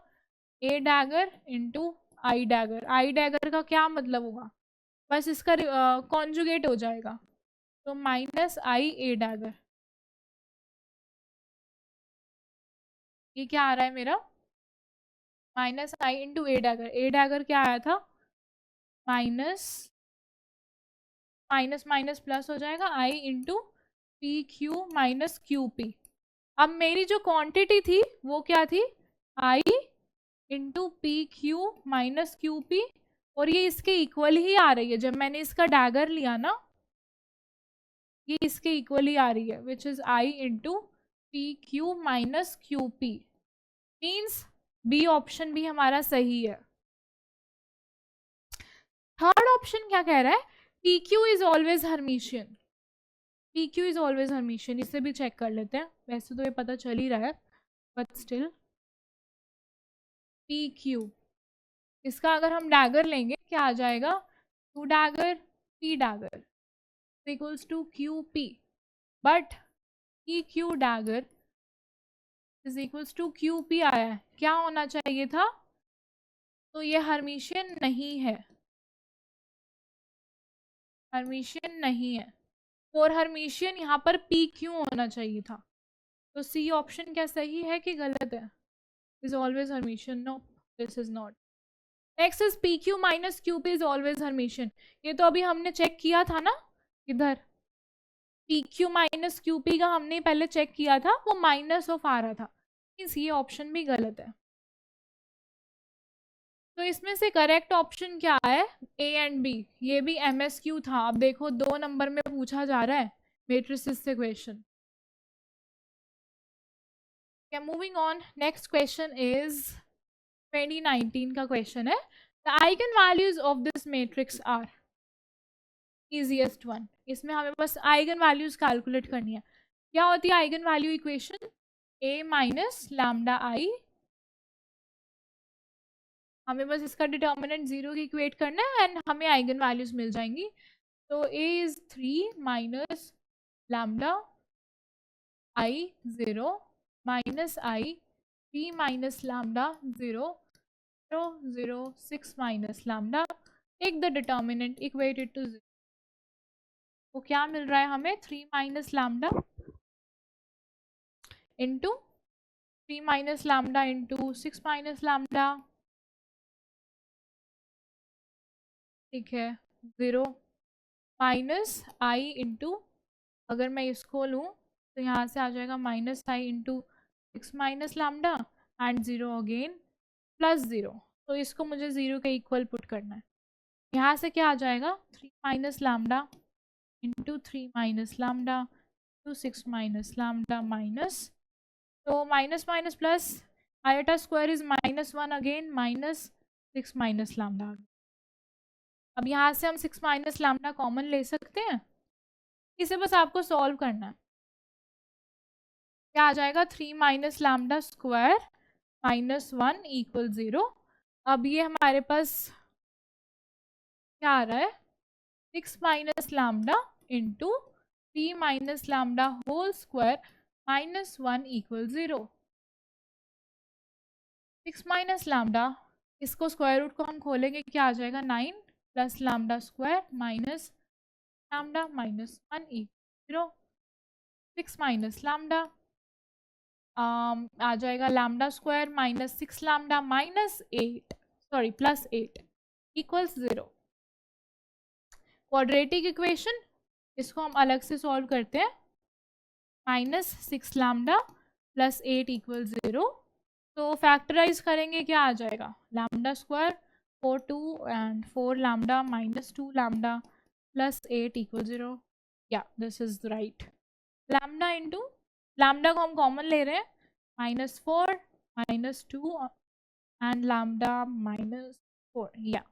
ए डैगर इंटू आई डैगर. आई डैगर का क्या मतलब होगा? बस इसका कॉन्जुगेट हो जाएगा, तो माइनस आई ए डैगर. ये क्या आ रहा है मेरा? Minus I into A dagger. A dagger क्या आया था? माइनस माइनस माइनस प्लस हो जाएगा, I into P Q minus Q P. अब मेरी जो क्वांटिटी थी वो क्या थी? I into P Q minus Q P, और ये इसके इक्वल ही आ रही है. जब मैंने इसका डैगर लिया ना, ये इसके इक्वल ही आ रही है, which is i into P Q minus Q P. Means B option भी हमारा सही है. थर्ड ऑप्शन क्या कह रहा है? P Q is always Hermitian. P Q is always Hermitian. इसे भी चेक कर लेते हैं. वैसे तो ये पता चल ही रहा है, बट स्टिल पी क्यू, इसका अगर हम डैगर लेंगे क्या आ जाएगा? To dagger P dagger equals to Q P. But P Q dagger is equals to Q P आया है. क्या होना चाहिए था? तो ये हर्मिशियन नहीं है, हर्मिशियन नहीं है. और हर्मिशियन यहाँ पर पी क्यू होना चाहिए था. तो सी ऑप्शन क्या सही है कि गलत है? Is always Hermitian. No, this is not. Next is P Q minus Q P is always Hermitian. ये तो अभी हमने चेक किया था ना, इधर P Q minus Q P का हमने पहले चेक किया था, वो माइनस ऑफ आ रहा था. मीन्स ये ऑप्शन भी गलत है. तो इसमें से करेक्ट ऑप्शन क्या है? A and B. ये भी एम एस क्यू था. अब देखो 2 नंबर में पूछा जा रहा है मेट्रिसेस से question. Moving on, next question is 2019 का क्वेश्चन है. The eigen values of this matrix are. Easiest one. इसमें हमें बस आइगन वैल्यूज कैलकुलेट करनी है. क्या होती है आइगन वैल्यू इक्वेशन? ए माइनस लैम्डा आई. हमें बस इसका डिटर्मिनेंट 0 की इक्वेट करना है एंड हमें आइगन वैल्यूज मिल जाएंगी. तो A is 3 minus lambda I 0 minus I 3 minus lambda 0 0 0 6 minus lambda. Take the determinant, equate it to 0. तो क्या मिल रहा है हमें? 3 minus lambda into 3 minus lambda into 6 minus lambda. ठीक है, 0 माइनस आई इंटू अगर मैं इसको लूँ तो यहाँ से आ जाएगा -i into 6 minus lambda and 0 again plus 0। तो इसको मुझे 0 के इक्वल पुट करना है। यहाँ से क्या आ जाएगा 3 minus lambda into 3 minus lambda to 6 minus lambda minus, तो minus minus plus, iota square is -1 again minus 6 minus lambda. अब यहाँ से हम 6 माइनस लैम्डा कॉमन ले सकते हैं, इसे बस आपको सॉल्व करना है। क्या आ जाएगा 3 माइनस लैम्डा स्क्वायर -1 इक्वल 0। अब ये हमारे पास क्या आ रहा है 6 minus lambda into 3 minus lambda whole square -1 equal 0। 6 minus lambda, इसको स्क्वायर रूट को हम खोलेंगे, क्या आ जाएगा 9 plus lambda square minus lambda -1 equal 0। 6 minus lambda आ जाएगा lambda square -6 lambda -8 sorry +8 equals 0। Quadratic equation, इसको हम अलग से सॉल्व करते हैं। -6 लैम्डा +8 इक्वल 0। तो फैक्टराइज करेंगे, क्या आ जाएगा lambda square 4 and 4 lambda -2 lambda +8 equal 0। या this is right. Lambda into lambda को हम कॉमन ले रहे हैं, -4 -2 एंड लैम्डा -4। या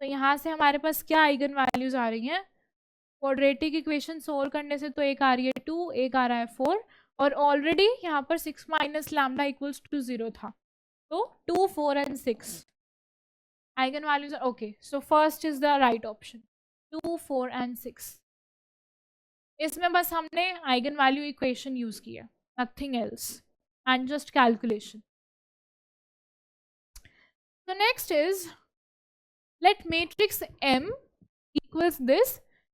तो यहाँ से हमारे पास क्या आइगन वैल्यूज आ रही हैं क्वाड्रेटिक इक्वेशन सोल्व करने से। तो एक आ रही है 2, एक आ रहा है 4, और ऑलरेडी यहाँ पर 6 माइनस लैम्डा इक्वल्स टू 0 था। तो 2, 4 and 6 eigen values are okay. So first is the right option 2, 4 and 6। इसमें बस हमने आइगन वैल्यू इक्वेशन यूज किया, nothing else, and just calculation. So next is, let matrix M equals this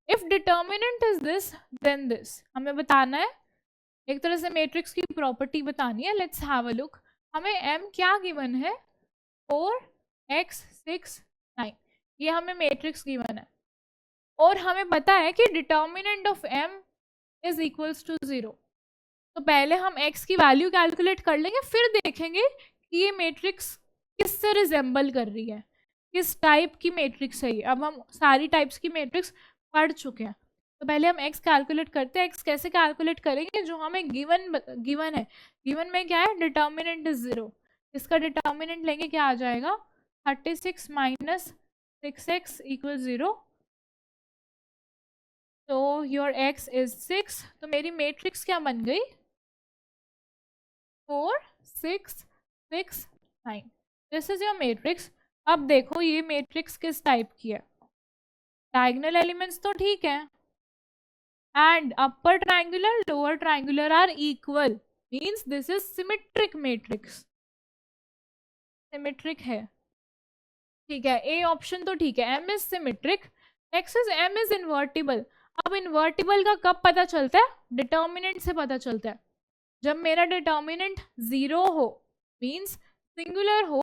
if determinant is this then this। हमें बताना है, एक तरह से मैट्रिक्स की प्रॉपर्टी बतानी है। Let's have a look. हमें M क्या गिवन है 4 x 6 9, ये हमें मैट्रिक्स गिवन है, और हमें पता है कि determinant of M is equals to 0। तो पहले हम x की वैल्यू कैलकुलेट कर लेंगे, फिर देखेंगे कि ये मैट्रिक्स किससे रिजेंबल कर रही है, किस टाइप की मैट्रिक्स है ये। अब हम सारी टाइप्स की मैट्रिक्स पढ़ चुके हैं, तो पहले हम x कैलकुलेट करते हैं। x कैसे कैलकुलेट करेंगे, जो हमें गिवन है। गिवन में क्या है डिटर्मिनेंट इज 0, इसका डिटर्मिनेंट लेंगे, क्या आ जाएगा 36 माइनस 6x इक्वल 0। तो योर x इज 6। तो मेरी मैट्रिक्स क्या बन गई 4 6 6 9। This is your matrix. अब देखो ये मैट्रिक्स किस टाइप की है। डायगोनल एलिमेंट्स तो ठीक है, and upper triangular lower triangular are equal, means this is symmetric matrix. Symmetric है, ठीक है। ए ऑप्शन तो ठीक है, M is symmetric. Next is M is invertible. अब इन्वर्टिबल का कब पता चलता है, डिटर्मिनेंट से पता चलता है। जब मेरा डिटर्मिनेंट 0 हो, मींस सिंगुलर हो,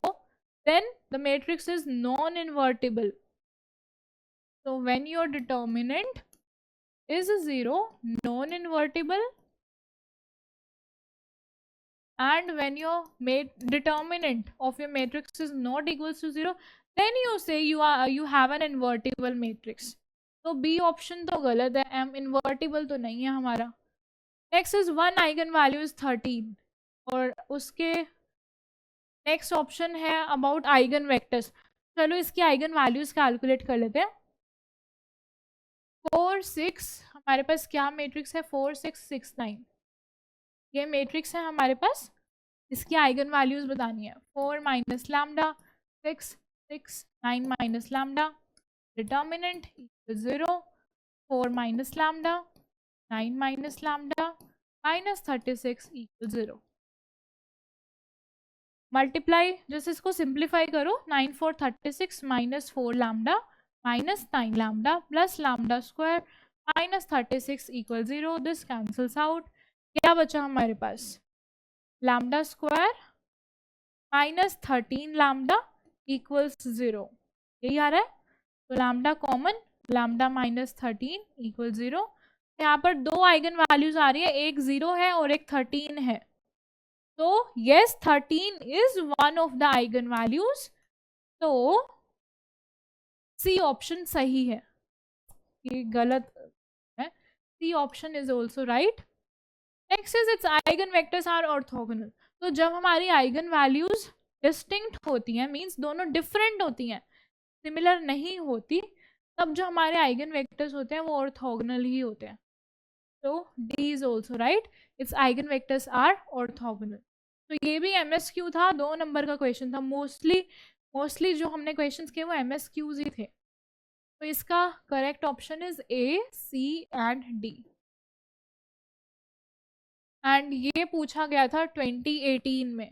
then the matrix is non-invertible. So when your determinant is 0, non-invertible, and when your determinant of your matrix is not equals to 0, then you say you have an invertible matrix. तो B option तो गलत है, M invertible तो नहीं है हमारा। Next is 1 eigen value is 13, और उसके नेक्स्ट ऑप्शन है अबाउट आइगन वेक्टर्स। चलो इसकी आइगन वैल्यूज कैलकुलेट कर लेते हैं। 4 6 हमारे पास क्या मैट्रिक्स है 4 6 6 9, ये मैट्रिक्स है हमारे पास। इसकी आइगन वैल्यूज बतानी है 4 minus lambda 6 6 9 minus lambda, determinant 0 4 minus lambda 9 minus lambda -36 equal 0। Multiply, जैसे इसको सिंप्लीफाई करो, 9 4 36 -4 lambda -9 lambda plus lambda square -36 equal 0। This cancels out. क्या बचा हमारे पास लैम्डा स्क्वायर -13 लैम्डा इक्वल्स 0, यही आ रहा है। तो लैम्डा कॉमन, लैम्डा -13 इक्वल 0। यहाँ पर 2 आइगन वैल्यूज आ रही है, एक 0 है और एक 13 है। तो yes 13 is one of the eigen values, तो सी ऑप्शन सही है, ये गलत है, C option is also right. Next is its eigen vectors are orthogonal. तो जब हमारी आइगन वैल्यूज डिस्टिंक्ट होती हैं, मीन्स दोनों डिफरेंट होती हैं, सिमिलर नहीं होती, तब जो हमारे आइगन वेक्टर्स होते हैं वो ऑर्थोगोनल ही होते हैं। तो D is also right, its eigen vectors are orthogonal. तो ये भी एमएसक्यू था, 2 नंबर का क्वेश्चन था। मोस्टली जो हमने क्वेश्चंस किए वो एमएसक्यूज ही थे। तो इसका correct option is A, C and D. And ये पूछा गया था 2018 में।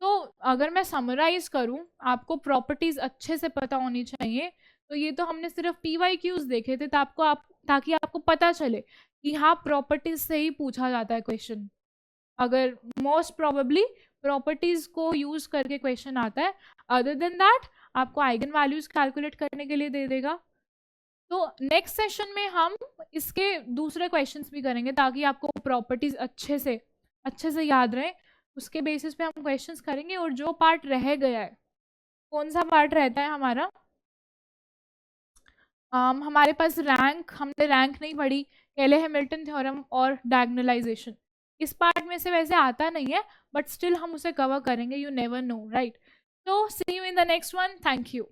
तो अगर मैं समराइज करूं, आपको प्रॉपर्टीज अच्छे से पता होनी चाहिए। तो ये तो हमने सिर्फ PYQs देखे थे, ताकि आपको पता चले कि हाँ प्रॉपर्टीज से ही पूछा जाता है क्वेश्चन। अगर मोस्ट प्रोबेबली प्रॉपर्टीज को यूज करके क्वेश्चन आता है, अदर देन दैट आपको आइगन वैल्यूज कैलकुलेट करने के लिए दे देगा। तो नेक्स्ट सेशन में हम इसके दूसरे क्वेश्चंस भी करेंगे, ताकि आपको प्रॉपर्टीज अच्छे से याद रहे। उसके बेसिस पे हम क्वेश्चंस करेंगे। और जो पार्ट रह गया है, कौन सा पार्ट रहता है हमारा, हमारे पास हमने रैंक नहीं पढ़ी, केले हैमिल्टन थ्योरम और डायगोनलाइजेशन। इस पार्ट में से वैसे आता नहीं है, बट स्टिल हम उसे कवर करेंगे, you never know, right. So see you in the next one. Thank you.